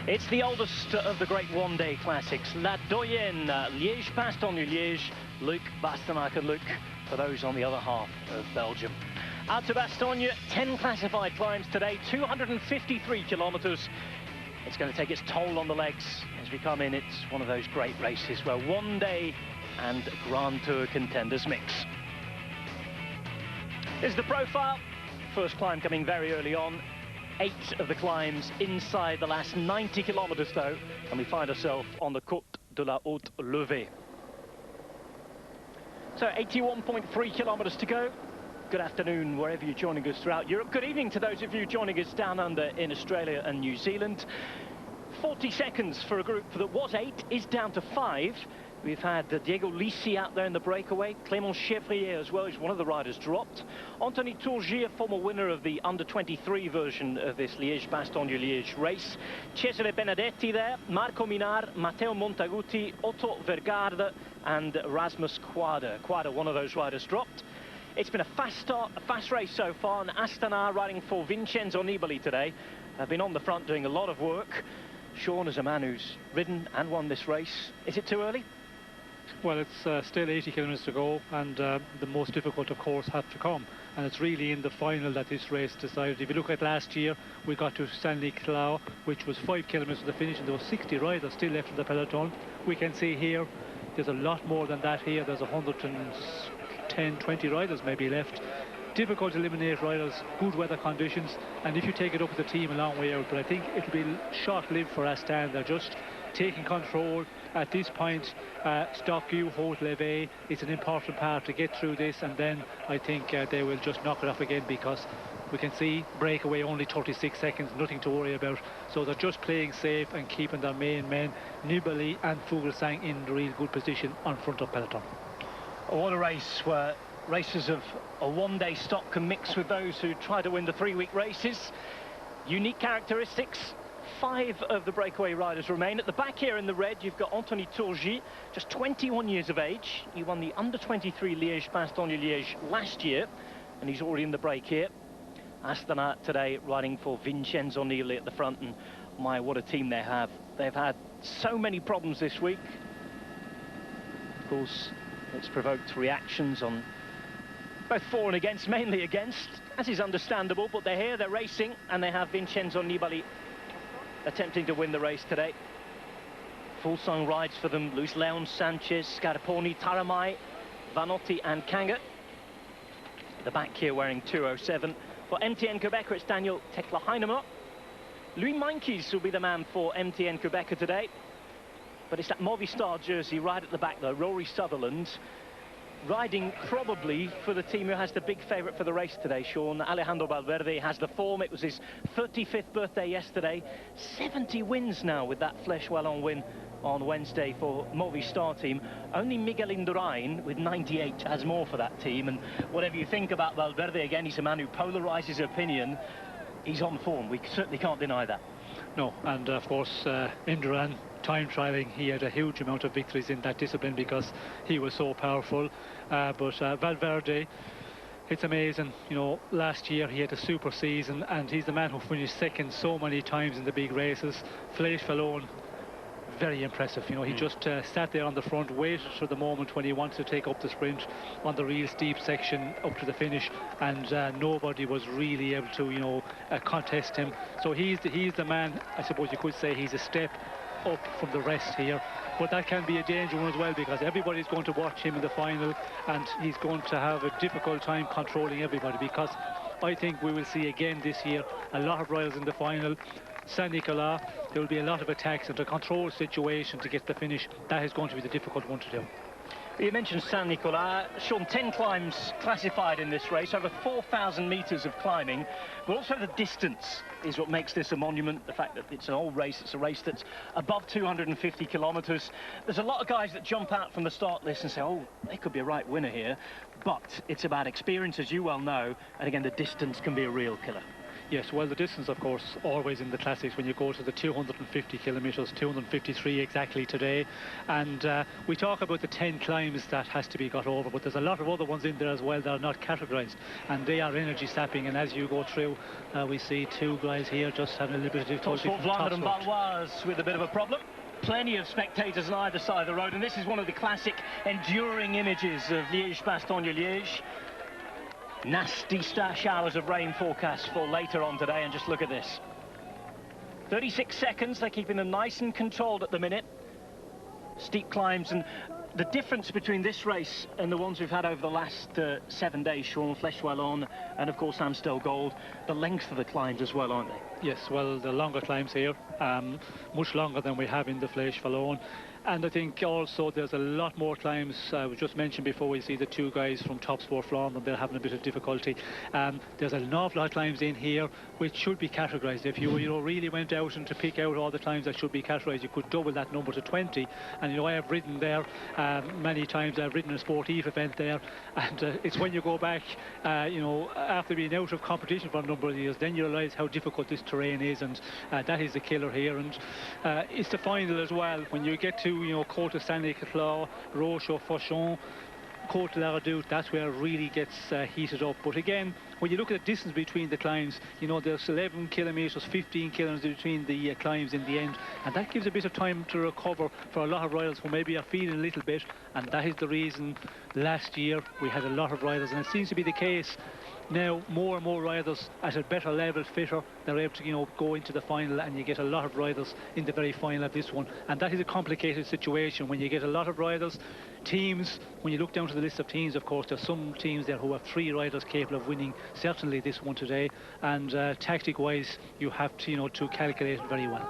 It's the oldest of the great one-day classics. La Doyenne, Liège, Bastogne, Liège, Luc, Bastogne and Luc, for those on the other half of Belgium. Out to Bastogne, 10 classified climbs today, 253 kilometres. It's going to take its toll on the legs as we come in. It's one of those great races where one day and Grand Tour contenders mix. Here's the profile. First climb coming very early on. 8 of the climbs inside the last 90 kilometres though, and we find ourselves on the Côte de la Haute Levée. So 81.3 kilometres to go. Good afternoon wherever you're joining us throughout Europe. Good evening to those of you joining us down under in Australia and New Zealand. 40 seconds for a group that was 8 is down to 5. We've had Diego Lisi out there in the breakaway. Clément Chevrier as well, who's one of the riders dropped. Anthony Tourgier, former winner of the under-23 version of this Liège-Bastogne-Liège race. Cesare Benedetti there, Marco Minar, Matteo Montaguti, Otto Vergaarde and Rasmus Quade. Quade, one of those riders, dropped. It's been a fast start, a fast race so far, and Astana riding for Vincenzo Nibali today. They've been on the front doing a lot of work. Sean is a man who's ridden and won this race. Is it too early? Well, it's still 80 kilometres to go, and the most difficult, of course, have to come. And it's really in the final that this race decided. If you look at last year, we got to Saint-Nicolas, which was 5 kilometres to the finish, and there were 60 riders still left in the peloton. We can see here, there's a lot more than that here. There's 110, 20 riders maybe left. Difficult to eliminate riders, good weather conditions, and if you take it up with the team, a long way out. But I think it'll be short-lived for Astana. They're just taking control at this point. Stock-U, Haute Levée, it's an important part to get through this, and then I think they will just knock it off again, because we can see breakaway only 36 seconds, nothing to worry about. So they're just playing safe and keeping their main men, Nibali and Fuglsang, in real good position on front of peloton. What a race where racers of a one-day stock can mix with those who try to win the 3-week races. Unique characteristics. 5 of the breakaway riders remain. At the back here in the red, you've got Anthony Tourgier, just 21 years of age. He won the under-23 Liège-Bastogne-Liège last year, and he's already in the break here. Astana today riding for Vincenzo Nibali at the front, and my, what a team they have. They've had so many problems this week. Of course, it's provoked reactions on both for and against, mainly against, as is understandable, but they're here, they're racing, and they have Vincenzo Nibali attempting to win the race today. Fuglsang rides for them, Luis Leon, Sanchez, Scarponi, Taramai, Vanotti and Kanga. The back here wearing 207. For MTN Quebec, it's Daniel Tekla-Heinemer. Louis Meintjes will be the man for MTN Quebec today. But it's that Movistar jersey right at the back though, Rory Sutherland, riding probably for the team who has the big favourite for the race today, Sean. Alejandro Valverde has the form. It was his 35th birthday yesterday. 70 wins now with that Flèche Wallonne win on Wednesday for Movistar team. Only Miguel Indurain with 98 has more for that team. And whatever you think about Valverde, again, he's a man who polarises opinion. He's on form. We certainly can't deny that. No, and of course, Indurain, time trialing, he had a huge amount of victories in that discipline because he was so powerful. But Valverde, it's amazing. You know, last year he had a super season, and he's the man who finished second so many times in the big races. Flèche Wallonne, very impressive. You know, he just sat there on the front, waited for the moment when he wanted to take up the sprint on the real steep section up to the finish, and nobody was really able to, you know, contest him. So he's the man. I suppose you could say he's a step up from the rest here, but that can be a danger one as well, because everybody's going to watch him in the final, and he's going to have a difficult time controlling everybody, because I think we will see again this year a lot of riders in the final. Saint-Nicolas, there will be a lot of attacks, and to control situation to get the finish, that is going to be the difficult one to do. You mentioned Saint-Nicolas. Sean, 10 climbs classified in this race, over 4,000 metres of climbing, but also the distance is what makes this a monument. The fact that it's an old race, it's a race that's above 250 kilometres. There's a lot of guys that jump out from the start list and say, oh, they could be a right winner here, but it's about experience, as you well know, and again, the distance can be a real killer. Yes, well, the distance, of course, always in the classics when you go to the 250 kilometres, 253 exactly today. And we talk about the 10 climbs that has to be got over, but there's a lot of other ones in there as well that are not categorised, and they are energy sapping. And as you go through, we see two guys here just having a little bit of difficulty. Top Vlaanderen and Valois with a bit of a problem. Plenty of spectators on either side of the road, and this is one of the classic enduring images of Liège, Bastogne, Liège. Nasty showers of rain forecast for later on today, and just look at this. 36 seconds, they're keeping them nice and controlled at the minute. Steep climbs, and the difference between this race and the ones we've had over the last 7 days, Sean, Flèche Wallonne and of course Amstel Gold, the length of the climbs as well, aren't they? Yes, well, the longer climbs here, much longer than we have in the Flèche Wallonne. And I think also there's a lot more climbs. We just mentioned before, we see the two guys from Top Sport Flandre, they're having a bit of difficulty. There's an awful lot of climbs in here which should be categorised. If you really went out and to pick out all the climbs that should be categorised, you could double that number to 20. And I have ridden there many times. I've ridden a sportive event there, and it's when you go back, after being out of competition for a number of years, then you realise how difficult this terrain is, and that is the killer here. And it's the final as well. When you get to Côte de Saint-Nicolas, Roche or Fauchon, Côte de la Redoute, that's where it really gets heated up. But again, when you look at the distance between the climbs, there's 11 kilometres, 15 kilometres between the climbs in the end, and that gives a bit of time to recover for a lot of riders who maybe are feeling a little bit. And that is the reason last year we had a lot of riders, and it seems to be the case now, more and more riders at a better level, fitter, they're able to go into the final, and you get a lot of riders in the very final of this one. And that is a complicated situation when you get a lot of riders. Teams, when you look down to the list of teams, of course, there's some teams there who have 3 riders capable of winning, certainly this one today. And tactic wise, you have to to calculate it very well.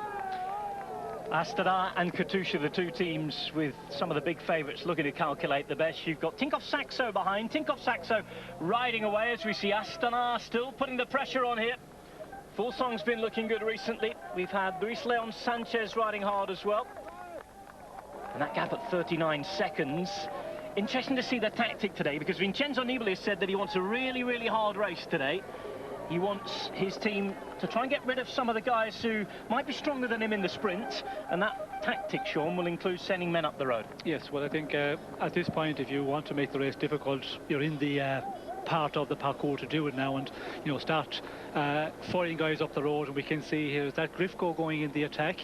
Astana and Katusha, the two teams with some of the big favourites looking to calculate the best. You've got Tinkoff Saxo behind. Tinkoff Saxo riding away as we see Astana still putting the pressure on here. Fuglsang's been looking good recently. We've had Luis Leon Sanchez riding hard as well. And that gap at 39 seconds. Interesting to see the tactic today, because Vincenzo Nibali has said that he wants a really, really hard race today. He wants his team to try and get rid of some of the guys who might be stronger than him in the sprint, and that tactic, Sean, will include sending men up the road. Yes, well, I think at this point, if you want to make the race difficult, you're in the part of the parcours to do it now, and start firing guys up the road. And we can see here is that Grifko going in the attack.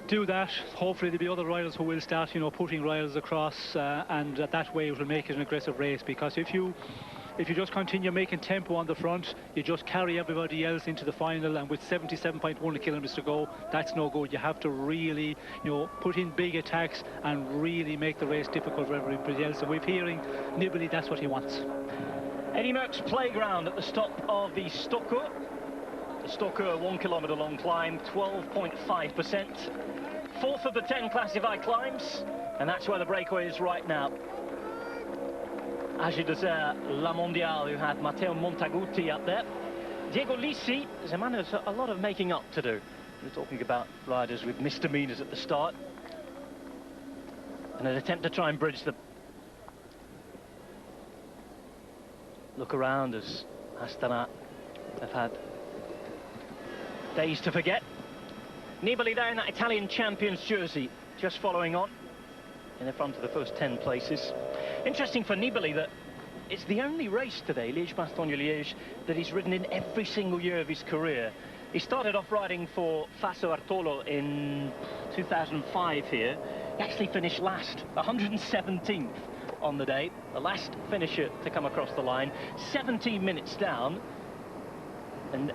Do that. Hopefully there'll be other riders who will start putting riders across, and that way it will make it an aggressive race. Because if you just continue making tempo on the front, you just carry everybody else into the final, and with 77.1 kilometres to go, that's no good. You have to really, put in big attacks and really make the race difficult for everybody else. And we're hearing Nibali, that's what he wants. Eddie Merckx playground at the stop of the Stokker. The Stokker, 1 kilometre long climb, 12.5%. 4th of the 10 classified climbs, and that's where the breakaway is right now. Agi Desert, La Mondiale, who had Matteo Montaguti up there. Diego Lisi is a man who has a lot of making up to do. We're talking about riders with misdemeanors at the start. And an attempt to try and bridge them. Look around as Astana have had days to forget. Nibali there in that Italian champions jersey, just following on in the front of the first 10 places. Interesting for Nibali that it's the only race today, Liège-Bastogne-Liège, that he's ridden in every single year of his career. He started off riding for Faso Artolo in 2005 here. He actually finished last, 117th on the day, the last finisher to come across the line, 17 minutes down, and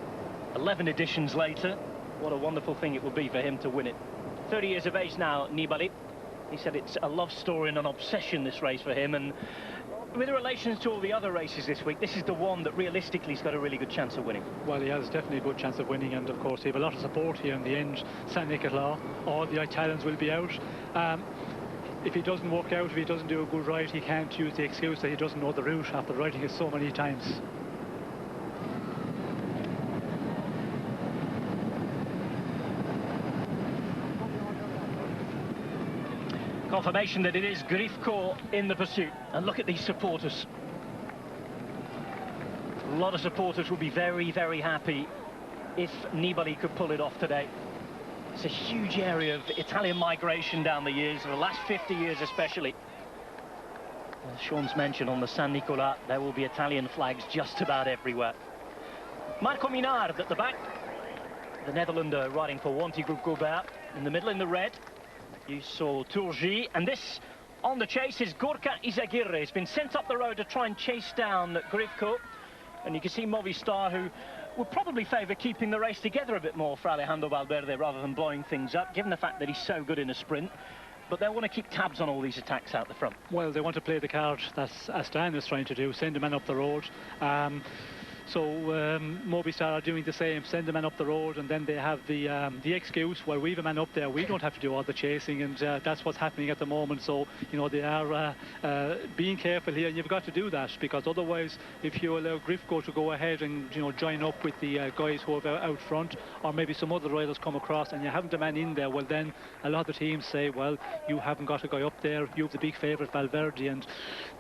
11 editions later, what a wonderful thing it would be for him to win it. 30 years of age now, Nibali. He said it's a love story and an obsession, this race for him, and with relations to all the other races this week, this is the one that realistically has got a really good chance of winning. Well, he has definitely a good chance of winning, and of course he have a lot of support here in the end. Saint-Nicolas, all the Italians will be out. If he doesn't work out, if he doesn't do a good ride, he can't use the excuse that he doesn't know the route after riding it so many times. Confirmation that it is Grifko in the pursuit. And look at these supporters. A lot of supporters will be very, very happy if Nibali could pull it off today. It's a huge area of Italian migration down the years, the last 50 years especially. As Sean's mentioned, on the San Nicola, there will be Italian flags just about everywhere. Marco Minard at the back. The Netherlander riding for Wanty Group Gobert. In the middle, in the red, you saw Turgi. And this, on the chase, is Gorka Izagirre. He's been sent up the road to try and chase down Grivko. And you can see Movistar, who would probably favour keeping the race together a bit more for Alejandro Valverde rather than blowing things up, given the fact that he's so good in a sprint. But they'll want to keep tabs on all these attacks out the front. Well, they want to play the card that Astana is trying to do, send a man up the road. So Movistar are doing the same, send a man up the road, and then they have the excuse, well, we've a man up there, we don't have to do all the chasing, and that's what's happening at the moment. So, you know, they are being careful here, and you've got to do that, because otherwise, if you allow Grifko to go ahead and, you know, join up with the guys who are out front, or maybe some other riders come across, and you haven't a man in there, well, then a lot of the teams say, well, you haven't got a guy up there, you have the big favourite Valverde, and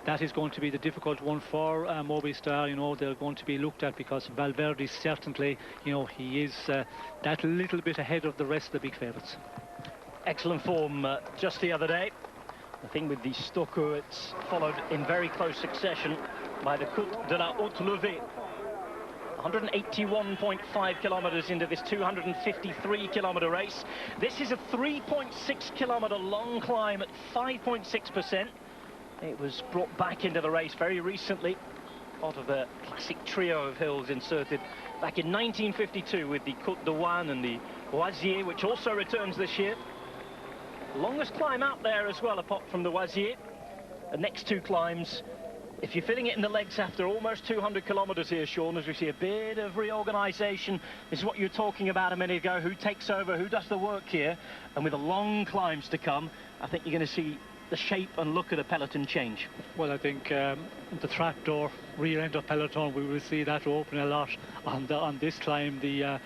that is going to be the difficult one for Movistar. You know, they're going to be looked at, because Valverde certainly, you know, he is that little bit ahead of the rest of the big favourites. Excellent form just the other day. The thing with the Stocco, it's followed in very close succession by the Côte de la Haute Levée. 181.5 kilometres into this 253-kilometre race. This is a 3.6-kilometre long climb at 5.6%. It was brought back into the race very recently, part of the classic trio of hills inserted back in 1952 with the Côte d'Oine and the Oisier, which also returns this year. Longest climb out there as well, apart from the Oisier. The next two climbs, if you're filling it in the legs after almost 200 kilometres here, Sean, as we see a bit of reorganisation, this is what you were talking about a minute ago, who takes over, who does the work here, and with the long climbs to come, I think you're going to see the shape and look of the peloton change. Well, I think the trapdoor rear end of peloton, we will see that open a lot on this climb, the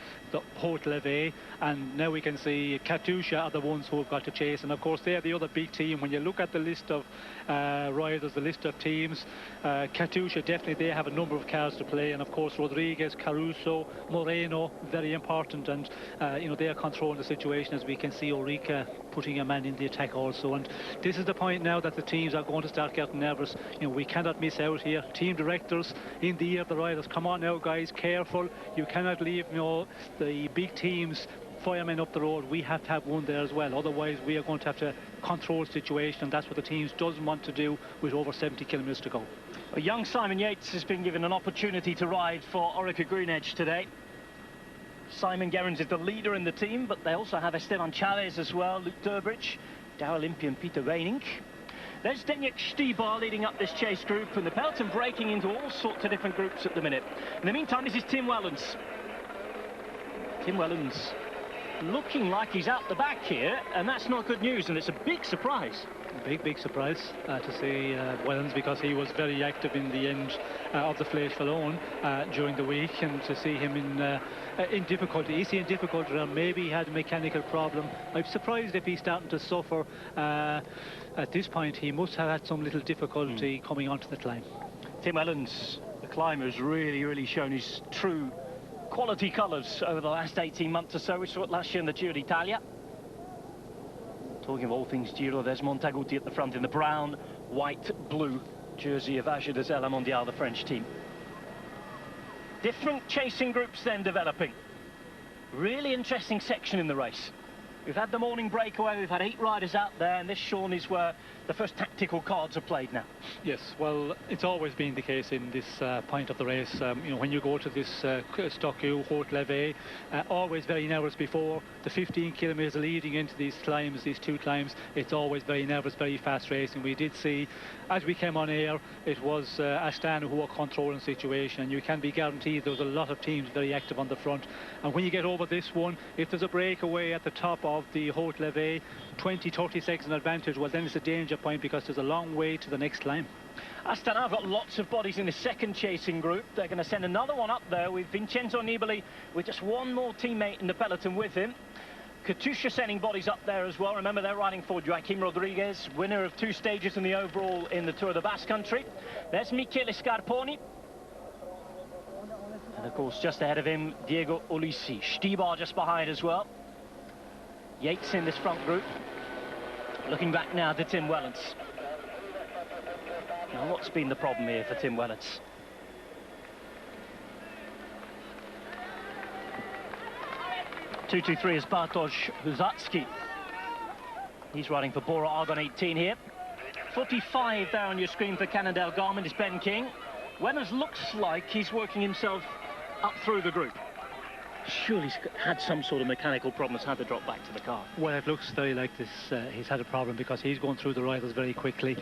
Haute Levée, and now we can see Katusha are the ones who have got to chase, and of course they are the other big team. When you look at the list of riders, the list of teams, Katusha, definitely they have a number of cars to play, and of course Rodriguez, Caruso, Moreno, very important, and you know, they are controlling the situation, as we can see Ulrika putting a man in the attack also. And this is the point now that the teams are going to start getting nervous. You know, we cannot miss out here. Team directors in the ear of the riders, come on now guys, careful, you cannot leave, you know, the big teams, firemen up the road. We have to have one there as well, otherwise we are going to have to control the situation, and that's what the teams doesn't want to do with over 70 kilometres to go. Well, young Simon Yates has been given an opportunity to ride for Orica Greenedge today. Simon Gerrans is the leader in the team, but they also have Esteban Chavez as well, Luke Durbridge, Dow Olympian Peter Weining. There's Denyek Stibar leading up this chase group, and the peloton breaking into all sorts of different groups at the minute. In the meantime, this is Tim Wellens. Tim Wellens looking like he's out the back here, and that's not good news, and it's a big surprise. Big surprise to see Wellens, because he was very active in the end of the Flèche Wallonne during the week, and to see him in difficulty. Is he in difficulty, or maybe he had a mechanical problem? I'm surprised if he's starting to suffer. At this point he must have had some little difficulty coming onto the climb. Tim Wellens, the climber, has really shown his true quality colours over the last 18 months or so. We saw it last year in the Giro d'Italia. Talking of all things Giro, there's Montaguti at the front in the brown, white, blue jersey of Age des Ailes Mondial, the French team. Different chasing groups then developing. Really interesting section in the race. We've had the morning breakaway, we've had 8 riders out there, and this, Sean, is where the first tactical cards are played now. Yes, well, it's always been the case in this point of the race. You know, when you go to this Stocco, Haute Levée, always very nervous before. The 15 kilometres leading into these climbs, these 2 climbs, it's always very nervous, very fast racing. We did see, as we came on air, it was Astana who were controlling the situation, and you can be guaranteed there was a lot of teams very active on the front. And when you get over this one, if there's a breakaway at the top of the Haute Levée, 20-30 seconds advantage, well then it's a danger point, because there's a long way to the next climb. Astana have got lots of bodies in the second chasing group. They're going to send another one up there with Vincenzo Nibali, with just one more teammate in the peloton with him. Katusha sending bodies up there as well. Remember, they're riding for Joaquim Rodriguez, winner of 2 stages in the overall in the Tour of the Basque Country. There's Michele Scarponi. course, just ahead of him, Diego Ulissi. Stibar just behind as well. Yates in this front group. Looking back now to Tim Wellens. Now, what's been the problem here for Tim Wellens? Two-two-three is Bartosz Huzacki. He's riding for Bora Argon 18 here. 45 there on your screen for Cannondale Garmin is Ben King. Wellens looks like he's working himself up through the group. Surely he's had some sort of mechanical problems, had to drop back to the car. Well, it looks very like this. He's had a problem because he's going through the riders very quickly.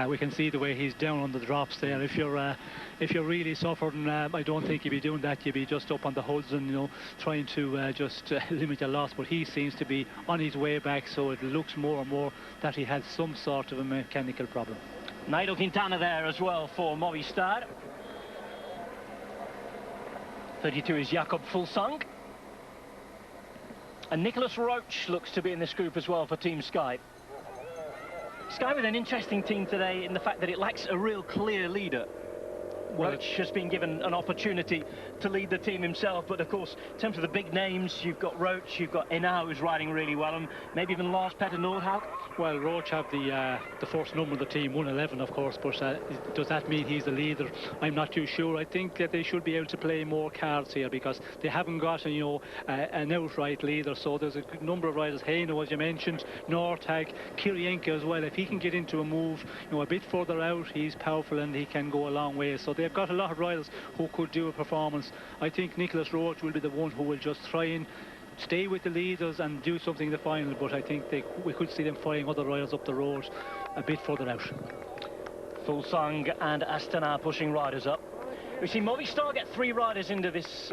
We can see the way he's down on the drops there. If you're really suffering, I don't think you'd be doing that. You'd be just up on the hoods and, you know, trying to just limit your loss. But he seems to be on his way back, so it looks more and more that he has some sort of a mechanical problem. Nairo Quintana there as well for Movistar. 32 is Jakob Fuglsang. And Nicholas Roach looks to be in this group as well for Team Sky. Sky with an interesting team today in the fact that it lacks a real clear leader. Roach has been given an opportunity to lead the team himself, but of course, in terms of the big names, you've got Roach, you've got Enau who's riding really well, and maybe even Lars Petter Nordhaug. Well, Roach have the first number of the team, 111 of course, but does that mean he's the leader? I'm not too sure. I think that they should be able to play more cards here because they haven't got, you know, an outright leader. So there's a good number of riders. Heino, as you mentioned, Nordhaug, Kirienka as well. If he can get into a move, you know, a bit further out, he's powerful and he can go a long way. So they've got a lot of riders who could do a performance. I think Nicholas Roach will be the one who will just try and stay with the leaders and do something in the final, but I think we could see them firing other riders up the road a bit further out. Fuglsang and Astana pushing riders up. We see Movistar get 3 riders into this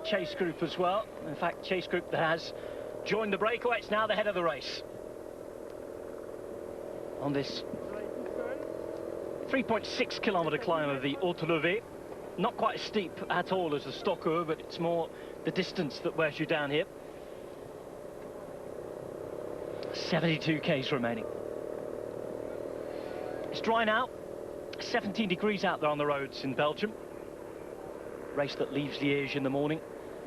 chase group as well. In fact, chase group that has joined the breakaway. It's now the head of the race. On this 3.6 kilometre climb of the Haute Levée. Not quite as steep at all as the Stocker, but it's more the distance that wears you down here. 72 k's remaining. It's dry now. 17 degrees out there on the roads in Belgium. Race that leaves Liège in the morning,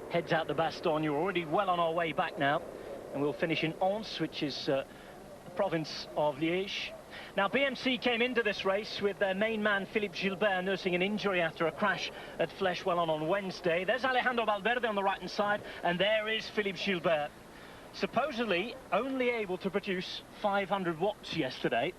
heads out to Bastogne. You're already well on our way back now, and we'll finish in Ons, which is the province of Liège. Now, BMC came into this race with their main man, Philippe Gilbert, nursing an injury after a crash at Flèche-Wallonne on Wednesday. There's Alejandro Valverde on the right-hand side, and there is Philippe Gilbert. Supposedly only able to produce 500 watts yesterday.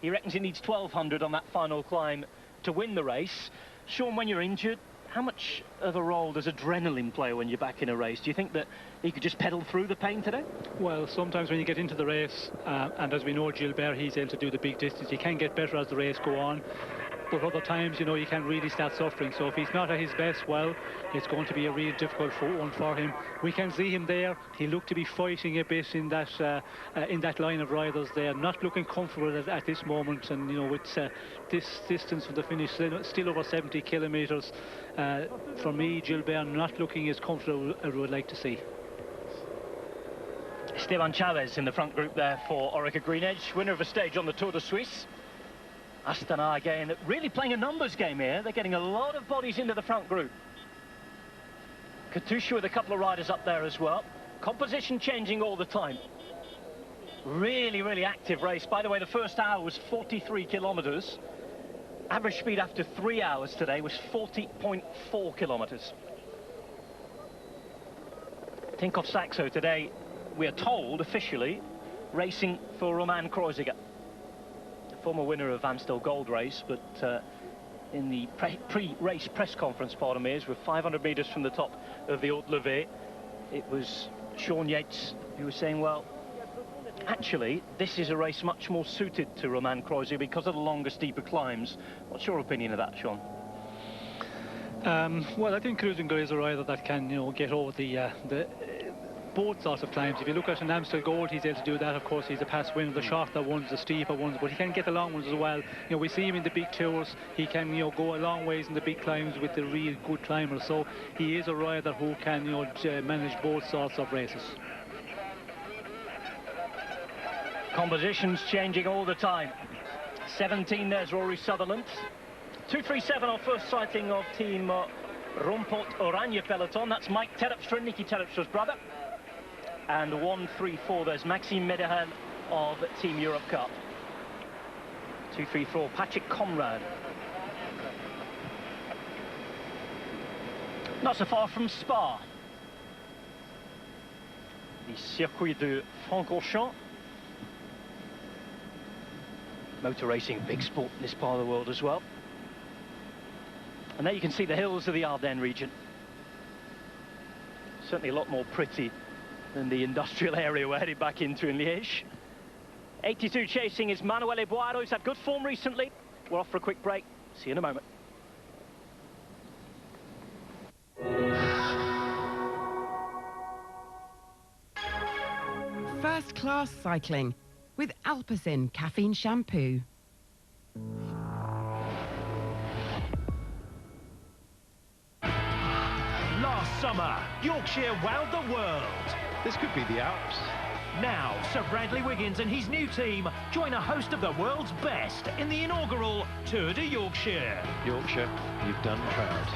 He reckons he needs 1,200 on that final climb to win the race. Sean, when you're injured, how much of a role does adrenaline play when you're back in a race? Do you think that he could just pedal through the pain today? Well, sometimes when you get into the race, and as we know, Gilbert, he's able to do the big distance. He can get better as the race go on. But other times, you know, you can really start suffering. So if he's not at his best, well, it's going to be a real difficult one for him. We can see him there. He looked to be fighting a bit in that line of riders there, not looking comfortable at this moment. And, you know, with this distance from the finish, still over 70 kilometres, for me, Gilbert not looking as comfortable as I would like to see. Esteban Chavez in the front group there for Orica Green Edge, winner of a stage on the Tour de Suisse. Astana again, really playing a numbers game here. They're getting a lot of bodies into the front group. Katusha with a couple of riders up there as well. Composition changing all the time. Really, really active race. By the way, the first hour was 43 kilometres. Average speed after 3 hours today was 40.4 kilometres. Tinkoff Saxo today, we are told officially, racing for Roman Kreuziger. Former winner of Amstel Gold Race, but in the pre-race press conference, pardon me, is with 500 metres from the top of the Haute Levée, it was Sean Yates who was saying, well, actually, this is a race much more suited to Roman Kreuziger because of the longer, steeper climbs. What's your opinion of that, Sean? Well, I think Kreuziger is a rider that can, you know, get over the both sorts of climbs. If you look at an Amstel Gold, he's able to do that. Of course, he's a past winner, the shorter ones, the steeper ones, but he can get the long ones as well. You know, we see him in the big tours. He can, you know, go a long ways in the big climbs with the real good climbers. So he is a rider who can, you know, manage both sorts of races. Compositions changing all the time. 17, there's Rory Sutherland. 237, our first sighting of Team Rompot Oranje peloton. That's Mike Terpstra, Nicky Terpstra's brother. And 1-3-4, there's Maxime Mederain of Team Europe Cup. 2-3-4, Patrick Conrad. Not so far from Spa. The circuit de Francorchamps. Motor racing, big sport in this part of the world as well. And there you can see the hills of the Ardennes region. Certainly a lot more pretty than the industrial area we're heading back into in Liège. 82 chasing is Manuel Boiro. He's had good form recently. We're off for a quick break. See you in a moment. First class cycling with Alpecin caffeine shampoo. Last summer, Yorkshire wowed the world. This could be the Alps. Now, Sir Bradley Wiggins and his new team join a host of the world's best in the inaugural Tour de Yorkshire. Yorkshire, you've done proud.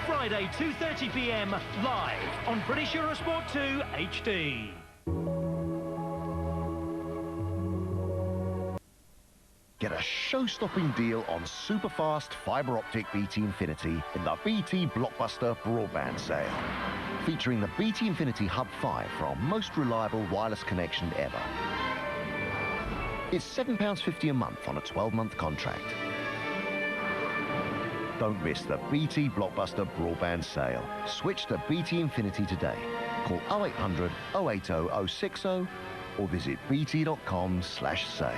Friday, 2:30 p.m, live on British Eurosport 2 HD. Get a show-stopping deal on super-fast fibre-optic BT Infinity in the BT Blockbuster broadband sale. Featuring the BT Infinity Hub 5 for our most reliable wireless connection ever. It's £7.50 a month on a 12-month contract. Don't miss the BT Blockbuster broadband sale. Switch to BT Infinity today. Call 0800 080 060 or visit bt.com/sale.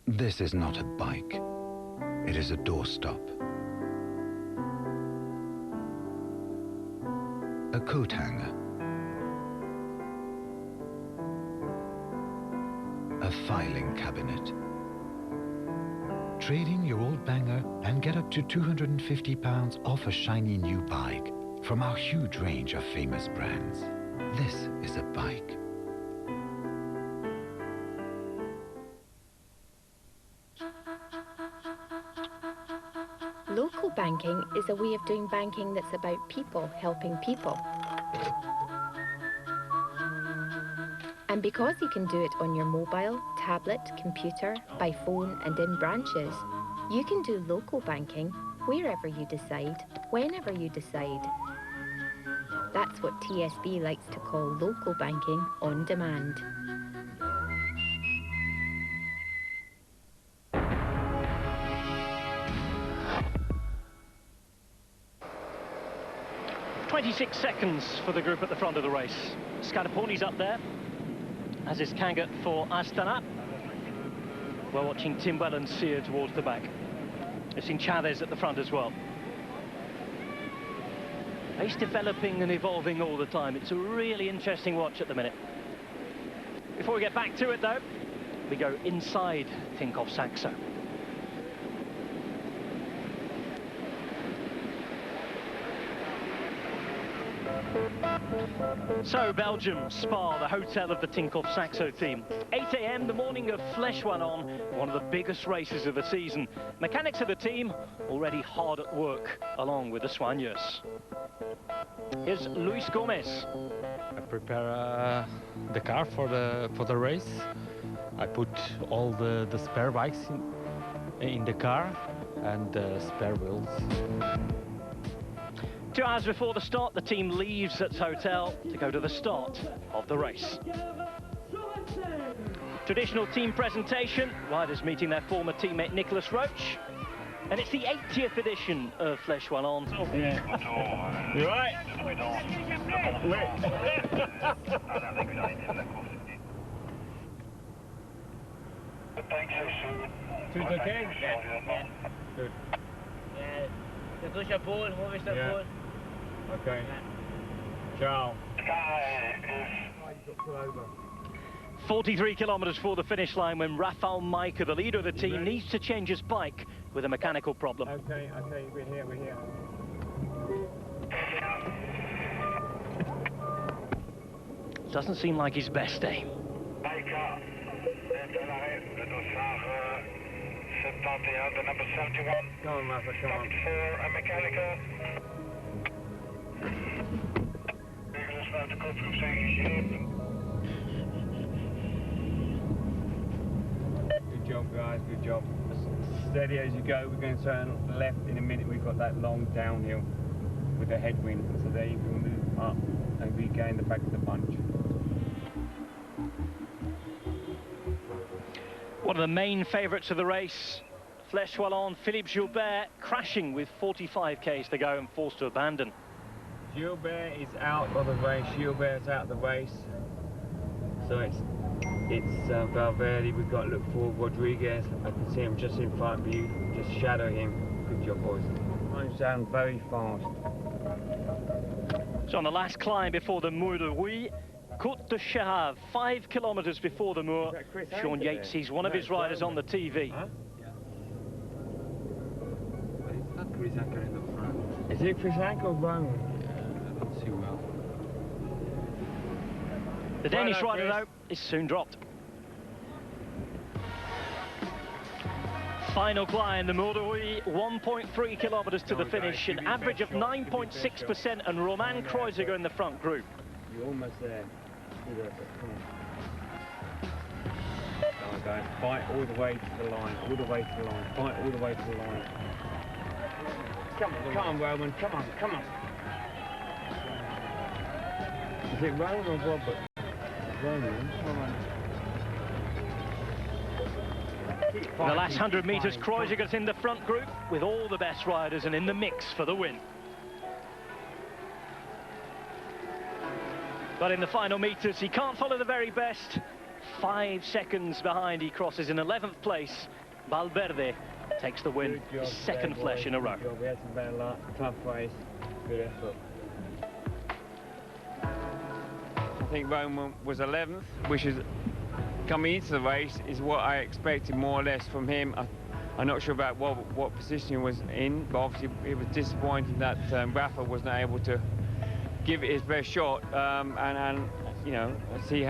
This is not a bike. It is a doorstop. A coat hanger. A filing cabinet. Trade in your old banger and get up to £250 off a shiny new bike from our huge range of famous brands. This is a bike. Local banking is a way of doing banking that's about people helping people. And because you can do it on your mobile, tablet, computer, by phone and in branches, you can do local banking wherever you decide, whenever you decide. That's what TSB likes to call local banking on demand. .26 seconds for the group at the front of the race. Scaraponi's up there, as is Kangat for Astana. We're watching Timwell and Sear towards the back. We've seen Chavez at the front as well. He's developing and evolving all the time. It's a really interesting watch at the minute. Before we get back to it, though, we go inside Tinkoff Saxo. So, Belgium, Spa, the hotel of the Tinkoff Saxo team. 8 AM, the morning of Flèche Wallonne, one of the biggest races of the season. Mechanics of the team already hard at work, along with the soigneurs. Here's Luis Gomez. I prepare the car for the race. I put all the spare bikes in the car and spare wheels. 2 hours before the start, the team leaves its hotel to go to the start of the race. Traditional team presentation, riders meeting their former teammate Nicolas Roche. And it's the 80th edition of Flèche Wallonne. Yeah. You right? Tout okay? Yeah. Good. Katusha Paul, wo ist der Paul? Okay. Ciao. 43 kilometres for the finish line when Rafał Majka, the leader of the team, needs to change his bike with a mechanical problem. Okay, we're here. Doesn't seem like his best day. Majka, the number 71. Come on, Rafa, come on. For a mechanical. Good job, guys, good job. As steady as you go. We're going to turn left in a minute. We've got that long downhill with the headwind, so there you can move up and regain the back of the bunch. One of the main favourites of the race, Flèche Wallonne, Philippe Gilbert, crashing with 45 k's to go and forced to abandon. Gilbert is out of the race. Gilbert's out of the race. So it's Valverde. We've got to look for Rodriguez. I can see him just in front of you. Just shadow him. Good job, boys. Time's down very fast. So on the last climb before the Mur de Huy, Côte de Chahave, 5 kilometres before the Mur. Sean Yates, he's one of his riders on the TV. Huh? Chris Anker in the front. Is it Chris Anker or Roman? I don't see well. The Danish rider, though, is soon dropped. Final climb, the Mur de Huy, 1.3 kilometres to the finish, an average of 9.6%, and Romain Kreuziger in the front group. You're almost there. Come on, guys, fight all the way to the line, fight all the way to the line. Come on, Roman, come on. Is it Roman or Robert? Roman, come on. In the last 100 metres, Kreuziger's in the front group with all the best riders and in the mix for the win. But in the final metres, he can't follow the very best. 5 seconds behind, he crosses in 11th place. Valverde takes the win, his second Flèche in a row. We had some bad luck, tough race, good effort. I think Roman was 11th, which is, coming into the race, is what I expected more or less from him. I'm not sure about what position he was in, but obviously it was disappointing that Rafa was not able to give it his best shot and you know, see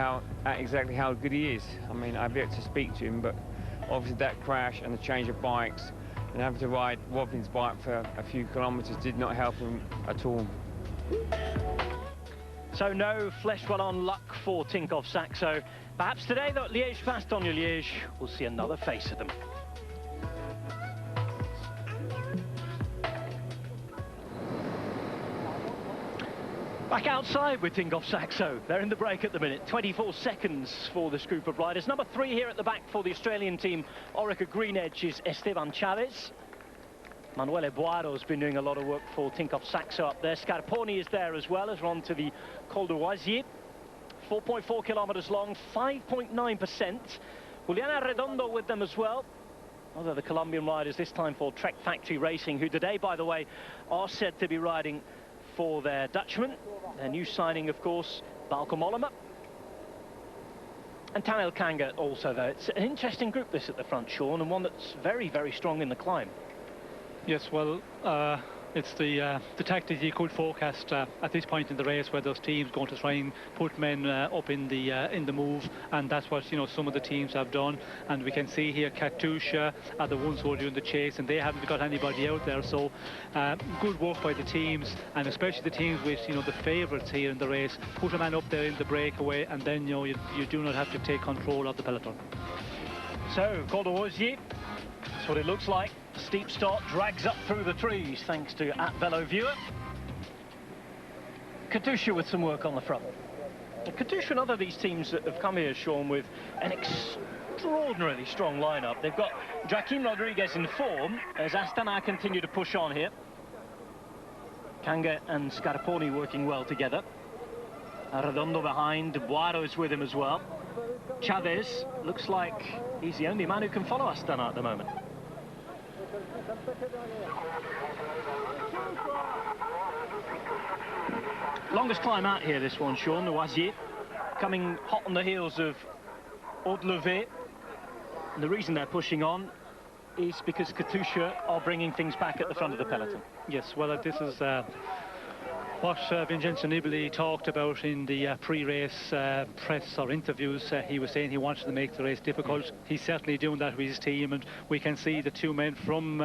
exactly how good he is. I mean, I've yet to speak to him, but obviously that crash and the change of bikes and having to ride Robin's bike for a few kilometres did not help him at all. So no Flèche Wallonne luck for Tinkoff Saxo. Perhaps today, though, at Liège, Bastogne, Liège, we'll see another face of them. Back outside with Tinkoff Saxo. They're in the break at the minute. 24 seconds for this group of riders. Number 3 here at the back for the Australian team, Orica Green Edge, is Esteban Chavez. Manuel Boiro's been doing a lot of work for Tinkoff Saxo up there. Scarponi is there as well as we're on to the Col de Oisier. 4.4 kilometres long, 5.9%. Juliana Redondo with them as well. Although the Colombian riders this time for Trek Factory Racing, who today, by the way, are said to be riding for their Dutchman. Their new signing, of course, Bauke Mollema. And Tanel Kanga also, though. It's an interesting group, this at the front, Sean, and one that's very, very strong in the climb. Yes, well, it's the tactics you could forecast at this point in the race, where those teams going to try and put men up in the move, and that's what, you know, some of the teams have done. And we can see here Katusha are the ones who are doing the chase, and they haven't got anybody out there. So good work by the teams, and especially the teams with, you know, the favourites here in the race. Put a man up there in the breakaway, and then, you know, you do not have to take control of the peloton. So Col de Oisier, that's what it looks like. Steep start, drags up through the trees thanks to @Velo Viewer. Katusha with some work on the front. Katusha and other of these teams that have come here, Sean, with an extraordinarily strong lineup. They've got Joaquim Rodriguez in form as Astana continue to push on here. Kanga and Scarponi working well together. Redondo behind, Boiro is with him as well. Chavez looks like he's the only man who can follow Astana at the moment. Longest climb out here, this one, Sean, Noisier, coming hot on the heels of Haute-Levée. And the reason they're pushing on is because Katusha are bringing things back at the front of the peloton. Yes, well, this is what Vincenzo Nibali talked about in the pre-race press or interviews. He was saying he wanted to make the race difficult. He's certainly doing that with his team, and we can see the two men from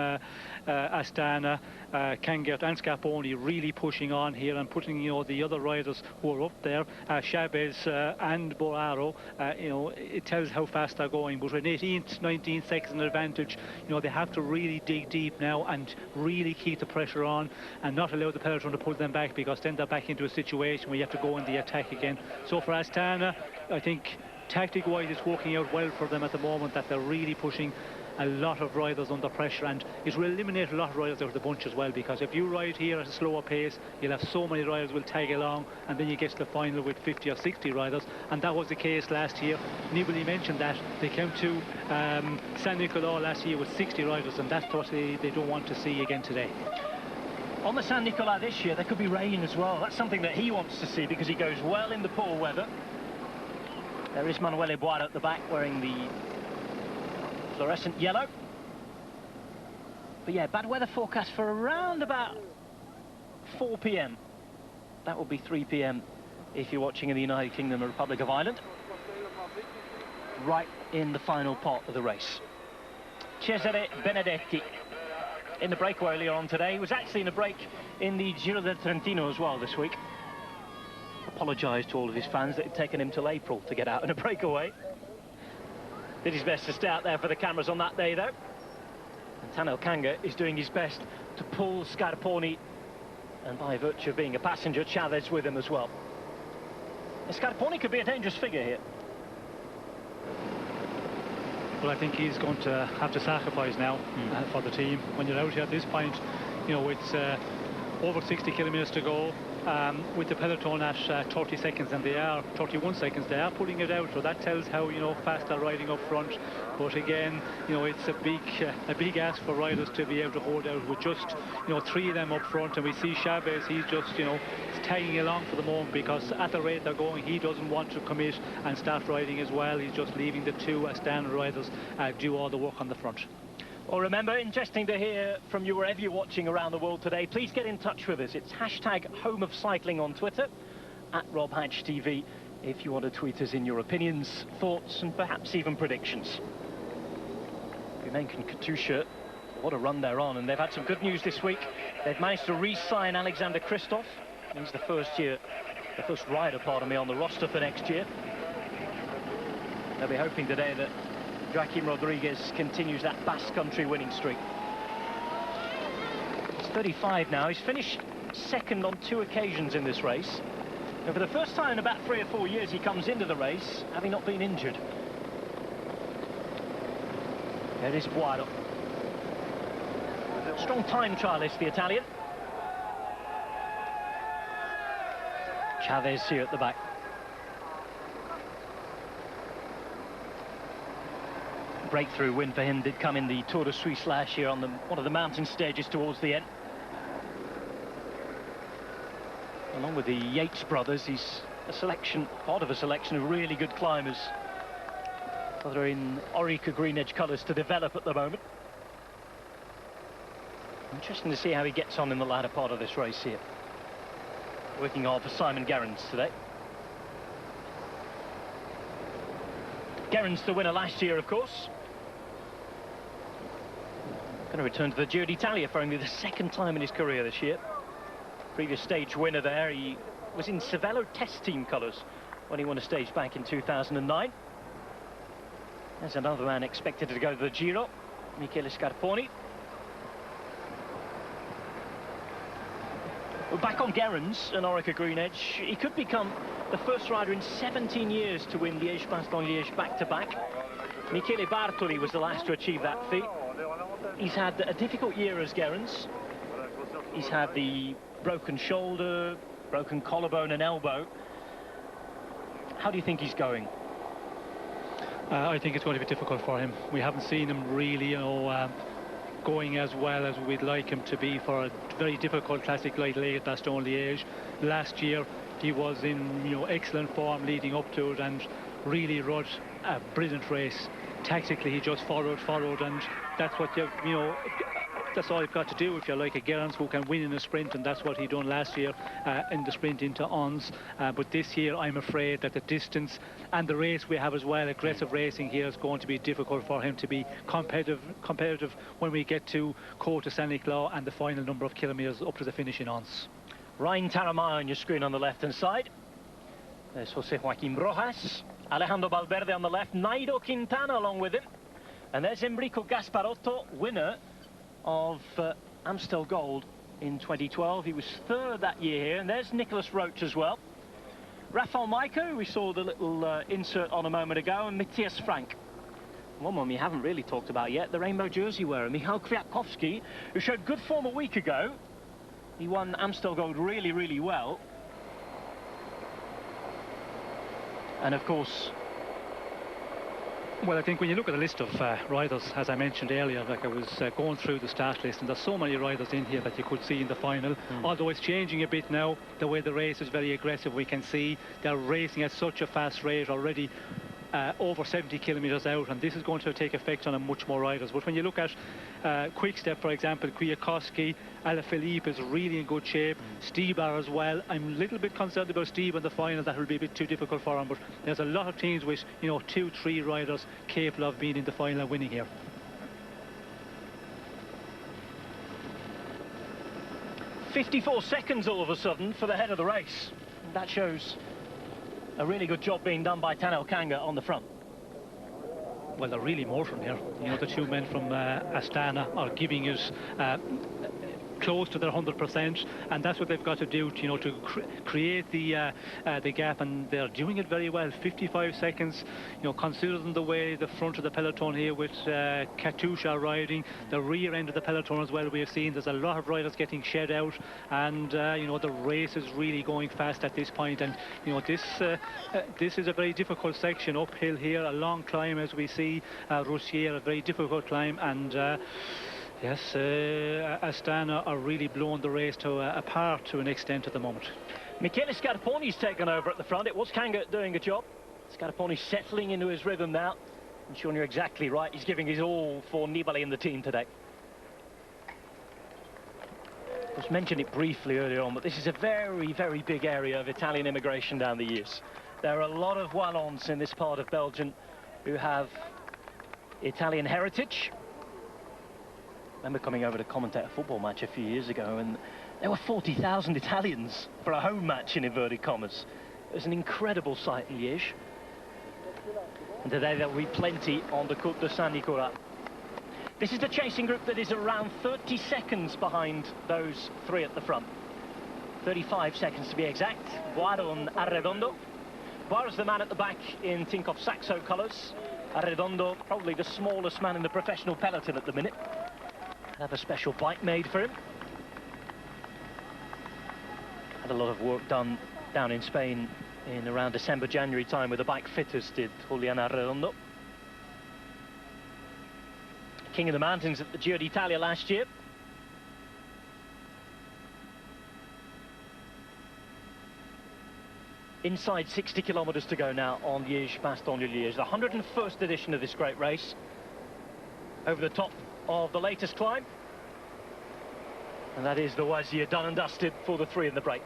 Astana, Kangert and Scarponi, really pushing on here and putting, you know, the other riders who are up there, Chavez and Boraro, you know, it tells how fast they're going. But with 18th, 19 second advantage, you know, they have to really dig deep now and really keep the pressure on and not allow the peloton to pull them back, because then they're back into a situation where you have to go in the attack again. So for Astana, I think tactic-wise it's working out well for them at the moment, that they're really pushing a lot of riders under pressure, and it will eliminate a lot of riders out of the bunch as well, because if you ride here at a slower pace, you'll have so many riders will tag along, and then you get to the final with 50 or 60 riders, and that was the case last year. Nibali mentioned that they came to San Nicolò last year with 60 riders, and that's what they don't want to see again today. On the San Nicolò this year, there could be rain as well. That's something that he wants to see, because he goes well in the poor weather. There is Manuele Boara at the back wearing the fluorescent yellow. But yeah, bad weather forecast for around about 4 p.m. That will be 3 p.m. if you're watching in the United Kingdom and Republic of Ireland. Right in the final part of the race. Cesare Benedetti in the breakaway earlier on today. He was actually in a break in the Giro del Trentino as well this week. Apologised to all of his fans that it had taken him till April to get out in a breakaway. Did his best to stay out there for the cameras on that day, though. And Tanel Kanga is doing his best to pull Scarponi, and by virtue of being a passenger, Chavez with him as well. And Scarponi could be a dangerous figure here. Well, I think he's going to have to sacrifice now for the team. When you're out here at this point, you know, it's over 60 kilometres to go. With the peloton at 30 seconds, and they are 31 seconds, they are pulling it out, so that tells how, you know, fast they're riding up front. But again, you know, it's a big ask for riders to be able to hold out with just, you know, 3 of them up front. And we see Chavez, he's just, you know, tagging along for the moment, because at the rate they're going, he doesn't want to commit and start riding as well. He's just leaving the 2 Astana riders do all the work on the front. Well, remember, interesting to hear from you wherever you're watching around the world today. Please get in touch with us. It's #HomeOfCycling on Twitter, @RobHatchTV, if you want to tweet us in your opinions, thoughts, and perhaps even predictions. Gumenk and Katusha, what a run they're on, and they've had some good news this week. They've managed to re-sign Alexander Kristoff. He's the first rider, pardon me, on the roster for next year. They'll be hoping today that Joaquim Rodriguez continues that Basque Country winning streak. He's 35 now. He's finished second on 2 occasions in this race. And for the first time in about 3 or 4 years, he comes into the race having not been injured. There is Boaro. Strong time trialist, the Italian. Chavez here at the back. Breakthrough win for him did come in the Tour de Suisse last year on one of the mountain stages towards the end. Along with the Yates brothers, he's part of a selection of really good climbers that are in Orica Green Edge colours to develop at the moment. Interesting to see how he gets on in the latter part of this race here. Working hard for Simon Gerrans today. Gerrans the winner last year, of course. Going to return to the Giro d'Italia for only the 2nd time in his career this year. Previous stage winner there, he was in Cervelo test team colours when he won a stage back in 2009. There's another man expected to go to the Giro, Michele Scarponi. Well, back on Gerrans and Orica Green Edge, he could become the first rider in 17 years to win Liège, Bastogne, Liège back-to-back. Michele Bartoli was the last to achieve that feat. He's had a difficult year as Gerrans. He's had the broken shoulder, broken collarbone and elbow. How do you think he's going? I think it's going to be difficult for him. We haven't seen him really, you know, going as well as we'd like him to be for a very difficult classic like Bastogne Liège. Last year he was in, you know, excellent form leading up to it and really rode a brilliant race. Tactically he just followed, and that's what you know, that's all you've got to do if you're like a Gerrans who can win in a sprint, and that's what he done last year in the sprint into Ons. But this year I'm afraid that the distance and the race we have as well, aggressive racing here, is going to be difficult for him to be competitive when we get to Côte de Saint-Nicolas and the final number of kilometres up to the finish in Ons. Ryan Taramaya on your screen on the left hand side. There's Jose Joaquin Rojas, Alejandro Valverde on the left, Nairo Quintana along with him, and there's Enrico Gasparotto, winner of Amstel Gold in 2012. He was third that year here, and there's Nicholas Roach as well. Rafał Majka, who we saw the little insert on a moment ago, and Matthias Frank. One we haven't really talked about yet, the rainbow jersey wearer, Michał Kwiatkowski, who showed good form a week ago. He won Amstel Gold really well. And of course, well, I think when you look at the list of riders, as I mentioned earlier, like I was going through the start list, and there's so many riders in here that you could see in the final. Although it's changing a bit now, the way the race is very aggressive, we can see they're racing at such a fast rate already, over 70 kilometres out, and this is going to take effect on a much more riders. But when you look at Quick Step, for example, Kwiatkowski, Alaphilippe is really in good shape, Stybar as well. I'm a little bit concerned about Stybar in the final. That will be a bit too difficult for him, but there's a lot of teams with, you know, 2-3 riders capable of being in the final and winning here. .54 seconds all of a sudden for the head of the race. And that shows a really good job being done by Tanel Kanga on the front. Well, they're really more from here. You know, the two men from Astana are giving us close to their 100%, and that's what they've got to do, you know, to create the gap, and they're doing it very well. 55 seconds, you know, considering the way the front of the peloton here with Katusha riding, the rear end of the peloton as well, we have seen there's a lot of riders getting shed out, and you know, the race is really going fast at this point. And you know, this is a very difficult section uphill here, a long climb, as we see, Roussier, a very difficult climb, and yes, Astana are really blowing the race apart to an extent at the moment. Michele Scarponi's taken over at the front. It was Kanga doing a job. Scarponi settling into his rhythm now. And Sean, you're exactly right. He's giving his all for Nibali and the team today. I just mentioned it briefly earlier on, but this is a very big area of Italian immigration down the years. There are a lot of Wallons in this part of Belgium who have Italian heritage. I remember coming over to commentate a football match a few years ago, and there were 40,000 Italians for a home match in inverted commas. It was an incredible sight in Liège. And today there will be plenty on the Côte de Saint-Nicolas. This is the chasing group that is around 30 seconds behind those three at the front. 35 seconds to be exact. Boiro and Arredondo. Boiro's the man at the back in Tinkoff Saxo colours. Arredondo, probably the smallest man in the professional peloton at the minute. Have a special bike made for him. Had a lot of work done down in Spain in around December, January time with the bike fitters, did Julian Arredondo. King of the Mountains at the Giro d'Italia last year. Inside 60 kilometres to go now on Liège-Bastogne-Liège, the 101st edition of this great race. Over the top of the latest climb, and that is the Oisier done and dusted for the three in the break.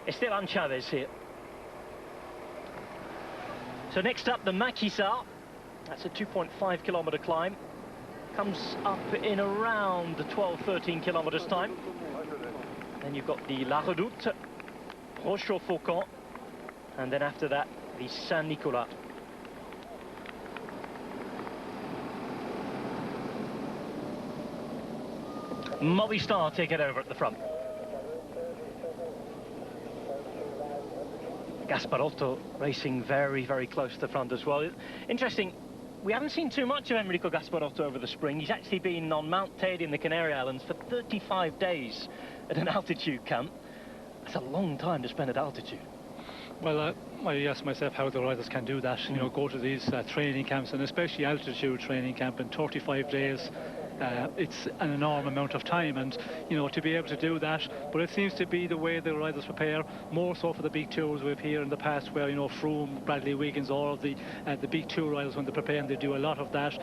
Esteban Chavez here. So next up, the Maquisard. That's a 2.5 kilometre climb. Comes up in around 12-13 kilometres time. Then you've got the La Redoute, Rochefort-Faucon, and then after that, the Saint-Nicolas. Movistar take it over at the front. Gasparotto racing very close to the front as well. Interesting, we haven't seen too much of Enrico Gasparotto over the spring. He's actually been on Mount Tedi in the Canary Islands for 35 days at an altitude camp. That's a long time to spend at altitude. Well, I ask myself how the riders can do that, you know, go to these training camps, and especially altitude training camp in 35 days. it's an enormous amount of time, and you know, to be able to do that. But it seems to be the way the riders prepare, more so for the big tours we've here in the past, where, you know, Froome, Bradley Wiggins, all of the big tour riders, when they prepare, and they do a lot of that.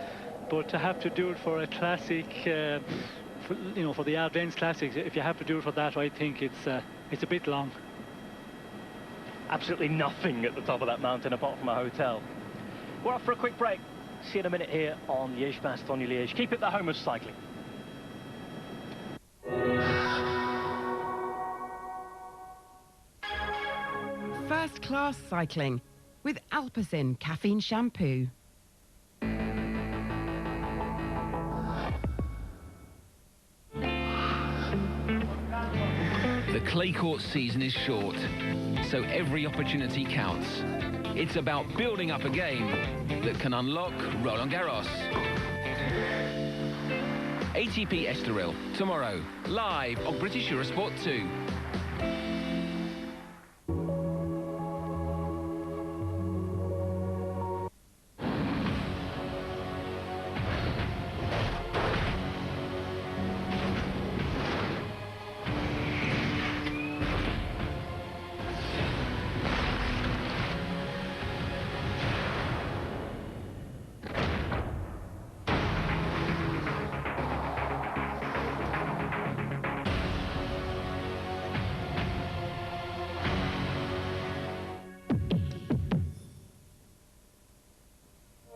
But to have to do it for a classic, you know, for the Ardennes Classics, if you have to do it for that, I think it's a bit long. Absolutely nothing at the top of that mountain apart from a hotel. We're off for a quick break. See you in a minute here on Liège, Bastogne, Liège. Keep it the home of cycling. First class cycling with Alpecin caffeine shampoo. The clay court season is short, so every opportunity counts. It's about building up a game that can unlock Roland Garros. ATP Estoril, tomorrow, live on British Eurosport 2.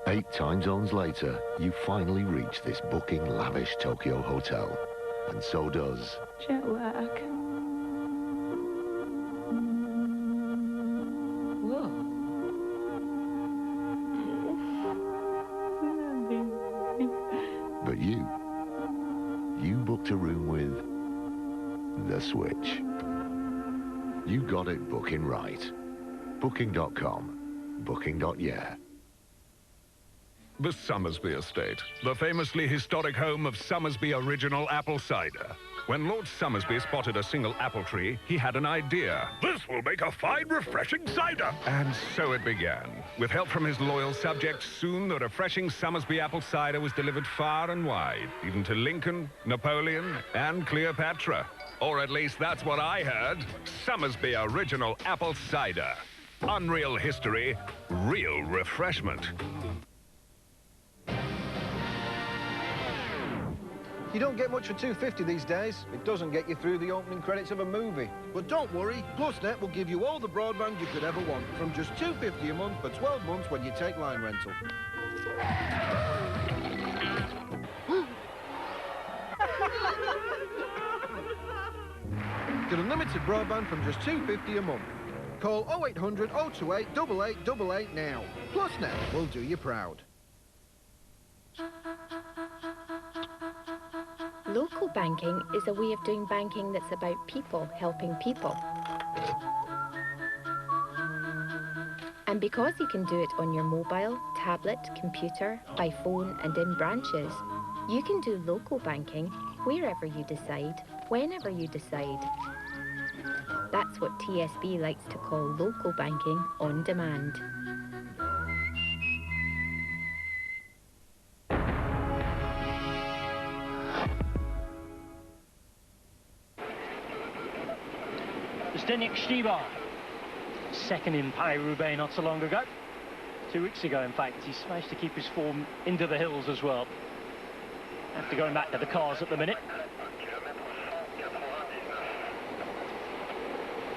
Eight time zones later, you finally reach this booking lavish Tokyo hotel. And so does jet lag. Whoa. But you booked a room with The Switch. You got it booking right. Booking.com. Booking.yeah. The Somersby Estate, the famously historic home of Somersby original apple cider. When Lord Somersby spotted a single apple tree, he had an idea. This will make a fine, refreshing cider. And so it began. With help from his loyal subjects, soon the refreshing Somersby apple cider was delivered far and wide, even to Lincoln, Napoleon, and Cleopatra. Or at least that's what I heard. Somersby original apple cider. Unreal history, real refreshment. You don't get much for $2.50 these days. It doesn't get you through the opening credits of a movie. But don't worry, PlusNet will give you all the broadband you could ever want from just $2.50 a month for 12 months when you take line rental. Get unlimited broadband from just $2.50 a month. Call 0800 028 8888 now. PlusNet will do you proud. Local banking is a way of doing banking that's about people helping people. And because you can do it on your mobile, tablet, computer, by phone and in branches, you can do local banking wherever you decide, whenever you decide. That's what TSB likes to call local banking on demand. Zdeněk Štýbar, second in Paris-Roubaix not so long ago. 2 weeks ago, in fact, he's managed to keep his form into the hills as well. After going back to the cars at the minute.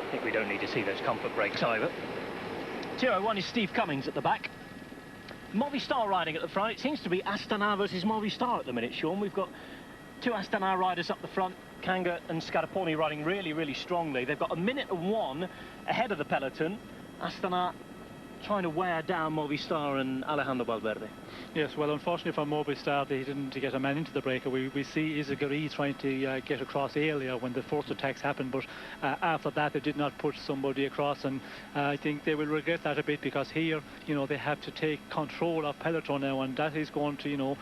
I think we don't need to see those comfort brakes either. 201 is Steve Cummings at the back. Movistar riding at the front. It seems to be Astana versus Movistar at the minute, Sean. We've got two Astana riders up the front. Kanga and Scaraponi riding really, really strongly. They've got a minute and 1 ahead of the peloton. Astana trying to wear down Movistar and Alejandro Valverde. Yes, well, unfortunately for Movistar, they didn't get a man into the breaker. We see Izaguri trying to get across earlier when the forced attacks happened, but after that they did not put somebody across, and I think they will regret that a bit, because here, you know, they have to take control of peloton now, and that is going to, you know,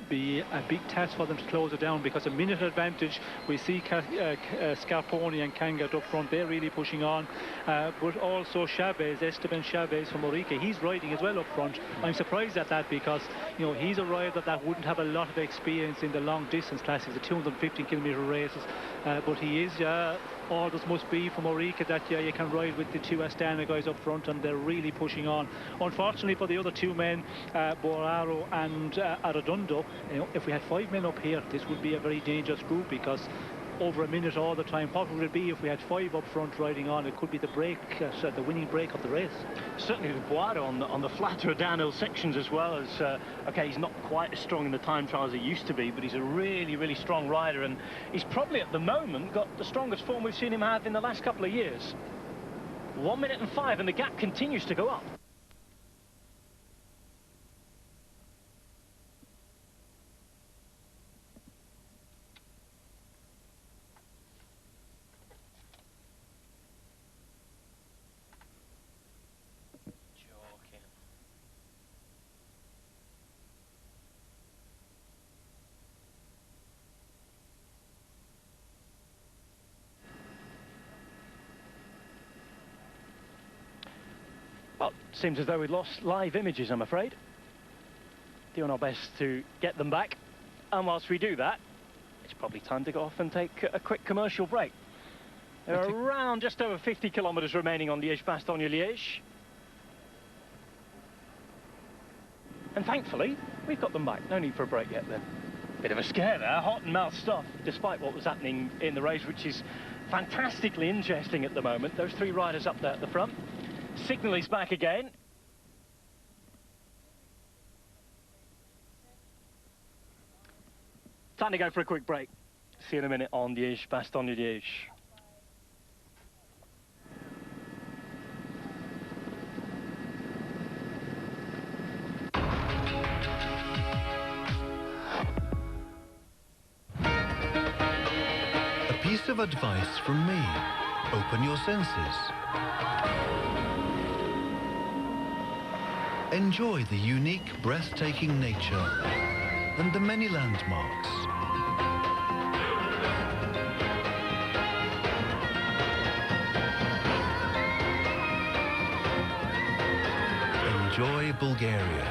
be a big task for them to close it down, because a minute advantage. We see Scarponi and Kanga up front, they're really pushing on, but also Chavez, Esteban Chavez from Orica, he's riding as well up front. I'm surprised at that, because, you know, he's a rider that wouldn't have a lot of experience in the long distance classics, the 250-kilometre races, but he is all this must be from Orica that you can ride with the two Astana guys up front, and they're really pushing on. Unfortunately for the other two men, Boraro and Arredondo, you know, if we had 5 men up here, this would be a very dangerous group, because over a minute all the time, what would it be if we had 5 up front riding on? It could be the break, the winning break of the race. Certainly with Boado on the flatter downhill sections, as well as, okay, he's not quite as strong in the time trial as he used to be, but he's a really, really strong rider, and he's probably at the moment got the strongest form we've seen him have in the last couple of years. 1 minute and 5, and the gap continues to go up. Well, seems as though we've lost live images, I'm afraid. Doing our best to get them back. And whilst we do that, it's probably time to go off and take a quick commercial break. There are around just over 50 kilometres remaining on Liège, Bastogne, Liège. And thankfully, we've got them back. No need for a break yet then. Bit of a scare there, hot and mouth stuff, despite what was happening in the race, which is fantastically interesting at the moment. Those 3 riders up there at the front. Signal is back again. Time to go for a quick break. See you in a minute on Liège, Bastogne, Liège. A piece of advice from me. Open your senses. Enjoy the unique, breathtaking nature and the many landmarks. Enjoy Bulgaria.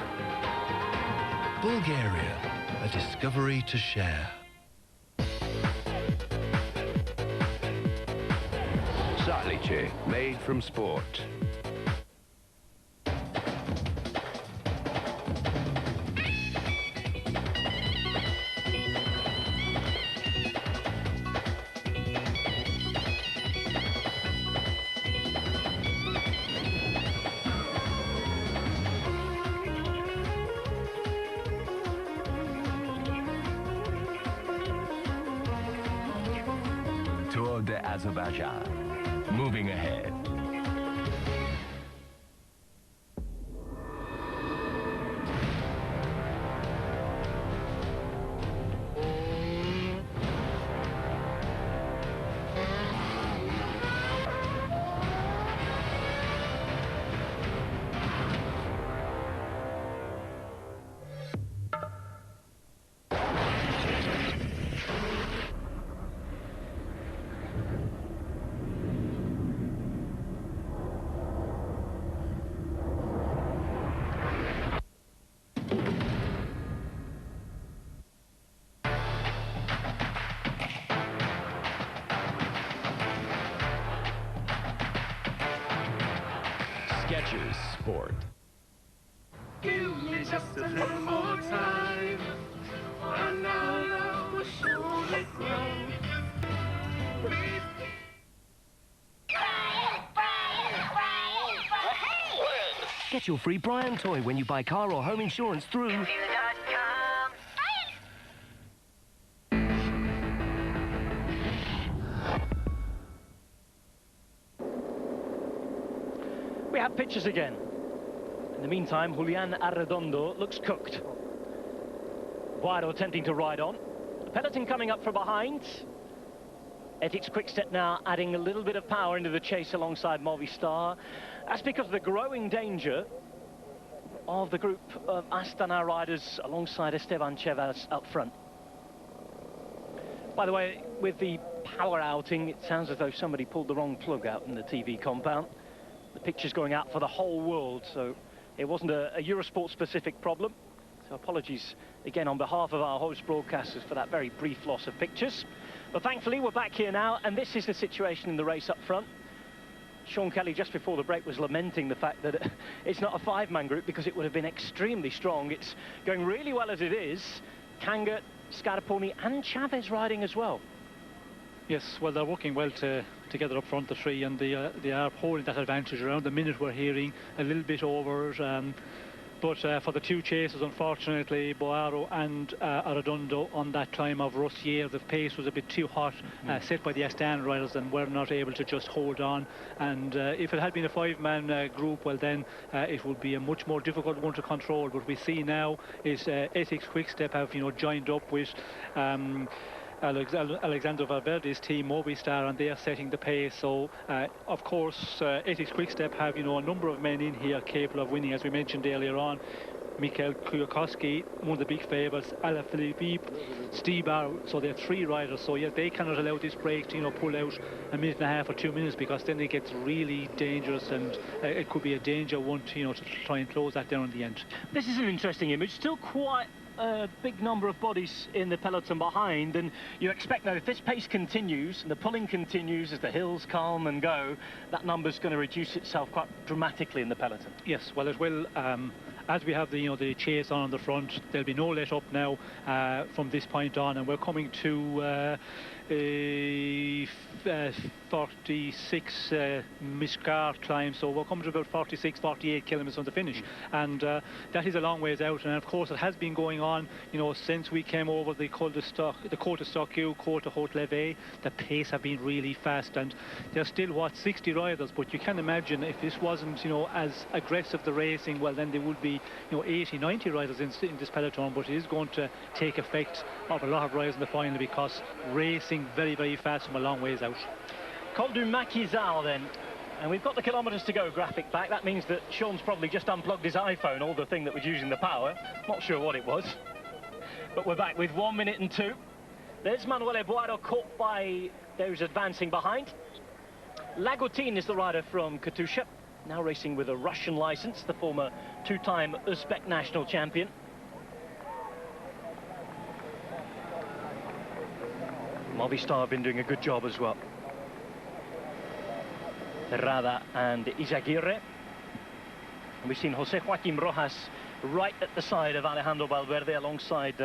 Bulgaria, a discovery to share. Satliche, made from sport. Tour de Azerbaijan. Moving ahead. Skechers Sport. Give me just a little more time, and now love will surely grow. Get your free Brian toy when you buy car or home insurance through... We have pictures again. In the meantime, Julian Arredondo looks cooked. Boado attempting to ride on. The peloton coming up from behind. Ethics Quickstep now adding a little bit of power into the chase alongside Movistar. That's because of the growing danger of the group of Astana riders alongside Esteban Chevas up front. By the way, with the power outing, it sounds as though somebody pulled the wrong plug out in the TV compound. The picture's going out for the whole world, so it wasn't a Eurosport-specific problem. So apologies again on behalf of our host broadcasters for that very brief loss of pictures. But thankfully we're back here now, and this is the situation in the race up front. Sean Kelly just before the break was lamenting the fact that it's not a five-man group because it would have been extremely strong. It's going really well as it is. Kanga, Scarponi and Chavez riding as well. Yes, well, they're working well together up front, the three, and they are holding that advantage around the minute. We're hearing a little bit over. But for the two chasers, unfortunately, Boaro and Arredondo on that climb of Rossier, the pace was a bit too hot, set by the Astana riders, and were not able to just hold on. And if it had been a five-man group, well then it would be a much more difficult one to control. What we see now is Ethics Quickstep have joined up with Alexander Valverde's team, Movistar, and they are setting the pace. So of course Ethics Quickstep have a number of men in here capable of winning, as we mentioned earlier on. Mikhail Kwiatkowski, one of the big favourites, Alaphilippe, Steve Barrow. So they have three riders, so yeah, they cannot allow this break to pull out a minute and a half or 2 minutes, because then it gets really dangerous, and it could be a danger one to try and close that down in the end. This is an interesting image. Still quite a big number of bodies in the peloton behind, and you expect now if this pace continues and the pulling continues as the hills calm and go, that number's going to reduce itself quite dramatically in the peloton. Yes, well, it will. As we have the chase on the front, there'll be no let up now from this point on, and we're coming to 46 Mishkar climb, so we're coming to about 48 kilometers from the finish, and that is a long ways out. And of course it has been going on since we came over the Côte de Stockeux, Côte de Haute-Levée. The pace have been really fast, and there's still 60 riders, but you can imagine if this wasn't as aggressive the racing, well then there would be 80-90 riders in this peloton. But it is going to take effect of a lot of riders in the final, because racing very, very fast from a long ways out. Col du Maquisard then, and we've got the kilometres to go graphic back. That means that Sean's probably just unplugged his iPhone, or the thing that was using the power. Not sure what it was, but we're back with 1 minute and 2. There's Manuel Boaro caught by those advancing behind. Lagoutin is the rider from Katusha, now racing with a Russian licence, the former two-time Uzbek national champion. Movistar have been doing a good job as well. Ferrada and Izaguirre. And we've seen Jose Joaquim Rojas right at the side of Alejandro Valverde alongside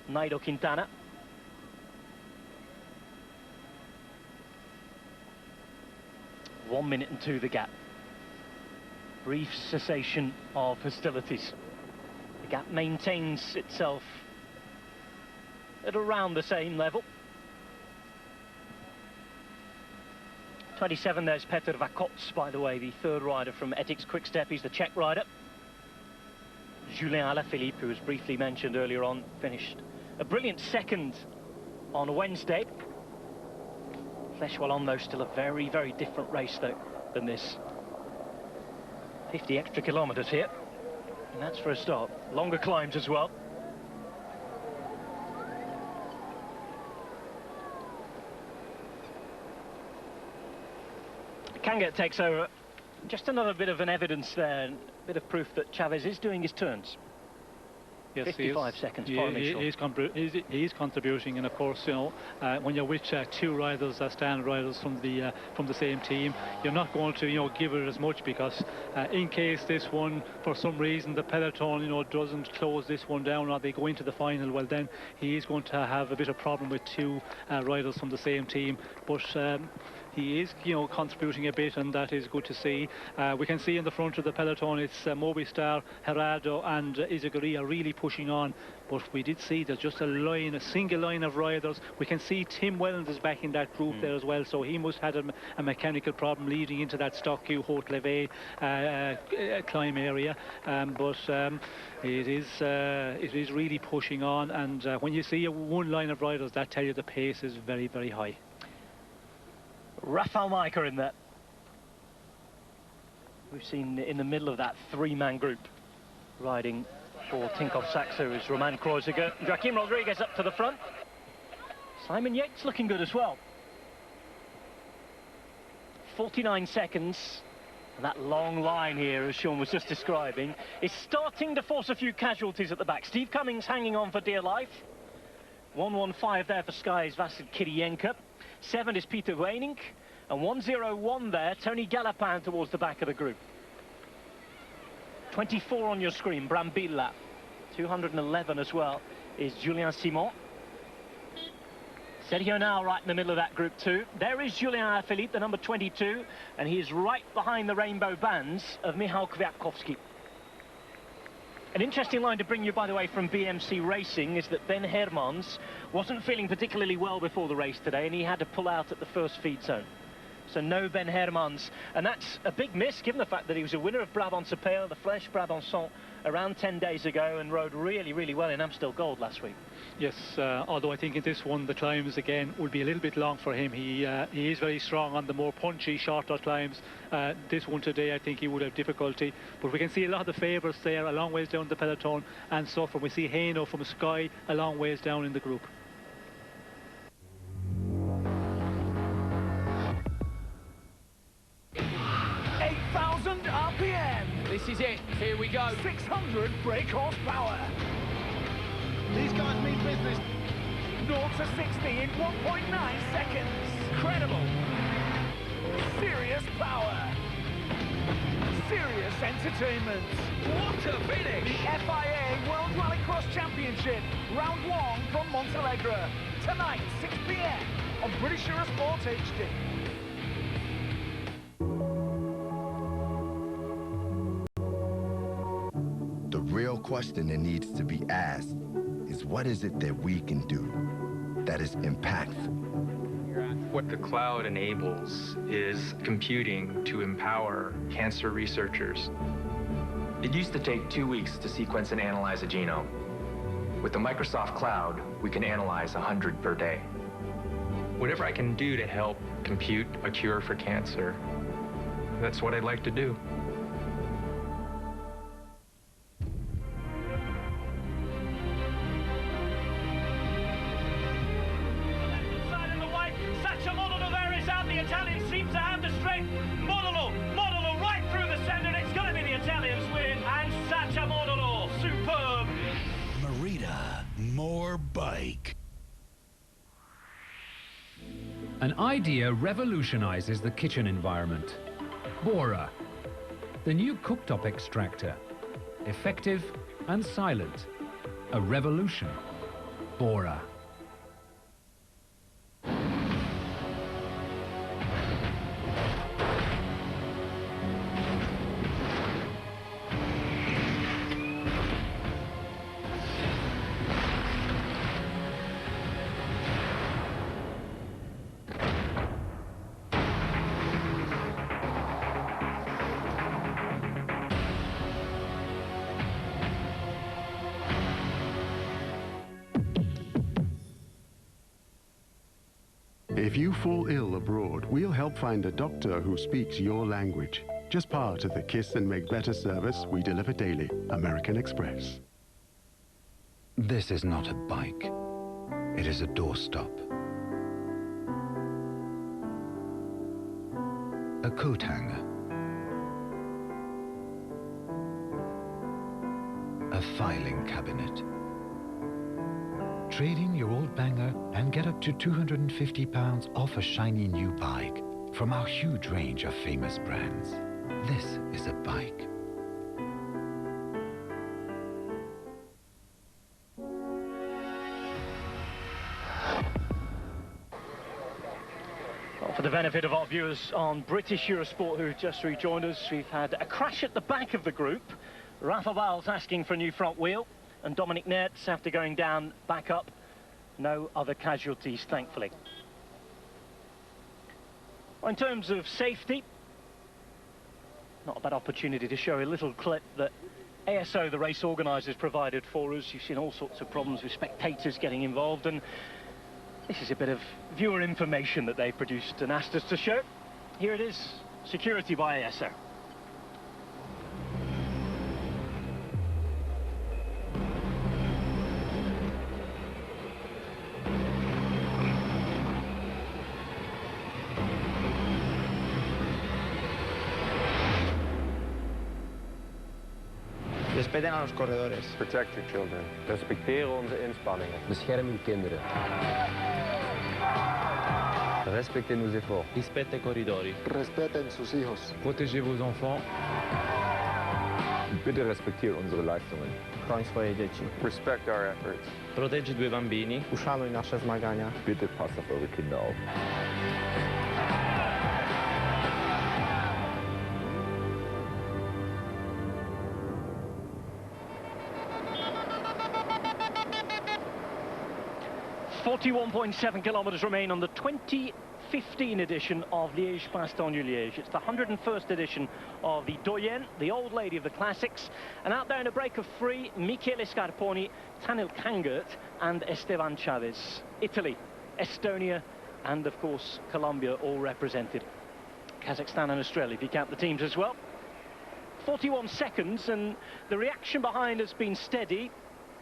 Nairo Quintana. One minute and 2 the gap. Brief cessation of hostilities. The gap maintains itself at around the same level. 27, there's Petr Vakots, by the way, the third rider from Ethics Quickstep. He's the Czech rider. Julien Alaphilippe, who was briefly mentioned earlier on, finished a brilliant second on Wednesday. Flèche Wallonne, though, still a very, very different race, though, than this. 50 extra kilometres here, and that's for a start. Longer climbs as well. Kanga takes over. Just another bit of an evidence there, a bit of proof that Chavez is doing his turns. Yes, 55 seconds. He is contributing, and of course, when you're with two riders, stand riders from the same team, you're not going to give it as much, because in case this one, for some reason, the peloton doesn't close this one down, or they go into the final, well then he is going to have a bit of problem with two riders from the same team. But he is, contributing a bit, and that is good to see. We can see in the front of the peloton, it's Movistar, Gerardo and Izaguirre are really pushing on. But we did see there's just a single line of riders. We can see Tim Wellens is back in that group there as well, so he must have had a mechanical problem leading into that Stockeux Haute-Levée climb area. It is really pushing on, and when you see one line of riders, that tells you the pace is very, very high. Rafał Majka in there. We've seen in the middle of that three-man group riding for Tinkoff Saxo is Roman Kreuziger. Joaquim Rodriguez up to the front. Simon Yates looking good as well. 49 seconds And that long line here, as Sean was just describing, is starting to force a few casualties at the back. Steve Cummings hanging on for dear life. 115 there for Sky's Vasil Kirienka. 7 is Peter Weining. And 101 there, Tony Galopin towards the back of the group. 24 on your screen, Brambilla. 211 as well is Julien Simon. Sergio now right in the middle of that group too. There is Julien Alaphilippe, the number 22, and he is right behind the rainbow bands of Michał Kwiatkowski. An interesting line to bring you, by the way, from BMC Racing is that Ben Hermans wasn't feeling particularly well before the race today, and he had to pull out at the first feed zone. So no Ben Hermans, and that's a big miss given the fact that he was a winner of Brabantse Pijl, the Flèche Brabançon, around 10 days ago, and rode really, really well in Amstel Gold last week. Yes, although I think in this one the climbs again will be a little bit long for him. He is very strong on the more punchy, shorter climbs. This one today I think he would have difficulty, but we can see a lot of the favourites there a long ways down the peloton and suffer. We see Haino from Sky a long ways down in the group. 8,000 RPM. This is it. Here we go. 600 brake horsepower. These guys mean business. 0 to 60 in 1.9 seconds. Incredible. Serious power. Serious entertainment. What a finish! The FIA World Rallycross Championship, round 1 from Montalegre. Tonight, 6 p.m. on British Eurosport HD. The real question that needs to be asked is, what is it that we can do that is impactful? What the cloud enables is computing to empower cancer researchers. It used to take 2 weeks to sequence and analyze a genome. With the Microsoft Cloud, we can analyze 100 per day. Whatever I can do to help compute a cure for cancer, that's what I'd like to do. An idea revolutionizes the kitchen environment. Bora, the new cooktop extractor. Effective and silent. A revolution. Bora. If you fall ill abroad, we'll help find a doctor who speaks your language. Just part of the Kiss and Make Better service we deliver daily. American Express. This is not a bike. It is a doorstop. A coat hanger. A filing cabinet. Trade in your old banger and get up to £250 off a shiny new bike from our huge range of famous brands. This is a bike. Well, for the benefit of our viewers on British Eurosport who've just rejoined us, we've had a crash at the back of the group. Rafa Valls asking for a new front wheel, and Dominic Nertz, after going down, back up. No other casualties, thankfully. Well, in terms of safety, not a bad opportunity to show a little clip that ASO, the race organisers, provided for us. You've seen all sorts of problems with spectators getting involved, and this is a bit of viewer information that they've produced and asked us to show. Here it is, security by ASO. Respeten a los corredores. Protect your children. Respecteer onze inspanningen. Bescherm uw kinderen. Respectez nos efforts. Rispetta i corridori. Respeten sus hijos. Protégez vos enfants. Bitte respektiert unsere Leistungen. Chroń swoje dzieci. Respect our efforts. Proteggi due bambini. Uszanuj nasze zmagania. Bitte pass auf eure Kinder auf. .7 kilometres remain on the 2015 edition of Liège-Bastogne-Liège. It's the 101st edition of the Doyenne, the old lady of the classics. And out there in a break of three, Michele Scarponi, Tanil Kangert and Esteban Chavez. Italy, Estonia and, of course, Colombia all represented. Kazakhstan and Australia, if you count the teams as well. 41 seconds, and the reaction behind has been steady.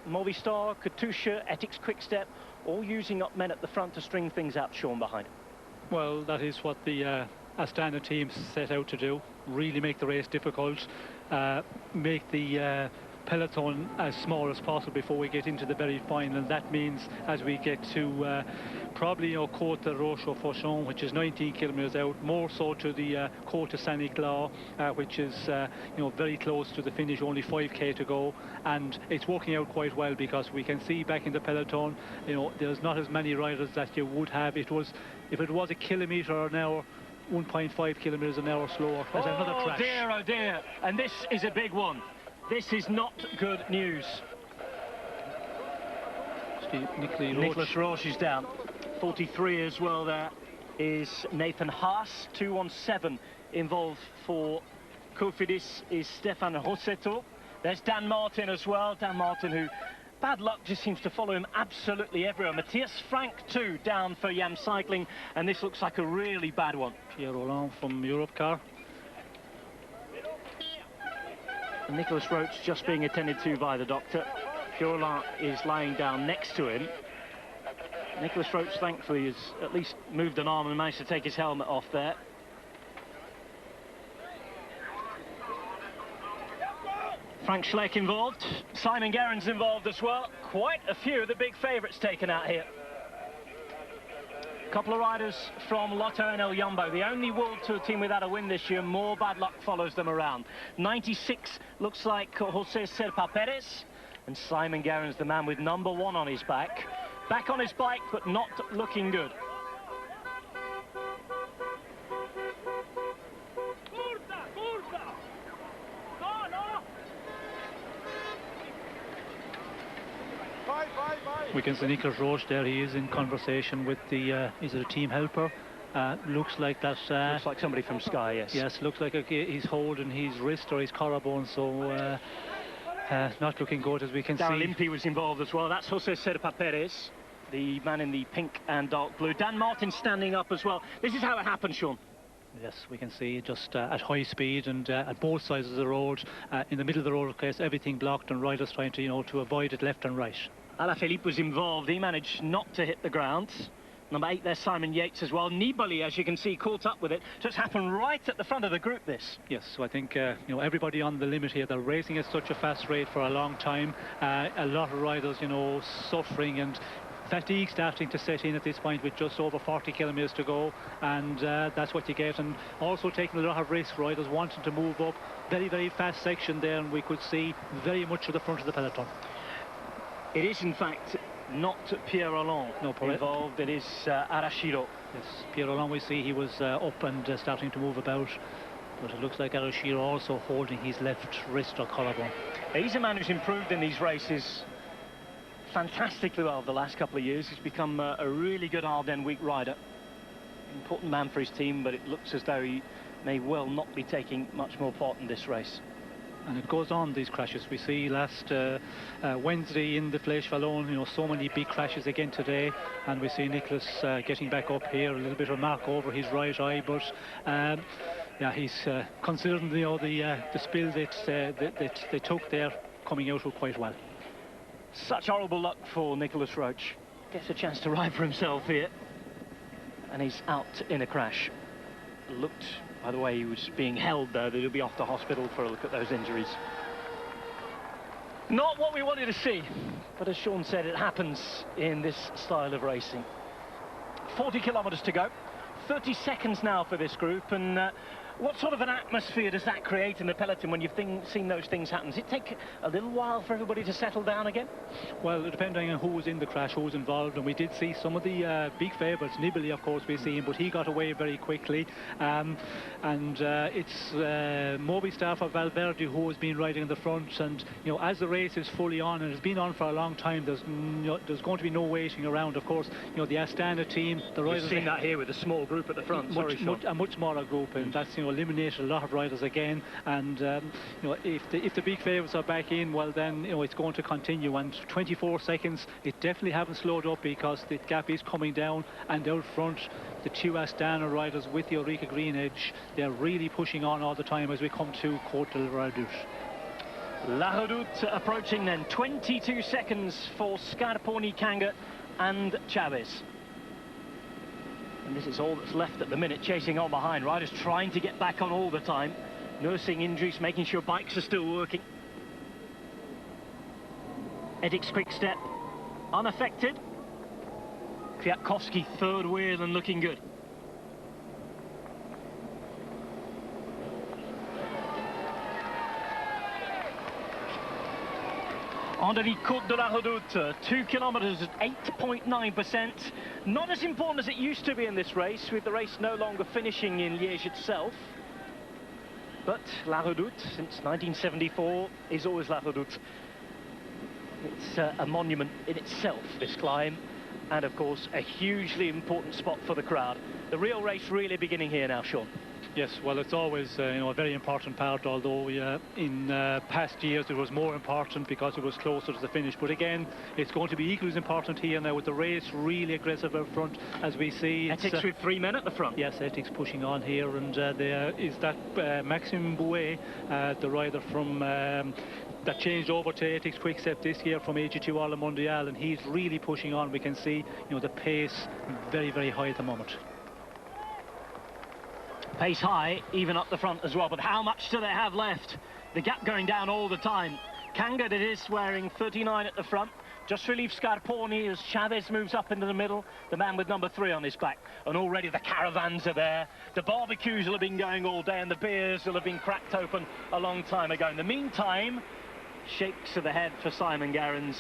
Movistar, Katusha, Ethics Quickstep, all using up men at the front to string things out, Sean, behind. Well, that is what the Astana team set out to do. Really make the race difficult, make the peloton as small as possible before we get into the very final. And that means as we get to probably Côte de Roche-au-Fauchon, which is 19 kilometres out, more so to the Côte de Saint-Nicolas, which is very close to the finish, only 5k to go, and it's working out quite well because we can see back in the peloton, there's not as many riders that you would have. If it was a kilometre an hour, 1.5 kilometres an hour slower. There's another crash. Oh dear, and this is a big one. This is not good news. Nicholas Roche is down. 43 as well. There is Nathan Haas. 217 involved for Cofidis is Stefan Rossetto. There's Dan Martin as well. Dan Martin, who bad luck just seems to follow him absolutely everywhere. Matthias Frank too down for Yam Cycling, and this looks like a really bad one. Pierre Roland from Europcar. Nicholas Roche just being attended to by the doctor. Roland is lying down next to him. Nicholas Roche, thankfully, has at least moved an arm and managed to take his helmet off there. Frank Schleck involved. Simon Gerrans involved as well. Quite a few of the big favourites taken out here. A couple of riders from Lotto and El Jumbo, the only World Tour team without a win this year. More bad luck follows them around. 96 looks like José Serpa Perez, and Simon Gerrans, the man with number 1 on his back. Back on his bike, but not looking good. We can see Nicholas Roche there. He is in conversation with the, is it a team helper? Looks like that. Looks like somebody from Sky, yes. Yes, looks like he's holding his wrist or his collarbone, so not looking good as we can see. Darryl Impey was involved as well. That's José Serpa Perez, the man in the pink and dark blue. Dan Martin standing up as well. This is how it happened, Sean. Yes, we can see just at high speed and at both sides of the road, in the middle of the road, of course, everything blocked and riders trying to, to avoid it left and right. Alaphilippe was involved. He managed not to hit the ground. Number 8 there's Simon Yates as well. Nibali, as you can see, caught up with it. So it's happened right at the front of the group, this. Yes, so I think, everybody on the limit here. They're racing at such a fast rate for a long time. A lot of riders, suffering, and fatigue starting to set in at this point with just over 40 kilometres to go, and that's what you get. And also taking a lot of risk, riders wanting to move up. Very, very fast section there, and we could see very much to the front of the peloton. It is, in fact, not Pierre Roland involved. It is Arashiro. Yes, Pierre Roland, we see he was up and starting to move about, but it looks like Arashiro also holding his left wrist or collarbone. He's a man who's improved in these races fantastically well the last couple of years. He's become a really good Ardennes week rider. Important man for his team, but it looks as though he may well not be taking much more part in this race. And it goes on, these crashes. We see last Wednesday in the Flèche Wallonne, so many big crashes again today, and we see Nicholas getting back up here, a little bit of mark over his right eye, but yeah, he's considering the spill that they took there, coming out quite well. Such horrible luck for Nicholas Roche. Gets a chance to ride for himself here, and he's out in a crash. Looked, by the way, he was being held there, that he'll be off to hospital for a look at those injuries. Not what we wanted to see, but as Sean said, it happens in this style of racing. 40 kilometres to go, 30 seconds now for this group, and what sort of an atmosphere does that create in the peloton when you've seen those things happen? Does it take a little while for everybody to settle down again? Well, depending on who was in the crash, who was involved, and we did see some of the big favourites. Nibali, of course, we see him, but he got away very quickly. It's Movistar for Valverde who has been riding in the front, and you know, as the race is fully on, and it's been on for a long time, there's going to be no waiting around. Of course, you know, the Astana team, the riders. We've seen that here with a small group at the front. A much smaller group, and that's, you know, eliminated a lot of riders again. And you know, if the big favourites are back in, well then, you know, it's going to continue. And 24 seconds, it definitely haven't slowed up, because the gap is coming down. And out front, the two Astana riders with the Ulrika Green Edge, they're really pushing on all the time as we come to Côte de la Redoute. La Redoute approaching then. 22 seconds for Scarponi, Kanga and Chavez. And this is all that's left at the minute, chasing on behind. Riders trying to get back on all the time, nursing injuries, making sure bikes are still working. Edix Quickstep unaffected. Kwiatkowski third wheel and looking good. Underneath Côte de la Redoute, 2 kilometres at 8.9%. Not as important as it used to be in this race, with the race no longer finishing in Liège itself. But La Redoute, since 1974, is always La Redoute. It's a monument in itself, this climb, and of course a hugely important spot for the crowd. The real race really beginning here now, Sean. Yes, well, it's always you know, a very important part, although in past years it was more important because it was closer to the finish. But again, it's going to be equally as important here now, with the race really aggressive out front, as we see. Ethics with 3 men at the front. Yes, Ethics pushing on here, and there is that Maxime Bouet, the rider from that changed over to Ethics Quickstep this year from AG2 All Mondial, and he's really pushing on. We can see, you know, the pace very, very high at the moment. Pace high, even up the front as well, but how much do they have left? The gap going down all the time. Kanga it is, wearing 39 at the front. Just relieved Scarponi as Chavez moves up into the middle, the man with number 3 on his back. And already the caravans are there. The barbecues will have been going all day, and the beers will have been cracked open a long time ago. In the meantime, shakes of the head for Simon Gerrans.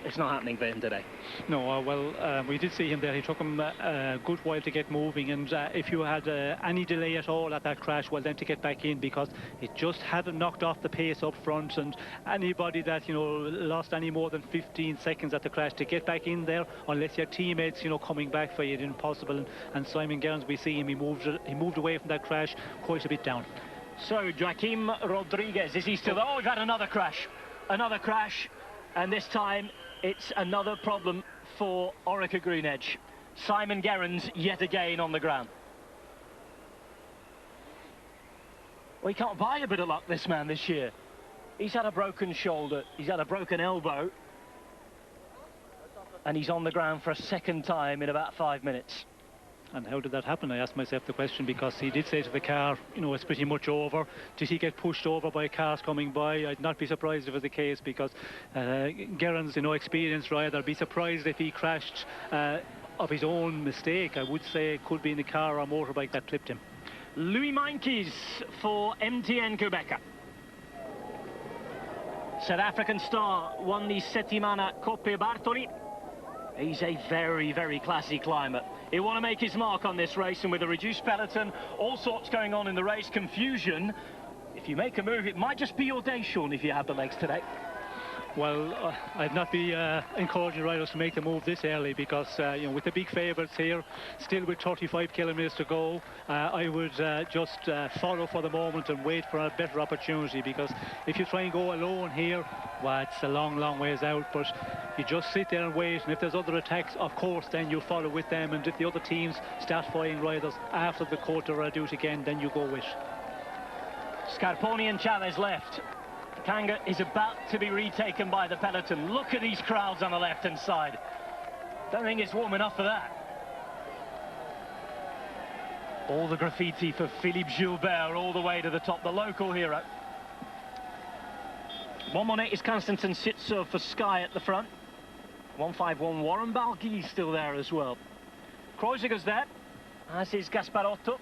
It's not happening for him today. No, we did see him there. He took him a good while to get moving, and if you had any delay at all at that crash, well then to get back in, because it just hadn't knocked off the pace up front, and anybody that, you know, lost any more than 15 seconds at the crash, to get back in there, unless your teammates, you know, coming back for you, it's impossible. And Simon Gerrans, we see him, he moved away from that crash quite a bit down. So Joaquim Rodriguez, is he still? Oh, we've had another crash, and this time it's another problem for Ulrika Green Edge. Simon Gerrans yet again on the ground. Well, he can't buy a bit of luck, this man, this year. He's had a broken shoulder, he's had a broken elbow, and he's on the ground for a second time in about 5 minutes. And how did that happen? I asked myself the question, because he did say to the car, you know, it's pretty much over. Did he get pushed over by cars coming by? I'd not be surprised if it was the case, because Gerrans, you know, experienced rider. I'd be surprised if he crashed of his own mistake. I would say it could be in the car or motorbike that clipped him. Louis Meintjes for MTN Quebec. South African star won the Settimana Coppe Bartoli. He's a very, very classy climber. He'll want to make his mark on this race, and with a reduced peloton, all sorts going on in the race, confusion. If you make a move, it might just be your day, Sean, if you have the legs today. Well, I'd not be encouraging riders to make the move this early, because you know, with the big favourites here, still with 35 kilometres to go, I would just follow for the moment and wait for a better opportunity, because if you try and go alone here, well, it's a long, long ways out. But you just sit there and wait, and if there's other attacks, of course, then you follow with them, and if the other teams start firing riders after the Côte de la Redoute again, then you go with. Scarponi and Chavez left. Kanga is about to be retaken by the peloton. Look at these crowds on the left-hand side. Don't think it's warm enough for that. All the graffiti for Philippe Gilbert all the way to the top, the local hero. 118 is Konstantin Sitsov for Sky at the front. 151 Warren Balgi still there as well. Kreuziger's there, as is Gasparotto.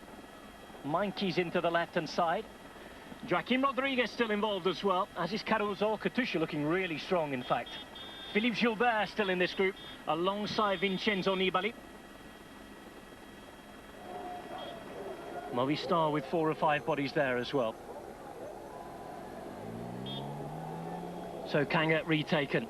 Meinke's into the left-hand side. Joaquim Rodriguez still involved as well, as is Caruso. Katusha looking really strong, in fact. Philippe Gilbert still in this group, alongside Vincenzo Nibali. Movistar with 4 or 5 bodies there as well. So Kanga retaken.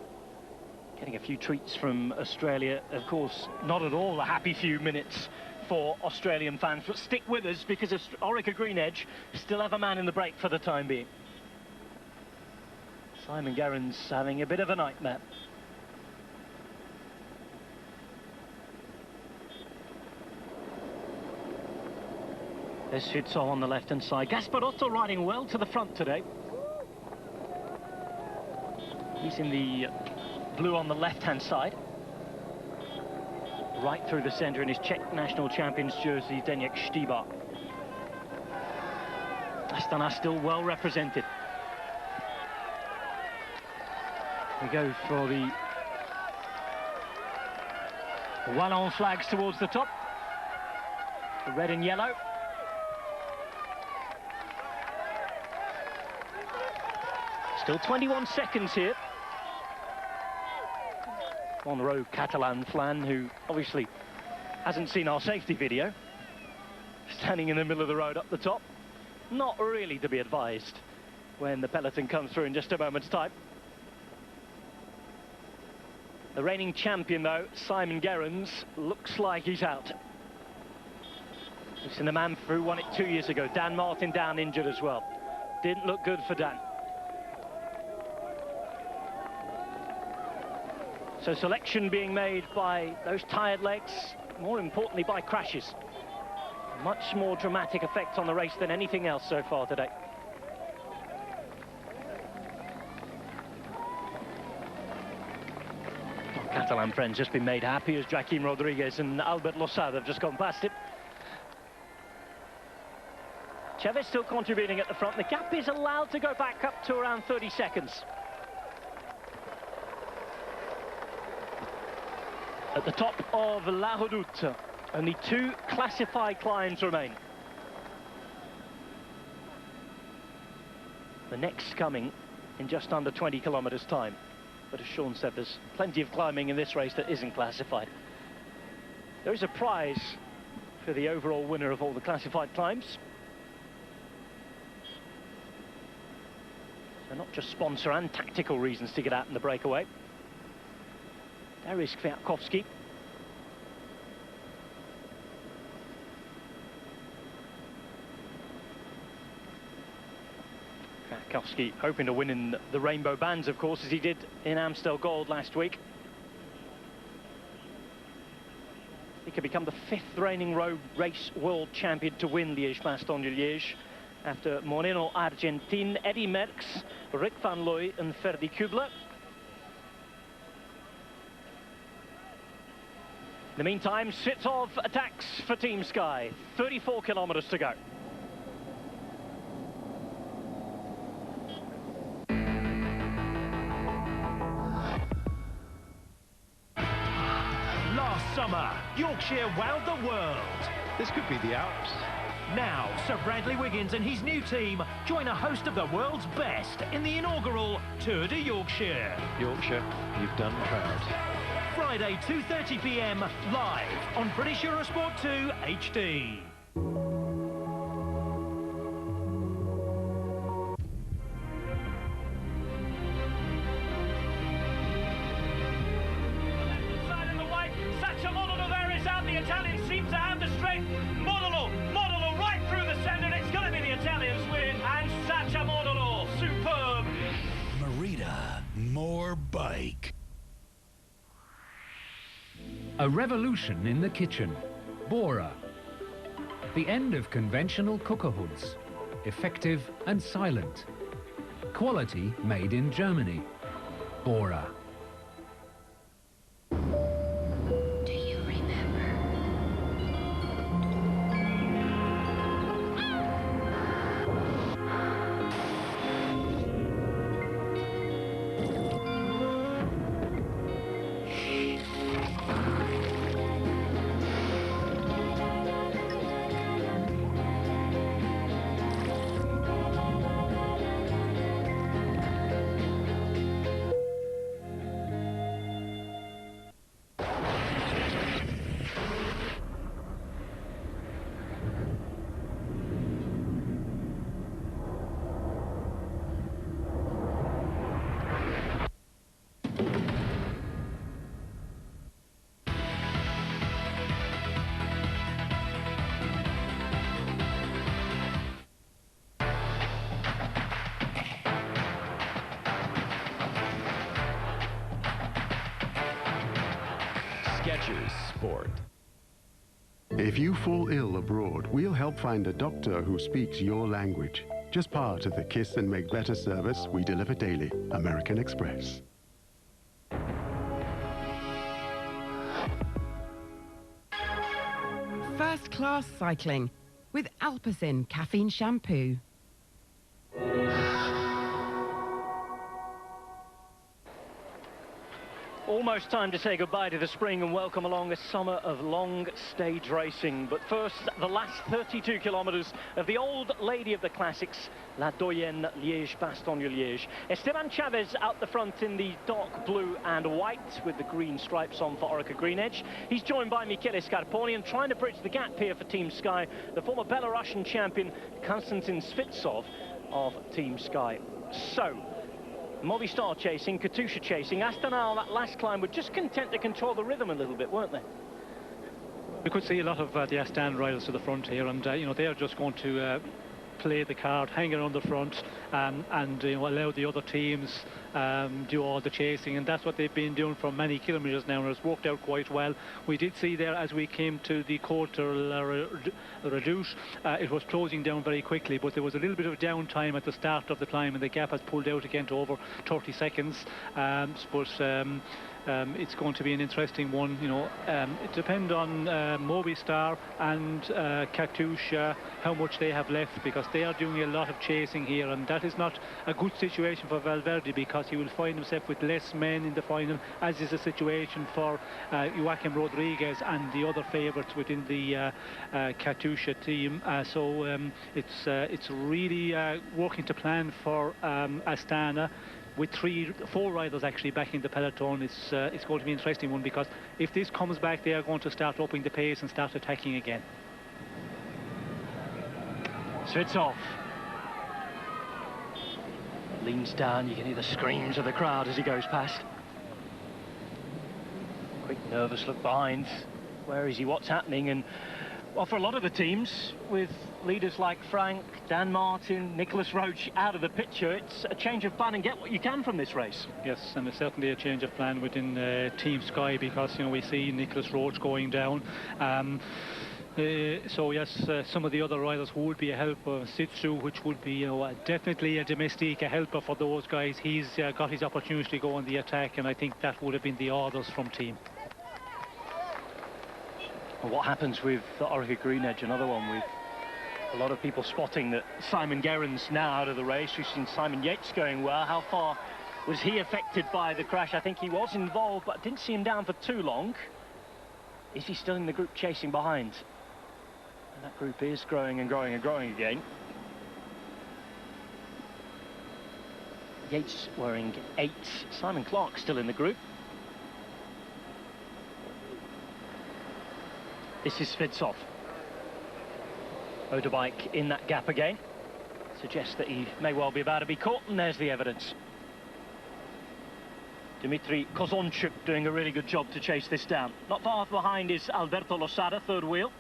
Getting a few treats from Australia. Of course, not at all a happy few minutes for Australian fans, but stick with us because Orica Green Edge still have a man in the break for the time being. Simon Gerrans having a bit of a nightmare. There's Sitsov on the left-hand side. Gasparotto riding well to the front today. He's in the blue on the left-hand side. Right through the centre in his Czech national champions jersey, Zdeněk Štýbar. Astana still well represented. We go for the Wallon flags towards the top. The red and yellow. Still 21 seconds here. On row Catalan Flan, who obviously hasn't seen our safety video, standing in the middle of the road up the top. Not really to be advised when the peloton comes through in just a moment's time. The reigning champion, though, Simon Gerrans, looks like he's out. We've seen the man who won it 2 years ago, Dan Martin, down injured as well. Didn't look good for Dan. So selection being made by those tired legs, more importantly by crashes. Much more dramatic effect on the race than anything else so far today. Our Catalan friends just been made happy as Joaquim Rodriguez and Albert Losada have just gone past it. Chavez still contributing at the front. The gap is allowed to go back up to around 30 seconds. At the top of La Redoute, only 2 classified climbs remain. The next coming in just under 20 kilometres time. But as Sean said, there's plenty of climbing in this race that isn't classified. There is a prize for the overall winner of all the classified climbs. So not just sponsor and tactical reasons to get out in the breakaway. There is Kwiatkowski. Kwiatkowski hoping to win in the rainbow bands, of course, as he did in Amstel Gold last week. He could become the 5th reigning road race world champion to win Liège-Bastogne-Liège after Moreno Argentin, Eddy Merckx, Rick van Looy and Ferdy Kubler. In the meantime, Sitsov attacks for Team Sky. 34 kilometres to go. Last summer, Yorkshire wowed the world. This could be the Alps. Now, Sir Bradley Wiggins and his new team join a host of the world's best in the inaugural Tour de Yorkshire. Yorkshire, you've done proud. Friday, 2:30 p.m, live on British Eurosport 2 HD. Inside in the white, Sachamodolo there is out. The Italians seem to have the strength. Modolo right through the centre, and it's going to be the Italians win. And Sachamodolo, superb. Merida, more bike. A revolution in the kitchen. Bora. The end of conventional cooker hoods. Effective and silent. Quality made in Germany. Bora. Do you remember? Nature's sport. If you fall ill abroad, we'll help find a doctor who speaks your language. Just part of the Kiss and Make Better service we deliver daily. American Express. First class cycling with Alpecin caffeine shampoo. Almost time to say goodbye to the spring and welcome along a summer of long stage racing. But first, the last 32 kilometres of the old lady of the classics, La Doyenne Liège, Bastogne Liège. Esteban Chavez out the front in the dark blue and white with the green stripes on for Orica Green Edge. He's joined by Michele Scarponi, and trying to bridge the gap here for Team Sky, the former Belarusian champion Konstantin Svitsov of Team Sky. So, Movistar chasing, Katusha chasing. Astana on that last climb were just content to control the rhythm a little bit, weren't they? We could see a lot of the Astana riders to the front here, and you know, they are just going to play the card, hang around the front, and you know, allow the other teams do all the chasing, and that's what they've been doing for many kilometres now, and it's worked out quite well. We did see there as we came to the Côte de la Redoute, it was closing down very quickly, but there was a little bit of downtime at the start of the climb, and the gap has pulled out again to over 30 seconds. It's going to be an interesting one, you know. It depends on Movistar and Katusha, how much they have left, because they are doing a lot of chasing here, and that is not a good situation for Valverde, because he will find himself with less men in the final, as is the situation for Joaquim Rodriguez and the other favourites within the Katusha team. It's really working to plan for Astana, with 4 riders actually back in the peloton. It's going to be an interesting one, because if this comes back, they are going to start upping the pace and start attacking again. Svitsov leans down. You can hear the screams of the crowd as he goes past. Quick nervous look behind. Where is he? What's happening? And well, for a lot of the teams, with leaders like Frank, Dan Martin, Nicholas Roach out of the picture, it's a change of plan and get what you can from this race. Yes, and it's certainly a change of plan within Team Sky, because, you know, we see Nicholas Roach going down. So yes, some of the other riders who would be a helper, Sitsu, which would be, you know, definitely a domestique, a helper for those guys. He's got his opportunity to go on the attack, and I think that would have been the orders from team. What happens with the Orica Green Edge? Another one with a lot of people spotting that Simon Gerrans now out of the race. We've seen Simon Yates going well. How far was he affected by the crash? I think he was involved, but didn't see him down for too long. Is he still in the group chasing behind? And that group is growing and growing and growing again. Yates wearing 8. Simon Clark still in the group. This is Svitsov. Motorbike in that gap again. Suggests that he may well be about to be caught, and there's the evidence. Dmitry Kozonchuk doing a really good job to chase this down. Not far behind is Alberto Losada, third wheel.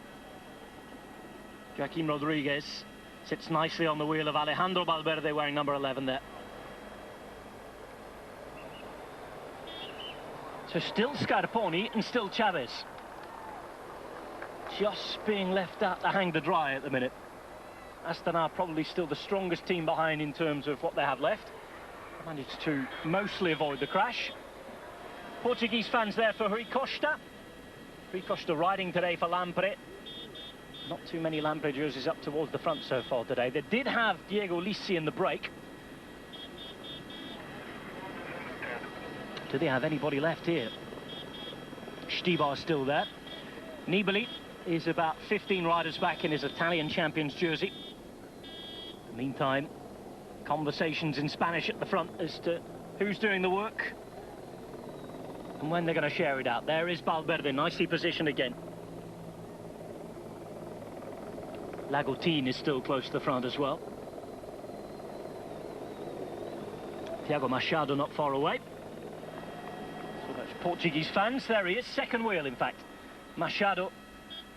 Joaquim Rodriguez sits nicely on the wheel of Alejandro Valverde, wearing number 11 there. So still Scarponi and still Chavez. Just being left out to hang to dry at the minute. Astana probably still the strongest team behind in terms of what they have left. Managed to mostly avoid the crash. Portuguese fans there for Rui Costa. Rui Costa riding today for Lampre. Not too many Lampre jerseys up towards the front so far today. They did have Diego Lisi in the break. Do they have anybody left here? Stibar still there. Nibali is about 15 riders back in his Italian champions jersey. In the meantime, conversations in Spanish at the front as to who's doing the work and when they're going to share it out. There is Valverde, nicely positioned again. Lagotine is still close to the front as well. Tiago Machado not far away. So that's Portuguese fans. There he is, second wheel in fact. Machado,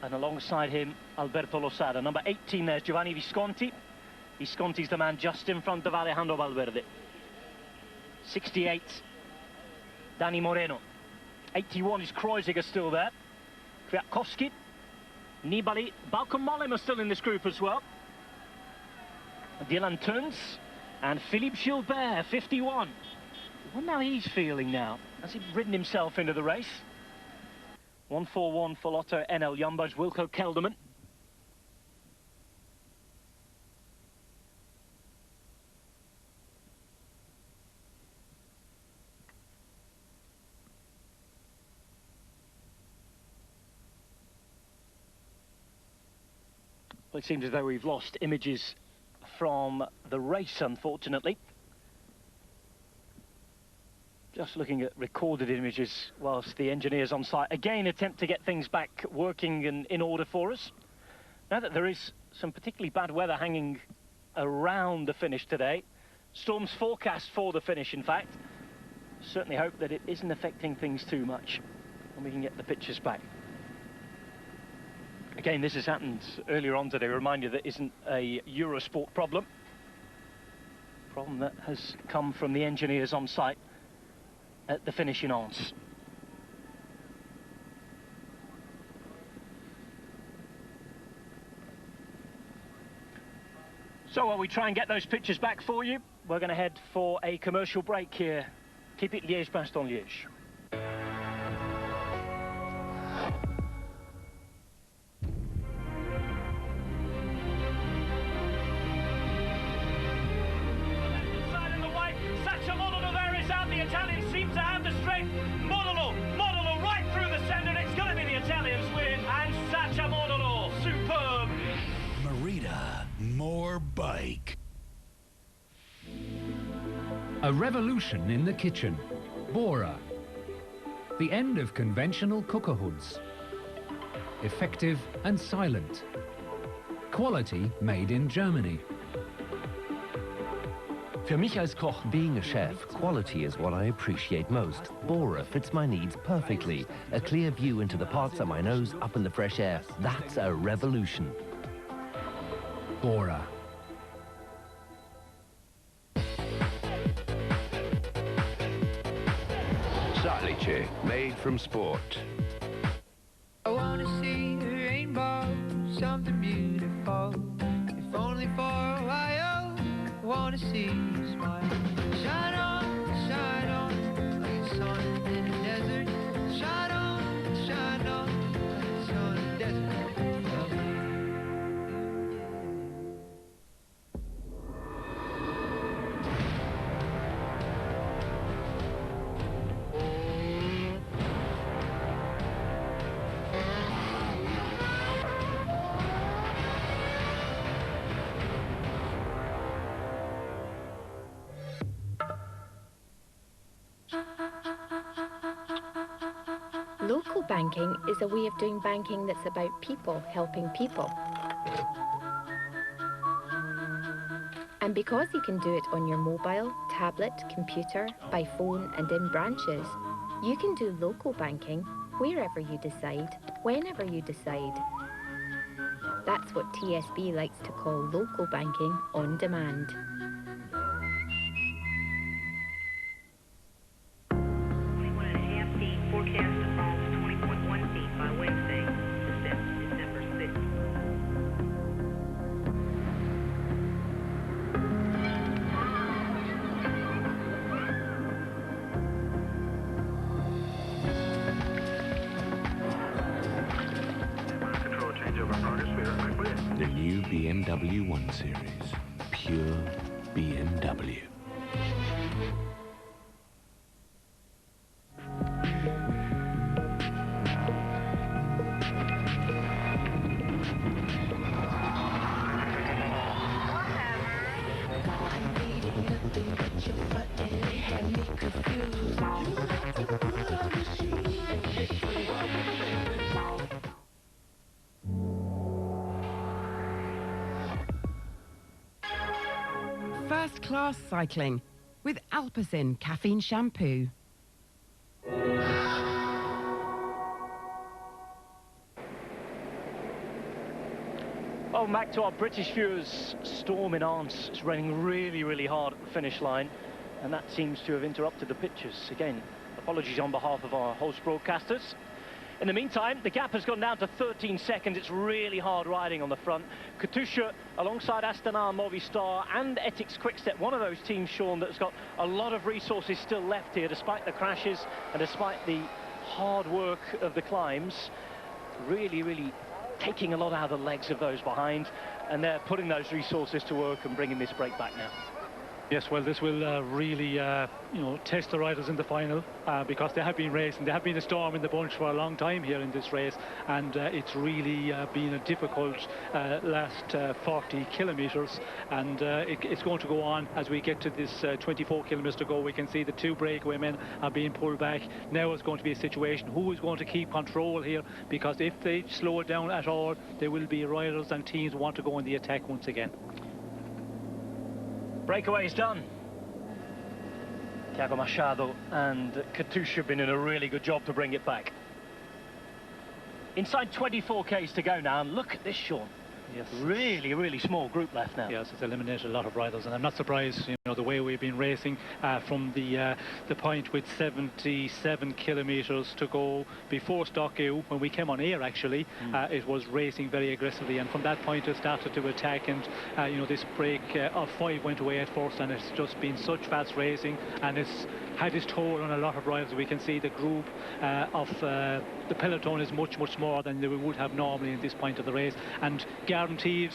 and alongside him Alberto Losada. Number 18 there's Giovanni Visconti. Visconti's the man just in front of Alejandro Valverde. 68, Dani Moreno. 81 is Kreuziger still there. Kwiatkowski, Nibali, Balkan-Mollem are still in this group as well. Dylan Teuns and Philippe Gilbert, 51. I wonder how he's feeling now. Has he ridden himself into the race? 141 for Lotto NL Jumbo's Wilco Kelderman. Well, it seems as though we've lost images from the race, unfortunately. Just looking at recorded images whilst the engineers on site again attempt to get things back working and in order for us. Now that there is some particularly bad weather hanging around the finish today, storms forecast for the finish, in fact. Certainly hope that it isn't affecting things too much and we can get the pictures back. Again, this has happened earlier on today. Remind you that isn't a Eurosport problem. Problem that has come from the engineers on site at the finish in Anse. So while we try and get those pictures back for you, we're going to head for a commercial break here. Keep it Liège, Bastogne, Liège. The Italians seem to have the strength. Modolo right through the centre. It's going to be the Italians win. And Sacha Modolo, superb. Merida, more bike. A revolution in the kitchen. Bora. The end of conventional cooker hoods. Effective and silent. Quality made in Germany. Für mich als Koch, being a chef, quality is what I appreciate most. Bora fits my needs perfectly. A clear view into the parts of my nose up in the fresh air. That's a revolution. Bora. Salice, made from sport. I wanna see a rainbow, something beautiful. If only for a while, I wanna see you smile. Shine on, like the sun in the desert. Shine on, like the sun in the desert. Local banking is a way of doing banking that's about people helping people. And because you can do it on your mobile, tablet, computer, by phone and in branches, you can do local banking wherever you decide, whenever you decide. That's what TSB likes to call local banking on demand. The new BMW 1 Series. Pure BMW. First-class cycling with Alpecin caffeine shampoo. Well, back to our British viewers. Storm in Anse. It's raining really, really hard at the finish line, and that seems to have interrupted the pictures. Again, Apologies on behalf of our host broadcasters. In the meantime, the gap has gone down to 13 seconds. It's really hard riding on the front. Katusha, alongside Astana, Movistar and Ethics Quickstep, one of those teams, Sean, that's got a lot of resources still left here, despite the crashes and despite the hard work of the climbs. Really taking a lot out of the legs of those behind, and they're putting those resources to work and bringing this break back now. Yes, well, this will really, you know, test the riders in the final because they have been racing. They have been a storm in the bunch for a long time here in this race, and it's really been a difficult last 40 kilometres, and it's going to go on as we get to this 24 kilometres to go. We can see the two breakaway men are being pulled back. Now it's going to be a situation, who is going to keep control here, because if they slow it down at all, there will be riders and teams who want to go in the attack once again. Breakaway is done. Tiago Machado and Katusha have been in a really good job to bring it back. Inside 24Ks to go now, and look at this, Sean. Yes. Really small group left now. Yes, it's eliminated a lot of riders, and I'm not surprised, you know, the way we've been racing from the point with 77 kilometres to go before Stockholm. When we came on air, actually, it was racing very aggressively, and from that point it started to attack, and you know, this break of 5 went away at first, and it's just been such fast racing, and it's had its toll on a lot of riders. We can see the group of the peloton is much smaller than we would have normally at this point of the race, and guaranteed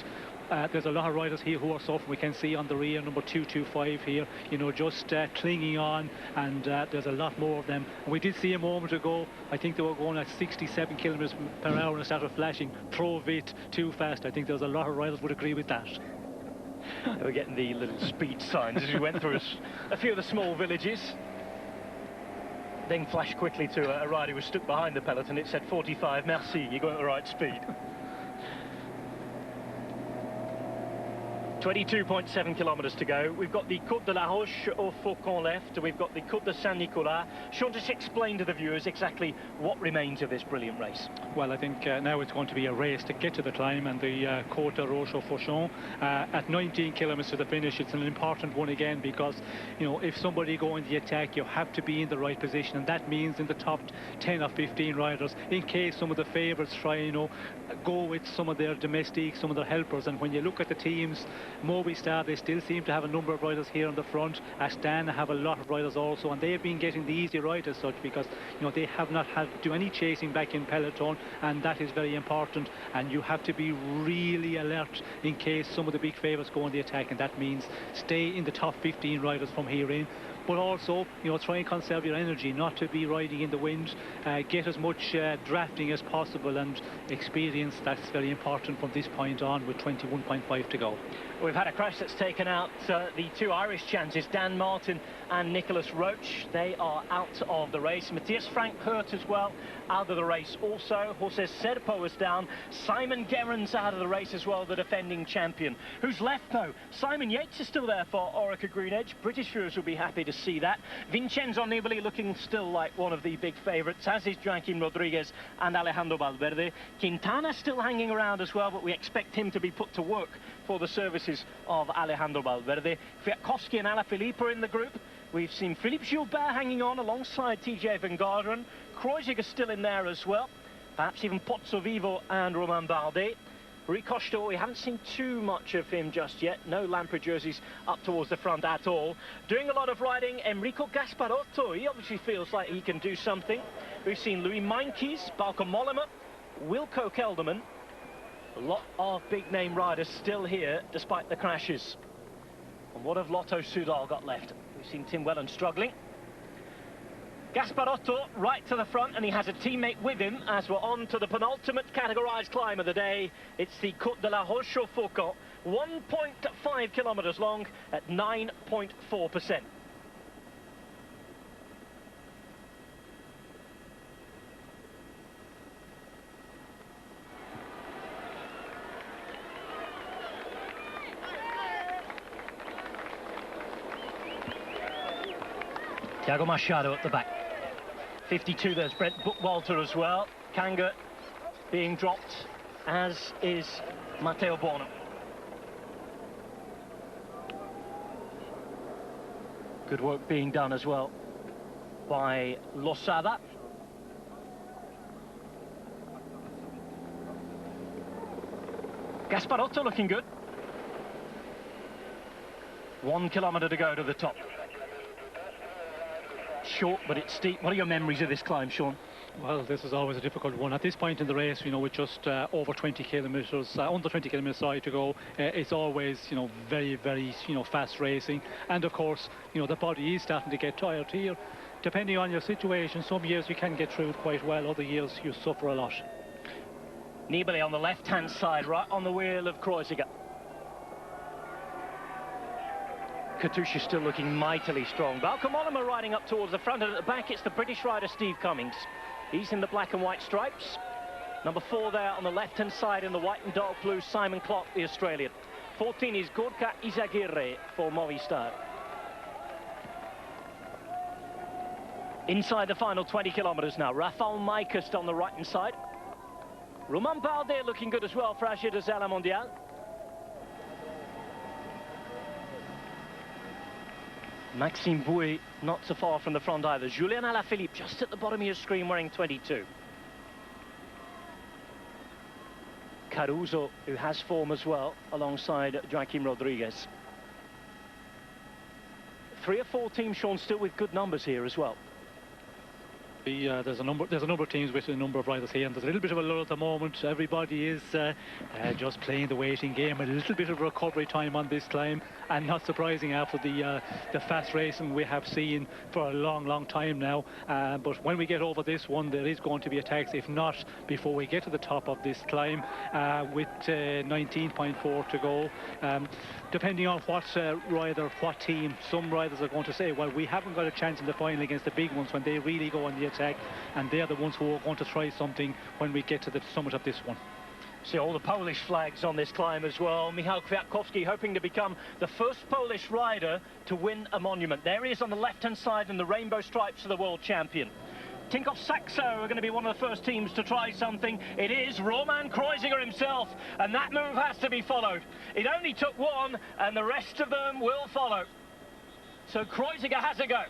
there's a lot of riders here who are suffering. We can see on the rear, number 225 here, you know, just clinging on, and there's a lot more of them. And we did see a moment ago, I think they were going at 67 kilometers per hour and started flashing Pro Vit too fast. I think there's a lot of riders would agree with that. They were getting the little speed signs as we went through a few of the small villages. Then flashed quickly to a rider who was stuck behind the peloton. It said 45, merci, you're going at the right speed. 22.7 kilometres to go. We've got the Côte de la Roche au Faucon left. We've got the Côte de Saint-Nicolas. Sean, just explain to the viewers exactly what remains of this brilliant race. Well, I think now it's going to be a race to get to the climb, and the Côte de Roche au Faucon at 19 kilometres to the finish. It's an important one again, because, you know, if somebody go in the attack, you have to be in the right position, and that means in the top 10 or 15 riders, in case some of the favourites try, you know, go with some of their domestics, some of their helpers. And when you look at the teams, Movistar, they still seem to have a number of riders here on the front. Astana have a lot of riders also, and they've been getting the easy ride as such, because, you know, they have not had to do any chasing back in peloton, and that is very important. And you have to be really alert in case some of the big favourites go on the attack, and that means stay in the top 15 riders from here in. But also, you know, try and conserve your energy, not to be riding in the wind. Get as much drafting as possible, and experience, that's very important from this point on, with 21.5 to go. We've had a crash that's taken out the two Irish chances, Dan Martin and Nicholas Roach. They are out of the race. Matthias Frank hurt as well, out of the race also. Jose Serpo is down. Simon Gerrans out of the race as well, the defending champion. Who's left though? Simon Yates is still there for Orica Green Edge. British viewers will be happy to see that. Vincenzo Nibali looking still like one of the big favourites, as is Joaquim Rodriguez and Alejandro Valverde. Quintana still hanging around as well, but we expect him to be put to work for the services of Alejandro Valverde. Kwiatkowski and Alaphilippe are in the group. We've seen Philippe Gilbert hanging on alongside TJ Van Garderen. Kreuziger still in there as well. Perhaps even Pozzovivo and Romain Bardet. Rui Costa, we haven't seen too much of him just yet. No Lampre jerseys up towards the front at all. Doing a lot of riding, Enrico Gasparotto. He obviously feels like he can do something. We've seen Louis Meintjes, Bauke Mollema, Wilco Kelderman. A lot of big-name riders still here, despite the crashes. And what have Lotto Soudal got left? We've seen Tim Whelan struggling. Gasparotto right to the front, and he has a teammate with him as we're on to the penultimate categorised climb of the day. It's the Côte de la Roche au Faucon, 1.5 kilometres long at 9.4%. Tiago Machado at the back. 52, there's Brent Walter as well. Kanga being dropped, as is Matteo Borno. Good work being done as well by Losada. Gasparotto looking good. 1 kilometre to go to the top. Short, but it's steep. What are your memories of this climb, Sean? Well, this is always a difficult one. At this point in the race, you know, with just over 20 kilometres, under 20 kilometres, sorry, to go, it's always, you know, very, very, you know, fast racing. And of course, you know, the body is starting to get tired here. Depending on your situation, some years you can get through it quite well, other years you suffer a lot. Nibali on the left-hand side, right on the wheel of Kreuziger. Katusha still looking mightily strong. Balcomolima riding up towards the front, and at the back it's the British rider Steve Cummings. He's in the black and white stripes. Number 4 there on the left-hand side in the white and dark blue, Simon Klopp, the Australian. 14 is Gorka Izagirre for Movistar. Inside the final 20 kilometres now, Rafał Majka on the right-hand side. Romain Bardet looking good as well for AG de Zella Mondial. Maxime Bouet not so far from the front either. Julien Alaphilippe just at the bottom of your screen wearing 22. Caruso, who has form as well, alongside Joaquim Rodriguez. 3 or 4 teams, Sean, still with good numbers here as well. There's a number of teams with a number of riders here, and there's a little bit of a lull at the moment. Everybody is just playing the waiting game. A little bit of recovery time on this climb, and not surprising after the fast racing we have seen for a long time now. But when we get over this one, there is going to be attacks, if not before we get to the top of this climb, with 19.4 to go. Depending on what rider, what team, some riders are going to say, well, we haven't got a chance in the final against the big ones when they really go on the attack, and they're the ones who are going to try something when we get to the summit of this one. See all the Polish flags on this climb as well. Michał Kwiatkowski hoping to become the first Polish rider to win a monument. There he is on the left-hand side in the rainbow stripes of the world champion. Tinkoff Saxo are going to be one of the first teams to try something. It is Roman Kreuziger himself, and that move has to be followed. It only took one, and the rest of them will follow. So Kreuziger has a go.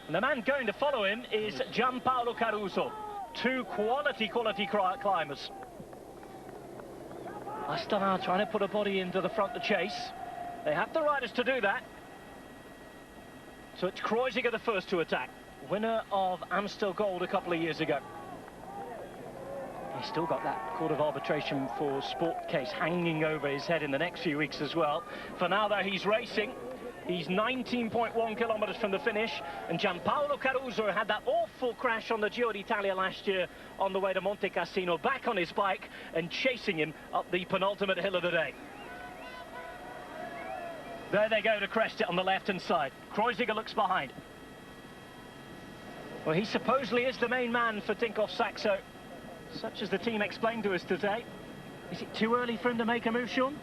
And the man going to follow him is Gianpaolo Caruso. 2 quality climbers. Astana trying to put a body into the front to chase. They have the riders to do that. So it's Kreuziger the first to attack. Winner of Amstel Gold a couple of years ago. He's still got that Court of Arbitration for Sport case hanging over his head in the next few weeks as well. For now, though, he's racing. He's 19.1 kilometres from the finish, and Gianpaolo Caruso had that awful crash on the Giro d'Italia last year on the way to Monte Cassino, back on his bike and chasing him up the penultimate hill of the day. There they go to crest it on the left-hand side. Kreuziger looks behind. Well, he supposedly is the main man for Tinkoff Saxo, such as the team explained to us today. Is it too early for him to make a move, Sean?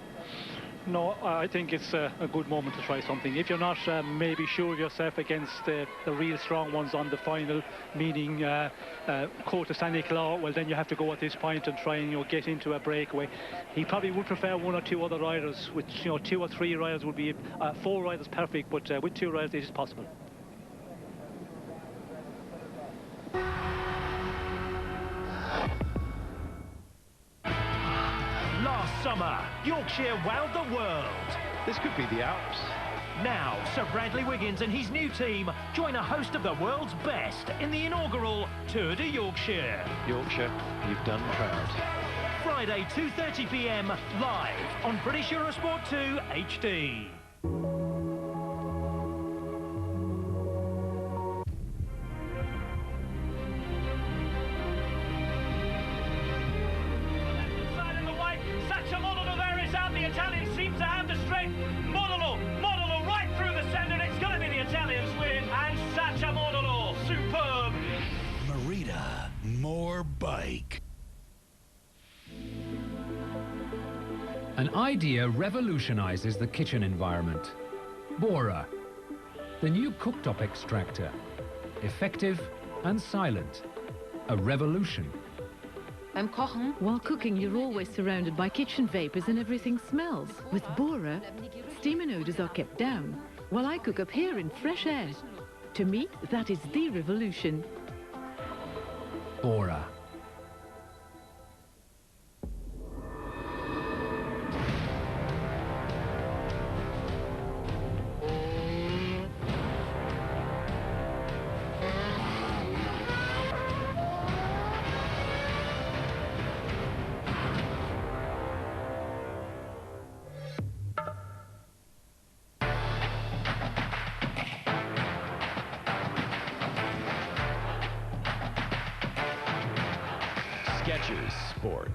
No, I think it's a good moment to try something. If you're not maybe sure of yourself against the real strong ones on the final, meaning Côte Saint-Nicolas, well, then you have to go at this point and try and, you know, get into a breakaway. He probably would prefer 1 or 2 other riders, which, you know, 2 or 3 riders would be 4 riders perfect, but with 2 riders it is possible. Last summer, Yorkshire wowed the world. This could be the Alps. Now, Sir Bradley Wiggins and his new team join a host of the world's best in the inaugural Tour de Yorkshire. Yorkshire, you've done proud. Friday, 2:30 p.m, live on British Eurosport 2 HD. Italians seem to have the strength. Modolo right through the centre. It's going to be the Italians win. And Sacha Modolo, superb. Merida, more bike. An idea revolutionizes the kitchen environment. Bora, the new cooktop extractor. Effective and silent. A revolution. While cooking, you're always surrounded by kitchen vapors and everything smells. With Bora, steam and odors are kept down, while I cook up here in fresh air. To me, that is the revolution. Bora. Skechers Sport.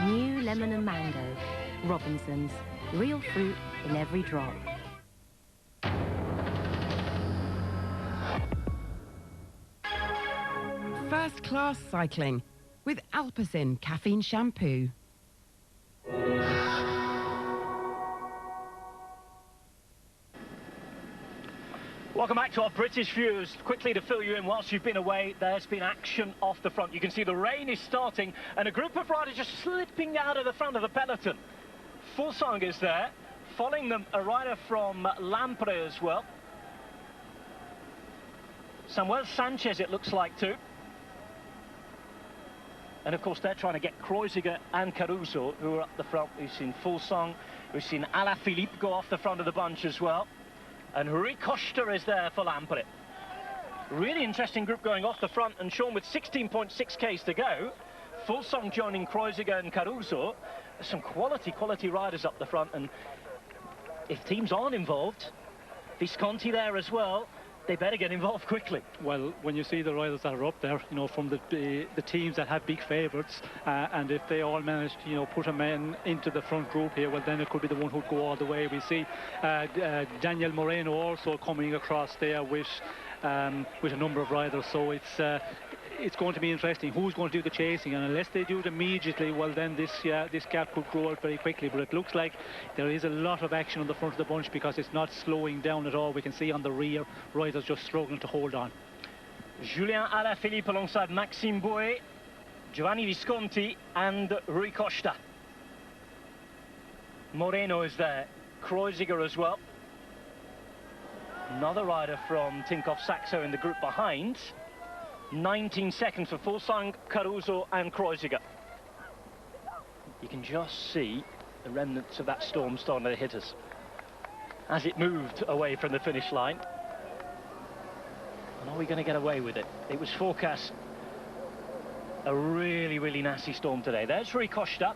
New lemon and mango. Robinson's. Real fruit in every drop. First class cycling with Alpecin caffeine shampoo. Welcome back to our British viewers. Quickly to fill you in, whilst you've been away, there's been action off the front. You can see the rain is starting and a group of riders just slipping out of the front of the peloton. Fulsang is there, following them a rider from Lampre as well. Samuel Sanchez it looks like too. And of course they're trying to get Kreuziger and Caruso, who are up the front. We've seen Fulsang, we've seen Alaphilippe go off the front of the bunch as well. And Rui Costa is there for Lampre. Really interesting group going off the front, and Sean, with 16.6 Ks to go, Fulsang joining Kreuziger and Caruso. There's some quality riders up the front, and if teams aren't involved, Visconti there as well, they better get involved quickly. Well, when you see the riders that are up there, you know, from the teams that have big favourites, and if they all manage to, you know, put a man into the front group here, well, then it could be the one who'd go all the way. We see Daniel Moreno also coming across there with a number of riders, so it's going to be interesting who's going to do the chasing, and unless they do it immediately, well, then this gap could grow out very quickly. But it looks like there is a lot of action on the front of the bunch, because it's not slowing down at all. We can see on the rear riders just struggling to hold on. Julien Alaphilippe alongside Maxime Bouet, Giovanni Visconti and Rui Costa. Moreno is there, Kreuziger as well. Another rider from Tinkoff Saxo in the group behind. 19 seconds for Fulsang, Caruso and Kreuziger. You can just see the remnants of that storm starting to hit us as it moved away from the finish line. And are we going to get away with it? It was forecast a really nasty storm today. There's Rui Costa.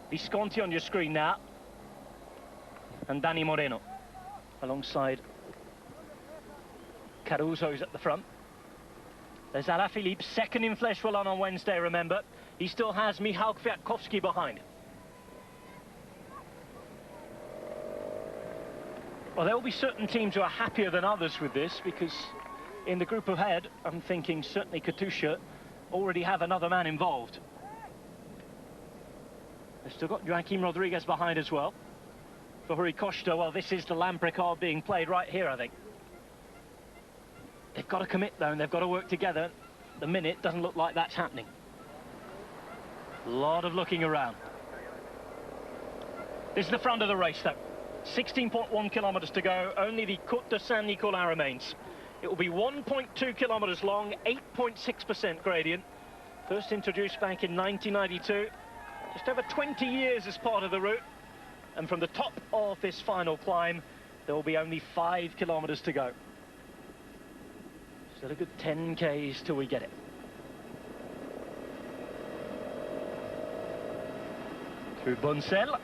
Visconti on your screen now. And Dani Moreno alongside Caruso's at the front. There's Alaphilippe, second in Flèche Wallonne on Wednesday, remember. He still has Michał Kwiatkowski behind. Well, there will be certain teams who are happier than others with this, because in the group ahead, I'm thinking certainly Katusha already have another man involved. They've still got Joaquim Rodriguez behind as well. For Rui Costa, well, this is the Lampre card being played right here, I think. They've got to commit, though, and they've got to work together. The minute doesn't look like that's happening. A lot of looking around. This is the front of the race, though. 16.1 kilometres to go. Only the Côte de Saint-Nicolas remains. It will be 1.2 kilometres long, 8.6% gradient. First introduced back in 1992. Just over 20 years as part of the route. And from the top of this final climb, there will be only 5 kilometres to go. Still a good 10 Ks till we get it. Through Boncel.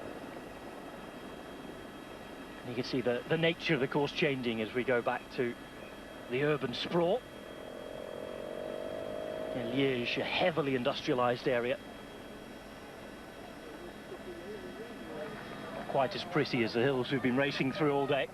You can see the nature of the course changing as we go back to the urban sprawl. In Liège, a heavily industrialised area. Not quite as pretty as the hills we've been racing through all day.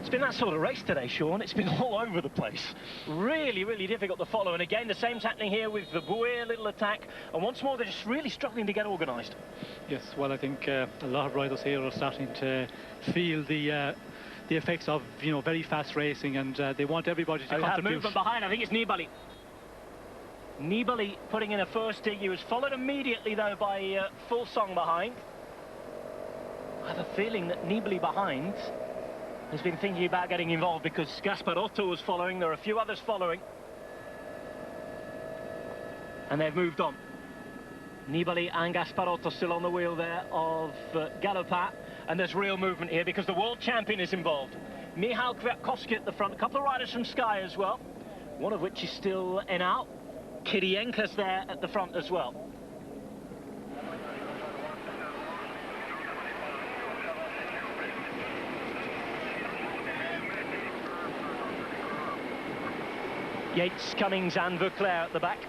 It's been that sort of race today, Sean. It's been all over the place. Really difficult to follow. And again, the same's happening here with the Bouet little attack. And once more, they're just really struggling to get organised. Yes, well, I think a lot of riders here are starting to feel the effects of, you know, very fast racing, and they want everybody to contribute. Movement behind. I think it's Nibali. Nibali putting in a first dig. He was followed immediately, though, by Full Song behind. I have a feeling that Nibali behind has been thinking about getting involved because Gasparotto was following. There are a few others following. And they've moved on. Nibali and Gasparotto still on the wheel there of Galopin. And there's real movement here because the world champion is involved. Michał Kwiatkowski at the front. A couple of riders from Sky as well. One of which is still in out. Kirienka's there at the front as well. Yates, Cummings and Vauclair at the back.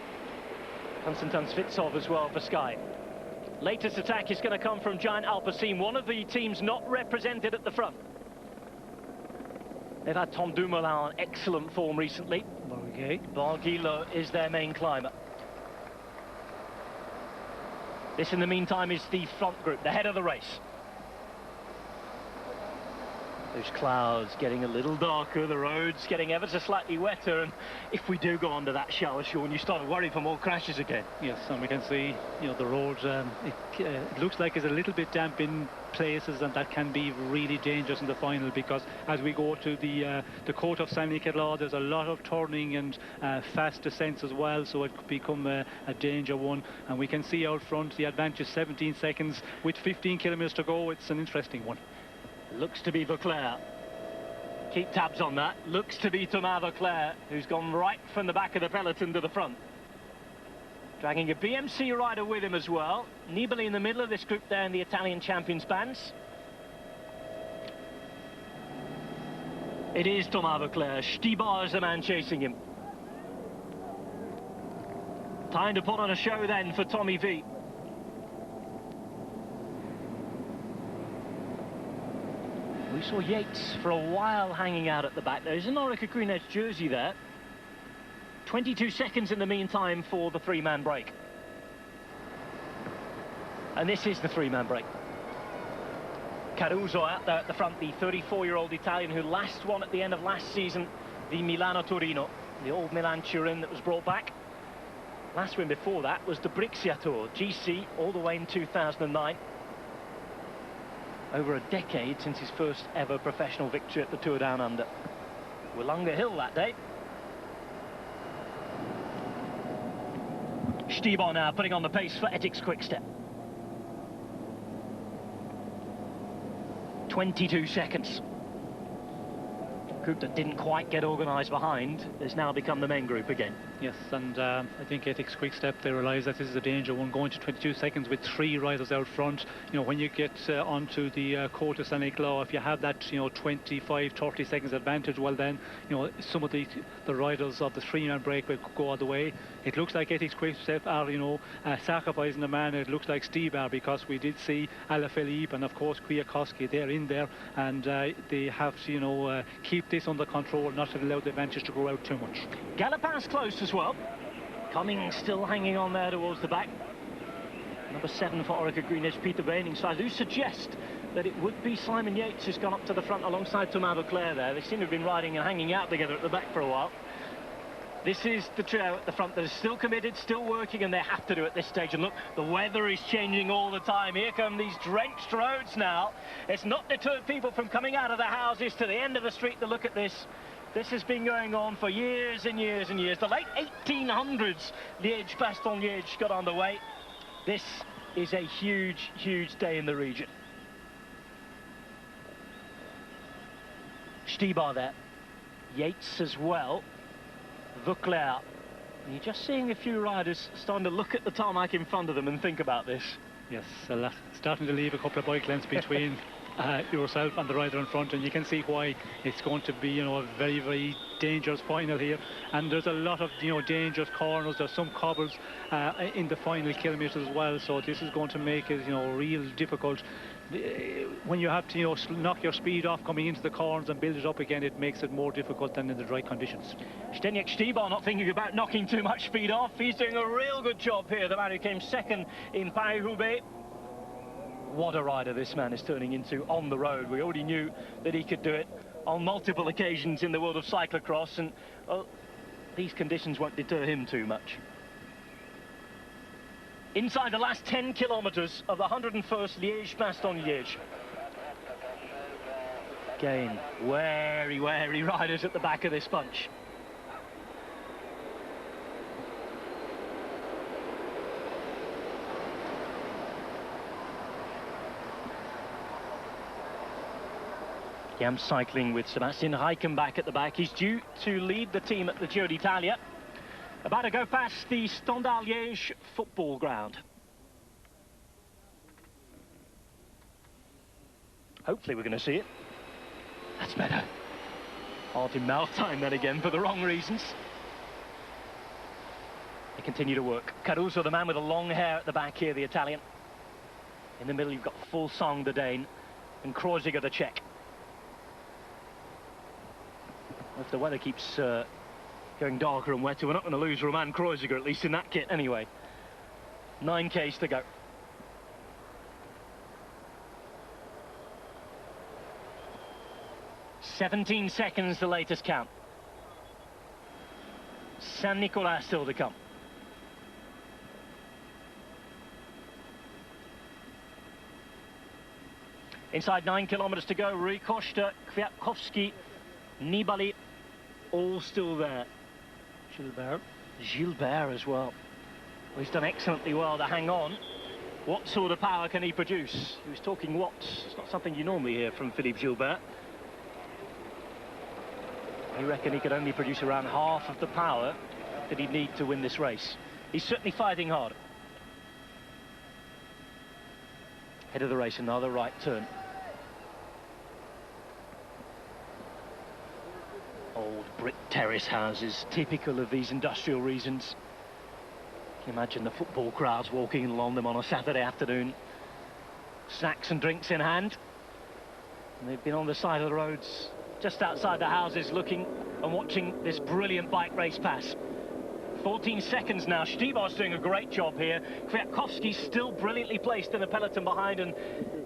Konstantin Svitsov as well for Sky. Latest attack is going to come from Giant Alpecin, one of the teams not represented at the front. They've had Tom Dumoulin on excellent form recently. Barguil is their main climber. This, in the meantime, is the front group, the head of the race. Those clouds getting a little darker, the roads getting ever so slightly wetter, and if we do go under that shower, Sean, you start to worry for more crashes again. Yes, and we can see, you know, the road, it looks like it's a little bit damp in places, and that can be really dangerous in the final, because as we go to the court of Saint-Nicolas, there's a lot of turning and fast descents as well, so it could become a danger one. And we can see out front the advantage 17 seconds with 15 kilometers to go. It's an interesting one. Looks to be Vauclair. Keep tabs on that. Looks to be Thomas Vauclair, who's gone right from the back of the peloton to the front. Dragging a BMC rider with him as well. Nibali in the middle of this group there in the Italian champions bands. It is Thomas Vauclair. Stibar is the man chasing him. Time to put on a show then for Tommy V. We saw Yates for a while hanging out at the back. There's an Orica Green Edge jersey there. 22 seconds in the meantime for the three-man break. And this is the three-man break. Caruso out there at the front, the 34-year-old Italian who last won at the end of last season the Milano-Torino, the old Milan Turin that was brought back. Last win before that was the Brixiator GC all the way in 2009. Over a decade since his first ever professional victory at the Tour Down Under. Willunga Hill that day. Stibar now putting on the pace for Ethics Quickstep. 22 seconds. Group that didn't quite get organised behind has now become the main group again. Yes, and I think Ethics Quickstep, they realise that this is a danger one, going to 22 seconds with three riders out front. You know, when you get onto the Côte de Saint-Nicolas, if you have that, you know, 25, 30 seconds advantage, well then, you know, some of the riders of the three-man break will go all the way. It looks like Ethics Quickstep are, you know, sacrificing the man. It looks like Stibar, because we did see Alaphilippe and of course Kwiatkowski, they're in there, and they have to, you know, keep this under control, not to allow the advantage to go out too much. Galopin's close as well. Cummings still hanging on there towards the back. Number 7 for Orica Green Edge, Peter Baining. So I do suggest that it would be Simon Yates who's gone up to the front alongside Thomas Vauclair there. They seem to have been riding and hanging out together at the back for a while. This is the trio at the front that is still committed, still working, and they have to do at this stage. And look, the weather is changing all the time. Here come these drenched roads now. It's not deterred people from coming out of their houses to the end of the street to look at this. This has been going on for years and years and years. The late 1800s, Liège, Bastogne, Liège got underway. This is a huge, huge day in the region. Stibar there. Yates as well. Vauclair. And you're just seeing a few riders starting to look at the tarmac in front of them and think about this. Yes, starting to leave a couple of bike lengths between yourself and the rider in front, and you can see why it's going to be, you know, a very, very dangerous final here. And there's a lot of, you know, dangerous corners. There's some cobbles in the final kilometres as well, so this is going to make it, you know, real difficult. When you have to, you know, knock your speed off coming into the corners and build it up again, it makes it more difficult than in the dry conditions. Zdeněk Stibar not thinking about knocking too much speed off. He's doing a real good job here, the man who came second in Paris-Roubaix. What a rider this man is turning into on the road. We already knew that he could do it on multiple occasions in the world of cyclocross, and well, these conditions won't deter him too much. inside the last 10 kilometres of the 101st Liège-Bastogne-Liège. Again, wary riders at the back of this bunch. Jam cycling with Sebastian Reichenbach at the back. He's due to lead the team at the Giro d'Italia. About to go past the Standard Liège football ground. Hopefully we're going to see it. That's better. Hard in mouth time then again for the wrong reasons. They continue to work. Caruso, the man with the long hair at the back here, the Italian. In the middle you've got Fulsang, the Dane, and Kreuziger, the Czech. If the weather keeps going darker and wetter, we're not going to lose Roman Kreuziger, at least in that kit anyway. 9 Ks to go. "17 seconds, the latest count. San Nicolas still to come. Inside 9 kilometres to go. Rui Costa, Kwiatkowski, Nibali, all still there. Gilbert as well. He's done excellently well to hang on. What sort of power can he produce? He was talking watts. It's not something you normally hear from Philippe Gilbert. I reckon he could only produce around half of the power that he'd need to win this race. He's certainly fighting hard. Head of the race, another right turn. Old brick terrace houses, typical of these industrial regions. Can you imagine the football crowds walking along them on a Saturday afternoon? Snacks and drinks in hand. And they've been on the side of the roads, just outside the houses, looking and watching this brilliant bike race pass. 14 seconds now. Stibar's doing a great job here. Kwiatkowski's still brilliantly placed in the peloton behind, and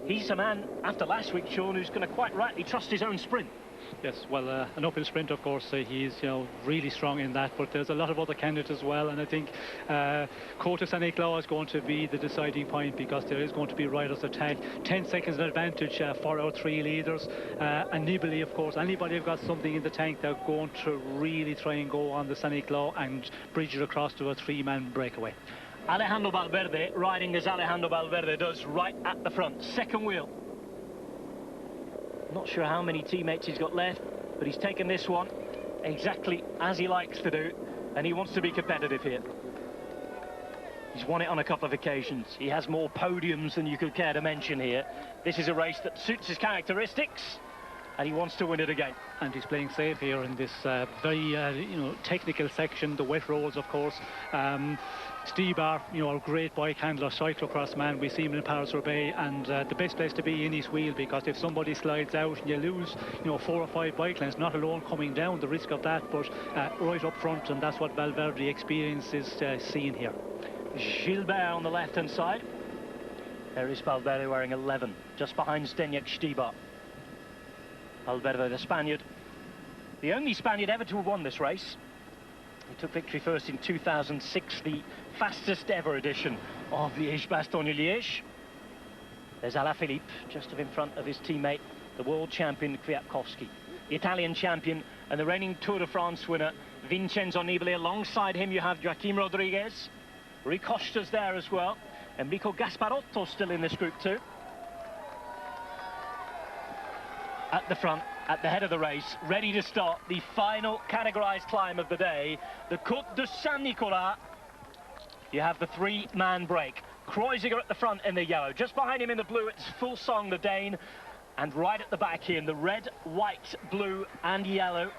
he's a man, after last week, Sean, who's going to quite rightly trust his own sprint. Yes, well, an uphill sprint, of course, he's really strong in that, but there's a lot of other candidates as well, and I think Kota Saint-Nicolas is going to be the deciding point, because there is going to be riders attack. 10 seconds advantage for our 3 leaders, and Nibali, of course. Anybody who've got something in the tank, they're going to really try and go on the Saint-Nicolas and bridge it across to a 3-man breakaway. Alejandro Valverde riding as Alejandro Valverde does, right at the front, second wheel. Not sure how many teammates he's got left, but he's taken this one exactly as he likes to do, and he wants to be competitive here. He's won it on a couple of occasions. He has more podiums than you could care to mention here. This is a race that suits his characteristics, and he wants to win it again. And he's playing safe here in this very technical section, the wet roads, of course. Stibar, our great bike handler, cyclocross man, we see him in Paris-Roubaix, and the best place to be in his wheel, because if somebody slides out and you lose 4 or 5 bike lengths, not alone coming down, the risk of that, but right up front, and that's what Valverde experience is seeing here. Gilbert on the left-hand side. There is Valverde wearing 11, just behind Zdeněk Štibar. Valverde, the Spaniard, the only Spaniard ever to have won this race. He took victory first in 2006, the fastest ever edition of Liège-Bastogne-Liège. There's Alaphilippe, just in front of his teammate, the world champion Kwiatkowski, the Italian champion and the reigning Tour de France winner Vincenzo Nibali. Alongside him you have Joaquim Rodriguez. Rui Costa's there as well. Enrico Gasparotto still in this group too. At the front, at the head of the race, ready to start the final categorized climb of the day, the Côte de Saint-Nicolas. You have the 3-man break. Kreuziger at the front in the yellow. Just behind him in the blue, it's Fulsang, the Dane. And right at the back here in the red, white, blue and yellow,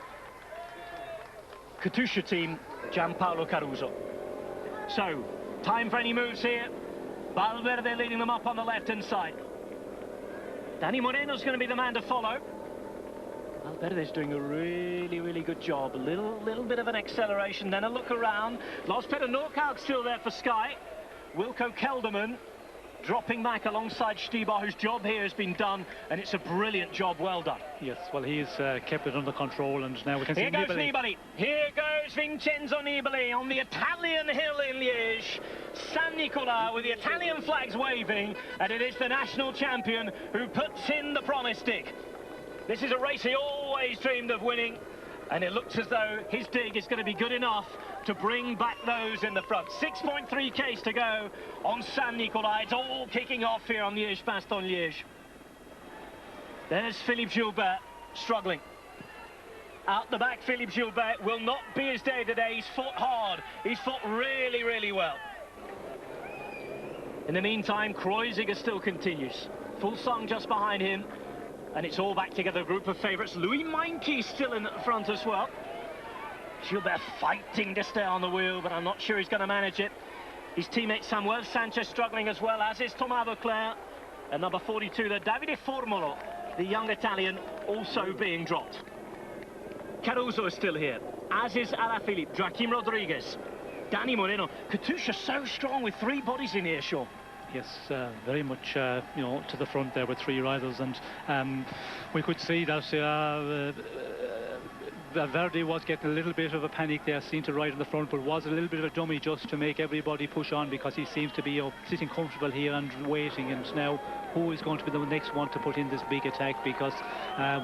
Katusha team, Gianpaolo Caruso. So, time for any moves here. Valverde leading them up on the left-hand side. Danny Moreno's going to be the man to follow. Valverde's doing a really good job. A little bit of an acceleration, then a look around. Lars Petter Norkaug still there for Sky. Wilco Kelderman dropping back alongside Stibar, whose job here has been done, and it's a brilliant job, well done. Yes, well, he's kept it under control, and now we can see Here goes Nibali. Here goes Vincenzo Nibali on the Italian hill in Liège. San Nicola with the Italian flags waving, and it is the national champion who puts in the promise stick. This is a race he always dreamed of winning, and it looks as though his dig is going to be good enough to bring back those in the front. 6.3 Ks to go on San Nicola. It's all kicking off here on Liège, Bastogne, Liège. There's Philippe Gilbert struggling. Out the back, Philippe Gilbert will not be his day today. He's fought hard. He's fought really, really well. In the meantime, Kreuziger still continues. Full song just behind him. And it's all back together, a group of favourites. Louis Meinke still in the front as well. Gilbert fighting to stay on the wheel, but I'm not sure he's going to manage it. His teammate Samuel Sanchez struggling as well, as is Thomas Vauclair. And number 42, the Davide Formolo, the young Italian, also being dropped. Caruso is still here, as is Alaphilippe, Joaquim Rodriguez, Danny Moreno. Katusha so strong with 3 bodies in here, Sean. Yes, very much, you know, to the front there with 3 riders, and we could see that Valverde was getting a little bit of a panic there, seemed to ride in the front, but was a little bit of a dummy just to make everybody push on, because he seems to be sitting comfortable here and waiting. And now, who is going to be the next one to put in this big attack? Because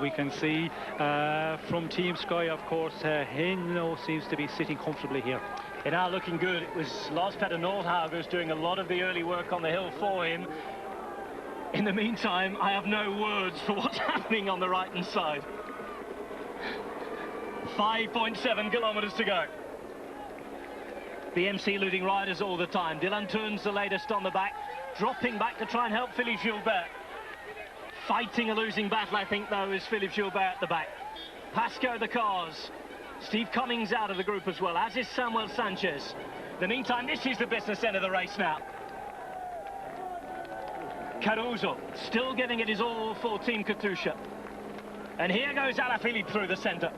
we can see from Team Sky, of course, Heno seems to be sitting comfortably here. It now looking good. It was Lars Petter Nordhaug who's doing a lot of the early work on the hill for him. In the meantime, I have no words for what's happening on the right-hand side. 5.7 kilometres to go. BMC losing riders all the time. Dylan Thurn's the latest on the back, dropping back to try and help Philippe Gilbert. Fighting a losing battle, I think, though, is Philippe Gilbert at the back. Pasco the cars. Steve Cummings out of the group as well, as is Samuel Sanchez. In the meantime, this is the business end of the race now. Caruso still giving it his all for Team Katusha. And here goes Alaphilippe through the centre.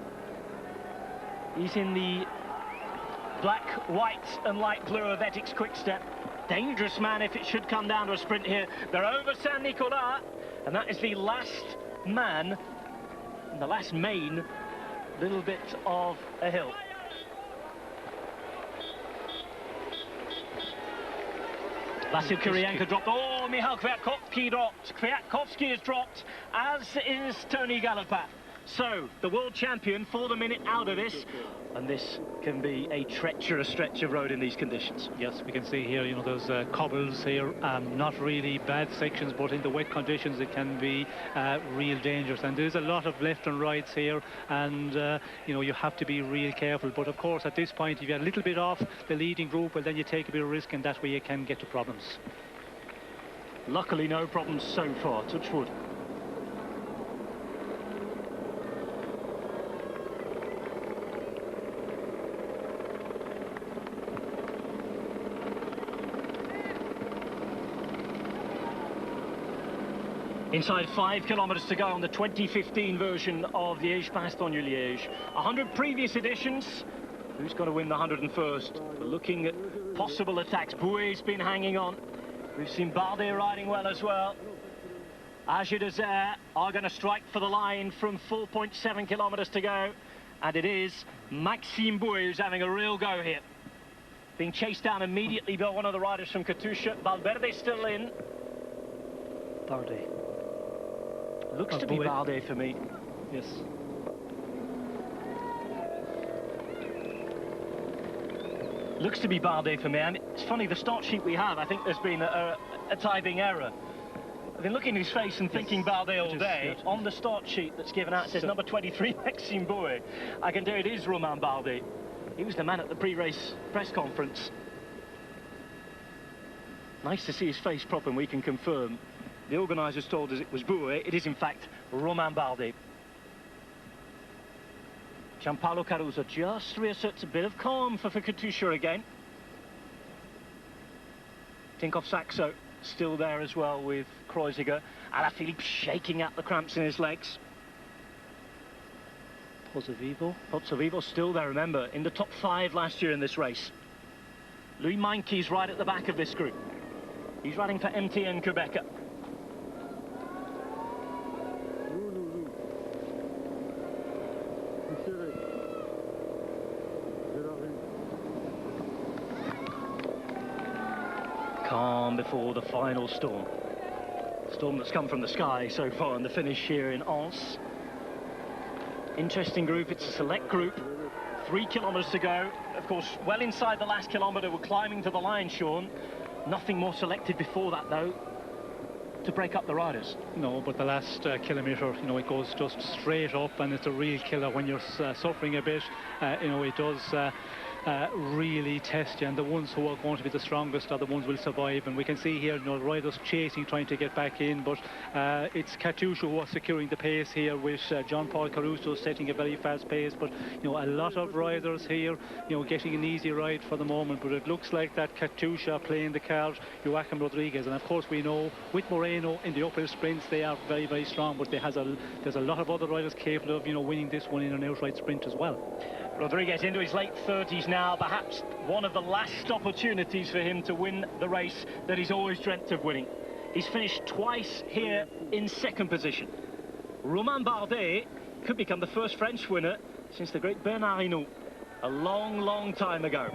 He's in the black, white and light blue of Ethics Quickstep. Dangerous man if it should come down to a sprint here. They're over San Nicola, and that is the last man, the last main little bit of a hill. Vasil Kirienko dropped. Oh, Michał Kwiatkowski dropped. Kwiatkowski is dropped, as is Tony Gallopin. So, the world champion for the minute out of this, and this can be a treacherous stretch of road in these conditions. Yes, we can see here, you know, there's cobbles here, not really bad sections, but in the wet conditions it can be real dangerous. And there's a lot of left and rights here, and you know, you have to be real careful. But of course, at this point, if you're a little bit off the leading group, well, then you take a bit of risk, and that way you can get to problems. Luckily, no problems so far, touch wood. Inside 5 kilometres to go on the 2015 version of Liège-Bastogne-Liège. 100 previous editions. Who's going to win the 101st? We're looking at possible attacks. Bouet's been hanging on. We've seen Bardet riding well as well. Age Desert are going to strike for the line from 4.7 kilometres to go. And it is Maxime Bouet who's having a real go here. Being chased down immediately by one of the riders from Katusha. Valverde still in. Bardet. Looks to be Bardet for me. Yes. Looks to be Bardet for me. And it's funny, the start sheet we have, I think there's been a typing error. I've been looking at his face and thinking Bardet all day. On the start sheet that's given out, it says number 23, Maxime Bouet. I can tell it is Romain Bardet. He was the man at the pre-race press conference. Nice to see his face prop, and we can confirm. The organisers told us it was Bouet. It is, in fact, Romain Bardet. Gianpaolo Caruso just reasserts a bit of calm for Katusha again. Tinkoff Saxo still there as well with Kreuziger. Alaphilippe shaking out the cramps in his legs. Pozzovivo still there, remember, in the top 5 last year in this race. Louis Meinke's right at the back of this group. He's running for MTN Quebec. Calm before the final storm. Storm that's come from the sky so far in the finish here in Anse. Interesting group, it's a select group. 3 kilometres to go. Of course, well inside the last kilometre, we're climbing to the line, Sean. Nothing more selected before that, though, to break up the riders. No, but the last kilometre, you know, it goes just straight up, and it's a real killer when you're suffering a bit. You know, it does really test you, and the ones who are going to be the strongest are the ones who will survive. And we can see here, you know, riders chasing, trying to get back in, but it's Katusha who was securing the pace here, with John Paul Caruso setting a very fast pace. But you know, a lot of riders here, you know, getting an easy ride for the moment. But it looks like that Katusha playing the card, Joaquim Rodriguez, and of course we know with Moreno in the uphill sprints they are very, very strong. But there's a lot of other riders capable of, you know, winning this one in an outright sprint as well. Rodriguez into his late 30s now, perhaps one of the last opportunities for him to win the race that he's always dreamt of winning. He's finished twice here in second position. Romain Bardet could become the first French winner since the great Bernard Hinault a long, long time ago.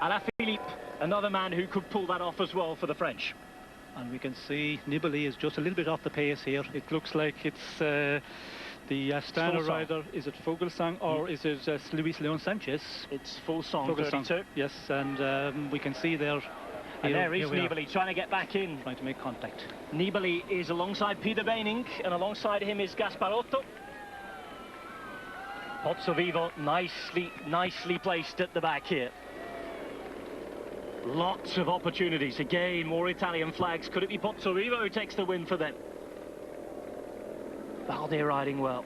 Alaphilippe, another man who could pull that off as well for the French. And we can see Nibali is just a little bit off the pace here. It looks like it's the standard rider. Is it Fogelsang or is it Luis Leon Sanchez? It's Fogelsang, 32. Yes, and we can see there. And there is Nibali trying to get back in. Trying to make contact. Nibali is alongside Peter Beining, and alongside him is Gasparotto. Pozzovivo nicely placed at the back here. Lots of opportunities. Again, more Italian flags. Could it be Pozzovivo who takes the win for them? Bardet riding well.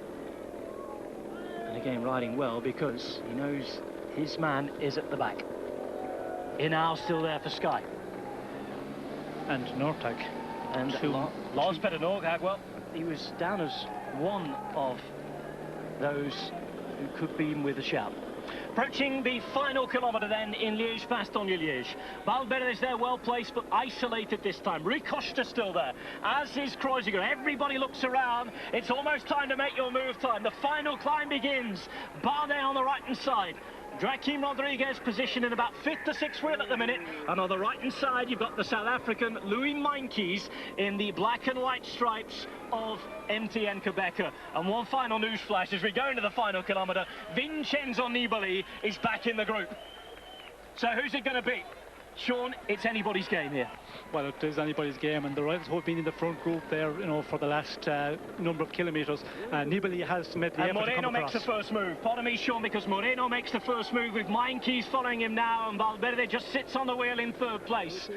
And again, riding well because he knows his man is at the back. Hinau still there for Sky. And Nortag. And Lars Petter Nortag, well, he was down as one of those who could be in with a shout. Approaching the final kilometre then in Liège, Bastogne, Liège. Valverde is there, well placed but isolated this time. Rui Costa still there, as is Kreuziger. Everybody looks around. It's almost time to make your move time. The final climb begins. Bardet on the right hand side. Joaquim Rodriguez positioned in about 5th to 6th wheel at the minute, and on the right hand side you've got the South African Louis Meintjes in the black and white stripes of MTN Quebec. And one final news flash as we go into the final kilometre: Vincenzo Nibali is back in the group. So who's it going to be? Sean, it's anybody's game here. Well, it is anybody's game, and the riders who have been in the front group there, you know, for the last number of kilometres, Nibali has made the effort to come across. Moreno makes the first move. Pardon me, Sean, because Moreno makes the first move with Meintjes following him now, and Valverde just sits on the wheel in 3rd place.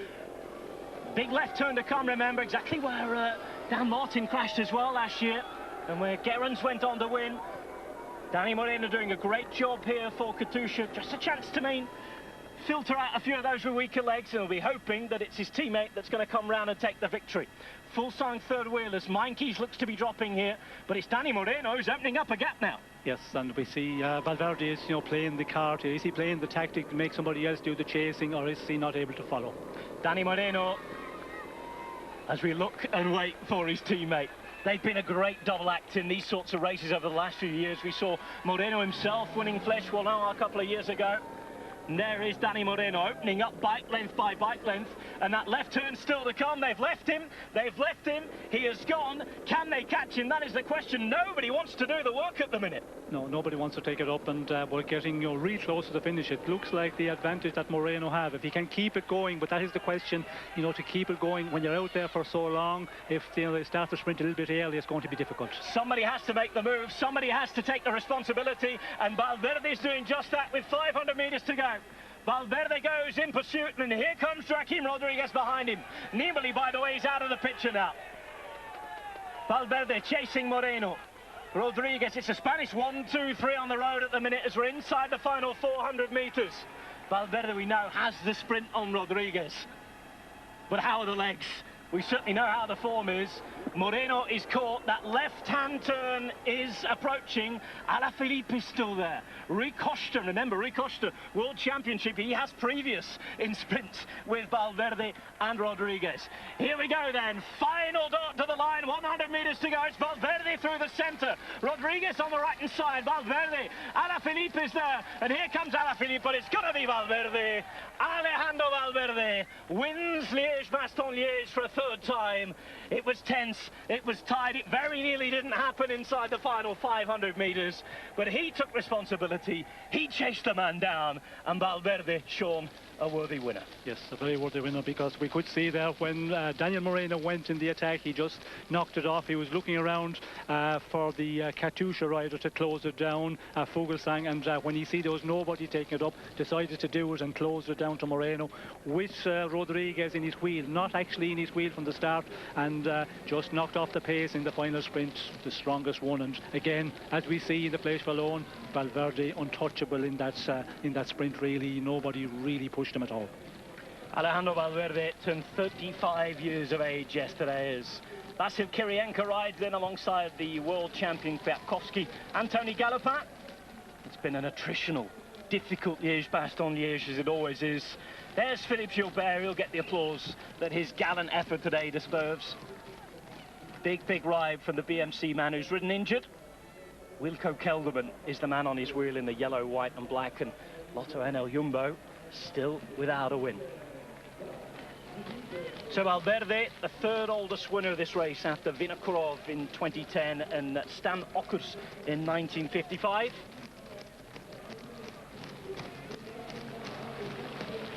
Big left turn to come, remember, exactly where Dan Martin crashed as well last year, and where Gerrans went on to win. Danny Moreno doing a great job here for Katusha. Just a chance to filter out a few of those with weaker legs, and he'll be hoping that it's his teammate that's going to come round and take the victory. Full-sang 3rd wheel as Meintjes looks to be dropping here, but it's Danny Moreno who's opening up a gap now. Yes, and we see Valverde is, you know, playing the card here. Is he playing the tactic to make somebody else do the chasing, or is he not able to follow? Danny Moreno, as we look and wait for his teammate. They've been a great double act in these sorts of races over the last few years. We saw Moreno himself winning Flèche Wallonne a couple of years ago. And there is Danny Moreno opening up bike length by bike length, and that left turn still to come. They've left him, he has gone. Can they catch him? That is the question. Nobody wants to do the work at the minute. No, nobody wants to take it up, and we're getting, you know, really close to the finish. It looks like the advantage that Moreno have, if he can keep it going, but that is the question, you know, to keep it going when you're out there for so long. If, you know, they start to sprint a little bit early, it's going to be difficult. Somebody has to make the move, somebody has to take the responsibility, and Valverde is doing just that with 500 metres to go. Valverde goes in pursuit, and here comes Joaquim Rodriguez behind him. Nibali, by the way, is out of the picture now. Valverde chasing Moreno. Rodriguez, it's a Spanish 1, 2, 3 on the road at the minute as we're inside the final 400 metres. Valverde, we know, has the sprint on Rodriguez. But how are the legs? We certainly know how the form is. Moreno is caught. That left-hand turn is approaching. Alaphilippe is still there. Rui Costa, remember, Rui Costa, World Championship. He has previous in sprints with Valverde and Rodriguez. Here we go then. Final dot to the line. 100 meters to go. It's Valverde through the center. Rodriguez on the right-hand side. Valverde. Alaphilippe is there. And here comes Alaphilippe, but it's going to be Valverde. Alejandro Valverde wins Liège-Bastogne-Liège for a third time. It was tense. It was tied. It very nearly didn't happen inside the final 500 meters, but he took responsibility. He chased the man down, and Valverde, Sean, a worthy winner. Yes, a very worthy winner, because we could see there when Daniel Moreno went in the attack, he just knocked it off. He was looking around for the Katusha rider to close it down, Fuglsang, and when he see there was nobody taking it up, decided to do it and close it down to Moreno with Rodriguez in his wheel, not actually in his wheel from the start, and just knocked off the pace in the final sprint, the strongest one. And again, as we see in the Flèche Wallonne, Valverde untouchable in that sprint. Really, nobody really pushed him at all. Alejandro Valverde turned 35 years of age yesterday as Vasil Kirienka rides in alongside the world champion Kwiatkowski and Tony Galopin. It's been an attritional, difficult Liège-Bastogne-Liège, as it always is. There's Philippe Gilbert. He'll get the applause that his gallant effort today deserves. Big ride from the BMC man who's ridden injured. Wilco Kelderman is the man on his wheel in the yellow, white and black, and Lotto NL Jumbo still without a win. So Valverde, the third oldest winner of this race after Vinokurov in 2010 and Stan Ockers in 1955.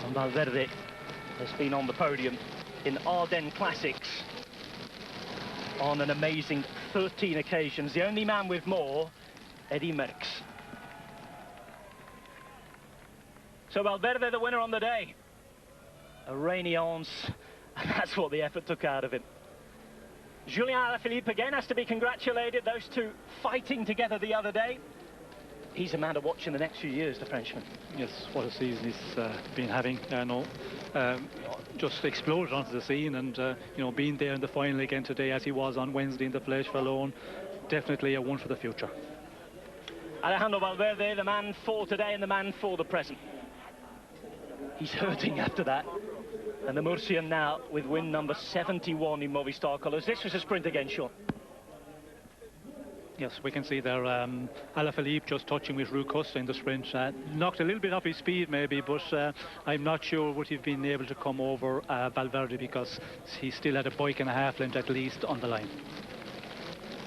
And Valverde has been on the podium in Ardennes Classics on an amazing 13 occasions. The only man with more, Eddy Merckx. So Valverde, the winner on the day. A rainy Ans, and that's what the effort took out of him. Julien Alaphilippe again has to be congratulated. Those two fighting together the other day. He's a man to watch in the next few years, the Frenchman. Yes, what a season he's been having. Just exploded onto the scene, and being there in the final again today, as he was on Wednesday in the Flèche Wallonne, definitely a one for the future. Alejandro Valverde, the man for today and the man for the present. He's hurting after that. And the Murcian now with win number 71 in Movistar colours. This was a sprint again, Sean. Yes, we can see there Alaphilippe just touching with Rui Costa in the sprint. Knocked a little bit off his speed maybe, but I'm not sure would have been able to come over Valverde, because he still had a bike and a half length at least on the line.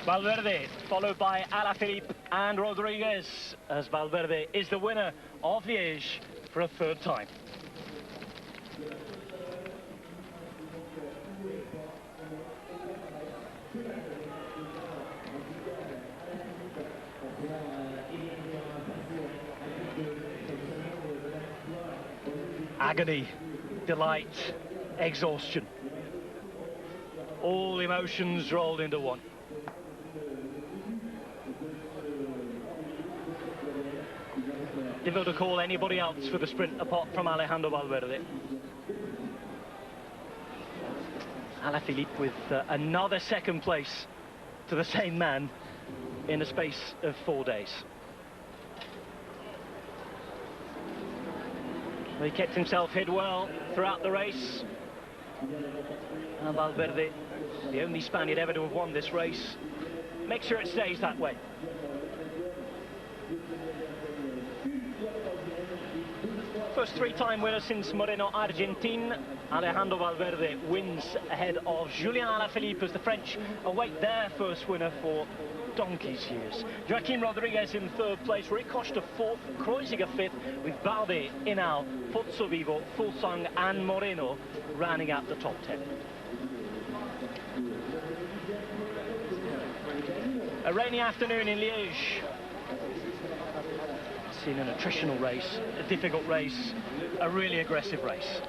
Valverde followed by Alaphilippe and Rodriguez, as Valverde is the winner of Liège for a third time. Agony, delight, exhaustion. All emotions rolled into one. Difficult to call anybody else for the sprint apart from Alejandro Valverde. Alaphilippe with another second place to the same man in the space of 4 days. He kept himself hid well throughout the race. And Valverde, the only Spaniard ever to have won this race, make sure it stays that way. First three-time winner since Moreno Argentine, Alejandro Valverde wins ahead of Julien Alaphilippe as the French await their first winner for donkey's years. Joaquim Rodriguez in third place, Rui Costa fourth, Kreuziger fifth, with Balde, Inal, Pozzovivo, Fuglsang and Moreno rounding out the top 10. A rainy afternoon in Liège. Seen an attritional race, a difficult race, a really aggressive race.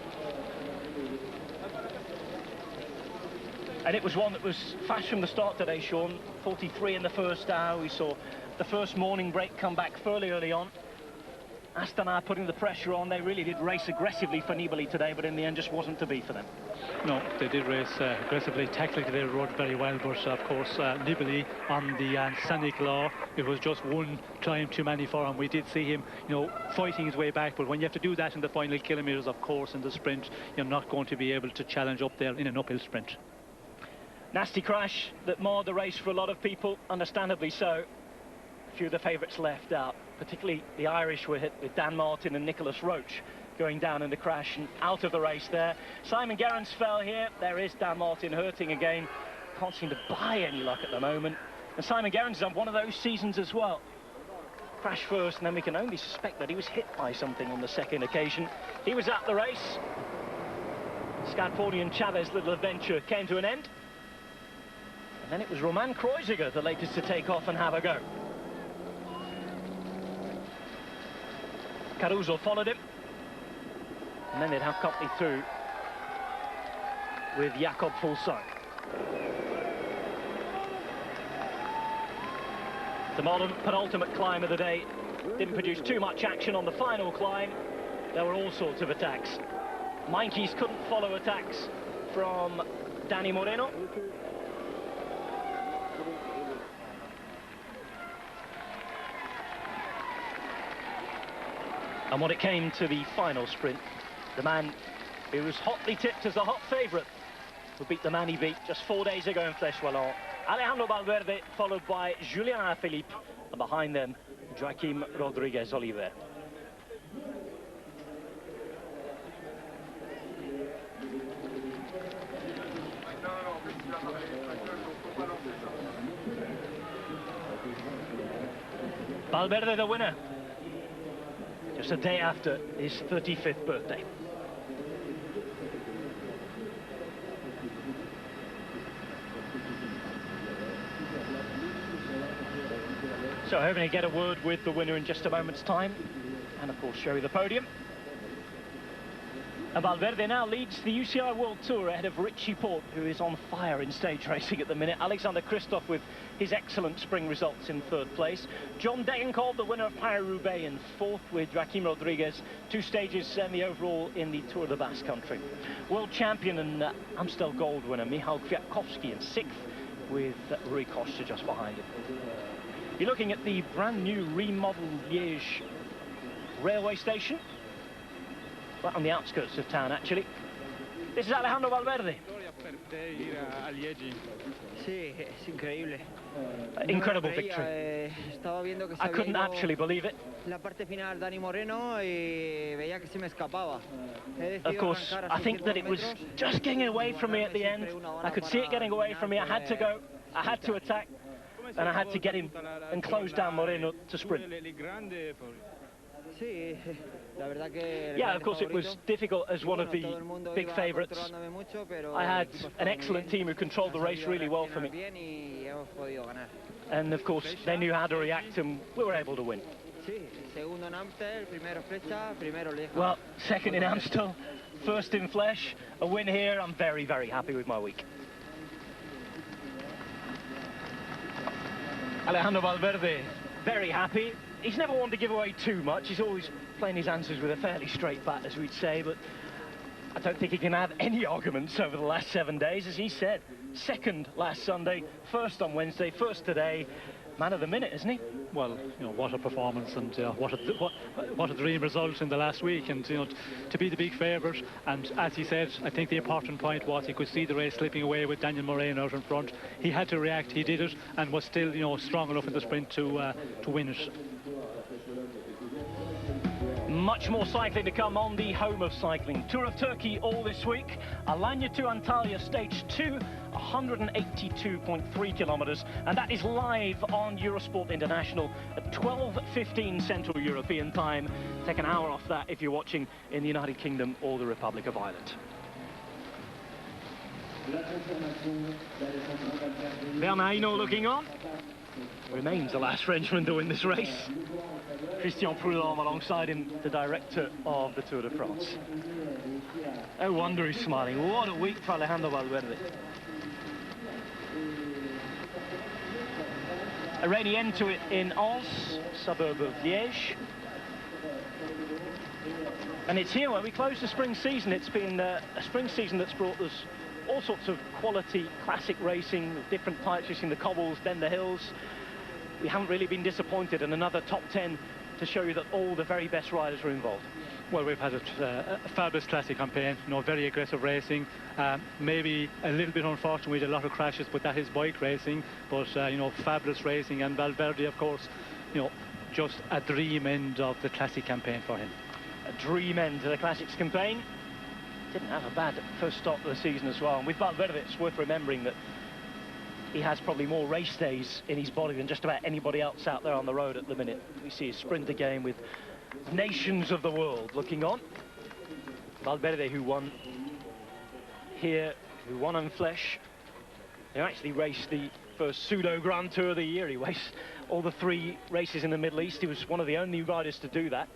And it was one that was fast from the start today, Sean. 43 in the first hour. We saw the first morning break come back fairly early on. Astana putting the pressure on. They really did race aggressively for Nibali today, but in the end just wasn't to be for them. No, they did race aggressively. Tactically, they rode very well, but of course, Nibali on the Saint-Nicolas, it was just one climb too many for him. We did see him, you know, fighting his way back, but when you have to do that in the final kilometres, of course, in the sprint, you're not going to be able to challenge up there in an uphill sprint. Nasty crash that marred the race for a lot of people, understandably so. A few of the favourites left out, particularly the Irish were hit with Dan Martin and Nicholas Roach going down in the crash and out of the race there. Simon Gerrans fell here. There is Dan Martin hurting again. Can't seem to buy any luck at the moment. And Simon Gerrans has had one of those seasons as well. Crash first, and then we can only suspect that he was hit by something on the second occasion. He was at the race. Scarponi and Chavez's little adventure came to an end. And then it was Roman Kreuziger, the latest to take off and have a go. Caruso followed him. And then they'd have company through with Jakob Fuglsang. The penultimate climb of the day didn't produce too much action on the final climb. There were all sorts of attacks. Meinke's couldn't follow attacks from Dani Moreno. And when it came to the final sprint, the man who was hotly tipped as the hot favourite would beat the man he beat just 4 days ago in Flèche Wallonne. Alejandro Valverde, followed by Julien Alaphilippe, and behind them, Joaquim Rodriguez Oliver. Valverde the winner, just a day after his 35th birthday. So hoping to get a word with the winner in just a moment's time, and of course show you the podium. And Valverde now leads the UCI World Tour ahead of Richie Porte, who is on fire in stage racing at the minute. Alexander Kristoff with his excellent spring results in third place. John Degenkolb, the winner of Paris-Roubaix, in fourth, with Joaquim Rodriguez, 2 stages semi overall in the Tour de Basque Country. World champion and Amstel Gold winner Michał Kwiatkowski in sixth, with Rui Costa just behind him. You're looking at the brand new remodeled Liège railway station, right on the outskirts of town actually. This is Alejandro Valverde. Incredible victory. I couldn't actually believe it. Of course, I think that it was just getting away from me at the end. I could see it getting away from me. I had to go, I had to attack, and I had to get him and close down Moreno to sprint. Yeah, of course it was difficult as one of the big favourites. I had an excellent team who controlled the race really well for me. And of course they knew how to react and we were able to win. Well, second in Amstel, first in Flèche, a win here. I'm very, very happy with my week. Alejandro Valverde, very happy. He's never one to give away too much. He's always playing his answers with a fairly straight bat, as we'd say, but I don't think he can have any arguments over the last 7 days. As he said, second last Sunday, first on Wednesday, first today. Man of the minute, isn't he? Well, you know, what a performance, and what a dream result in the last week, and you know, to be the big favourite. And as he said, I think the important point was he could see the race slipping away with Daniel Moreno out in front. He had to react. He did it, and was still, you know, strong enough in the sprint to win it. Much more cycling to come on the home of cycling. Tour of Turkey all this week. Alanya to Antalya, stage 2, 182.3 kilometres. And that is live on Eurosport International at 12:15 Central European time. Take an hour off that if you're watching in the United Kingdom or the Republic of Ireland. Bernardino looking on. Remains the last Frenchman to win this race. Christian Prudhomme alongside him, the director of the Tour de France. No wonder he's smiling. What a week for Alejandro Valverde. A rainy end to it in Ans, suburb of Liège. And it's here where we close the spring season. It's been a spring season that's brought us all sorts of quality classic racing with different types. You've seen the cobbles, then the hills. We haven't really been disappointed, and another top 10 to show you that all the very best riders were involved. Well, we've had a fabulous classic campaign, you know, very aggressive racing. Maybe a little bit unfortunate, we had a lot of crashes, but that is bike racing. But, you know, fabulous racing, and Valverde, of course, you know, just a dream end of the classic campaign for him. A dream end to the classics campaign. Didn't have a bad first stop of the season as well. And with Valverde, it's worth remembering that he has probably more race days in his body than just about anybody else out there on the road at the minute. We see a sprinter game with nations of the world looking on. Valverde, who won here, who won on Flesh, who actually raced the first pseudo Grand Tour of the year. He raced all the 3 races in the Middle East. He was one of the only riders to do that.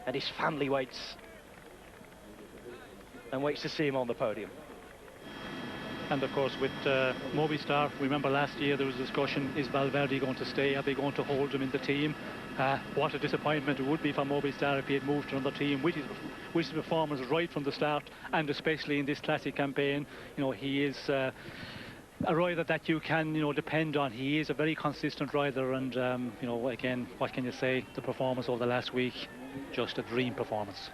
And his family waits to see him on the podium. And of course with Movistar, remember last year there was a discussion, is Valverde going to stay, are they going to hold him in the team? What a disappointment it would be for Movistar if he had moved to another team with his performance right from the start, and especially in this classic campaign. You know, he is a rider that you can, you know, depend on. He is a very consistent rider, and you know, again, what can you say? The performance over the last week, just a dream performance.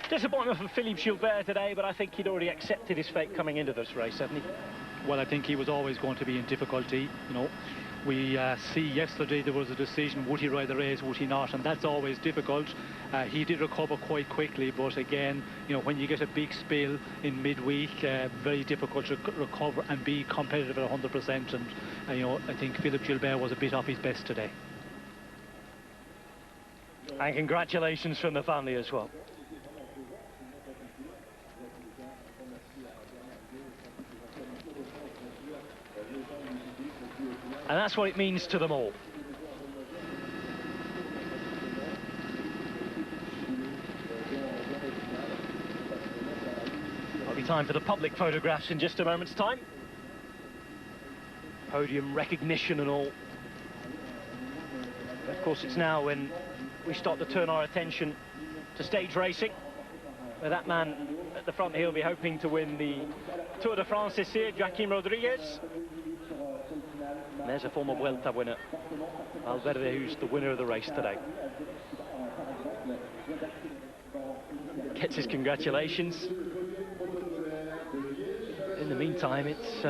Disappointment for Philippe Gilbert today, but I think he'd already accepted his fate coming into this race, hasn't he? Well, I think he was always going to be in difficulty. You know, we see yesterday there was a decision, would he ride the race, would he not, and that's always difficult. He did recover quite quickly, but again, you know, when you get a big spill in midweek, very difficult to recover and be competitive at 100%, and you know, I think Philippe Gilbert was a bit off his best today. And congratulations from the family as well. And that's what it means to them all. There'll be time for the public photographs in just a moment's time. Podium recognition and all. Of course, it's now when we start to turn our attention to stage racing, where that man at the front here will be hoping to win the Tour de France this year, Joaquim Rodriguez. And there's a former Vuelta winner, Valverde, who's the winner of the race today. Gets his congratulations. In the meantime, it's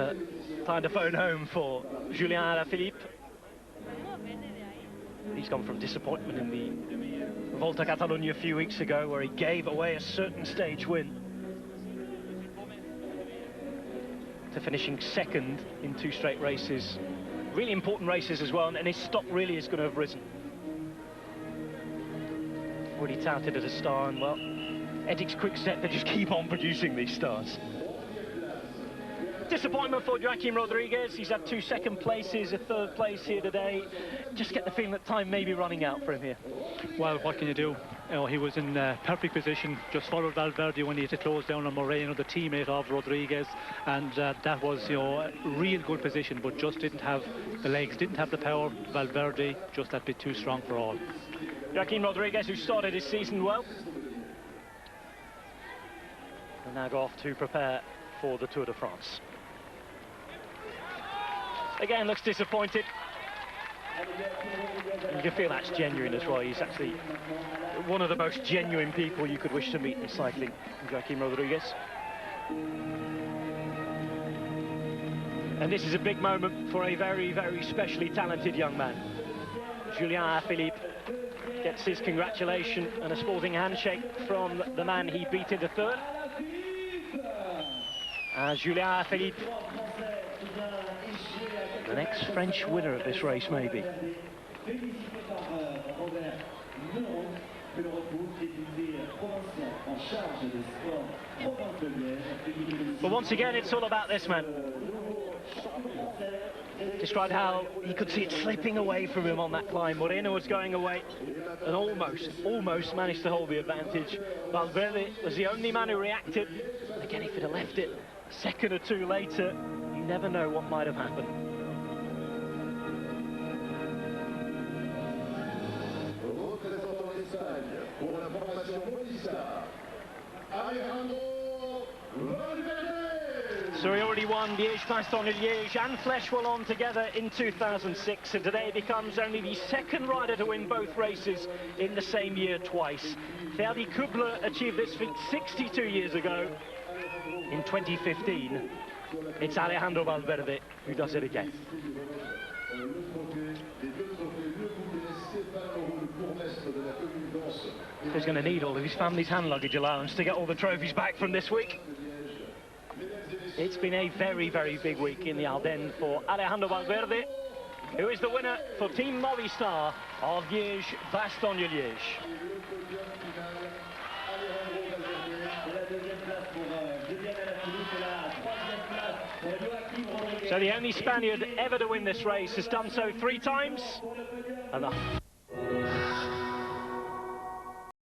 time to phone home for Julien Alaphilippe. He's gone from disappointment in the Volta Catalunya a few weeks ago, where he gave away a certain stage win, to finishing second in 2 straight races. Really important races as well, and his stock really is going to have risen. Already touted as a star, and well, Etixx Quick-Step, they just keep on producing these stars. Disappointment for Joaquim Rodriguez. He's had 2 second places, a 3rd place here today. Just get the feeling that time may be running out for him here. Well, what can you do? You know, he was in perfect position, just followed Valverde when he had to close down on Moreno, the teammate of Rodriguez, and that was, you know, a real good position, but just didn't have the legs, didn't have the power. Valverde just that bit too strong for all. Joaquim Rodriguez, who started his season well, will now go off to prepare for the Tour de France. Again, looks disappointed. You can feel that's genuine as well. He's actually one of the most genuine people you could wish to meet in cycling, Joaquim Rodriguez. And this is a big moment for a very, very specially talented young man. Julien Alaphilippe gets his congratulation and a sporting handshake from the man he beat into 3rd. Julien Alaphilippe, the next French winner of this race, maybe. But once again, it's all about this man. Described how he could see it slipping away from him on that climb. Moreno was going away and almost managed to hold the advantage. Valverde was the only man who reacted. Again, if he'd have left it a second or 2 later, you never know what might have happened. So he already won Liège, Bastogne, Liège and Flèche Wallonne together in 2006, and today becomes only the second rider to win both races in the same year twice. Ferdi Kubler achieved this feat 62 years ago. In 2015, it's Alejandro Valverde who does it again. He's going to need all of his family's hand luggage allowance to get all the trophies back from this week. It's been a very, very big week in the Ardennes for Alejandro Valverde, who is the winner for Team Movistar of Liège, Bastogne, Liège. So the only Spaniard ever to win this race has done so 3 times. And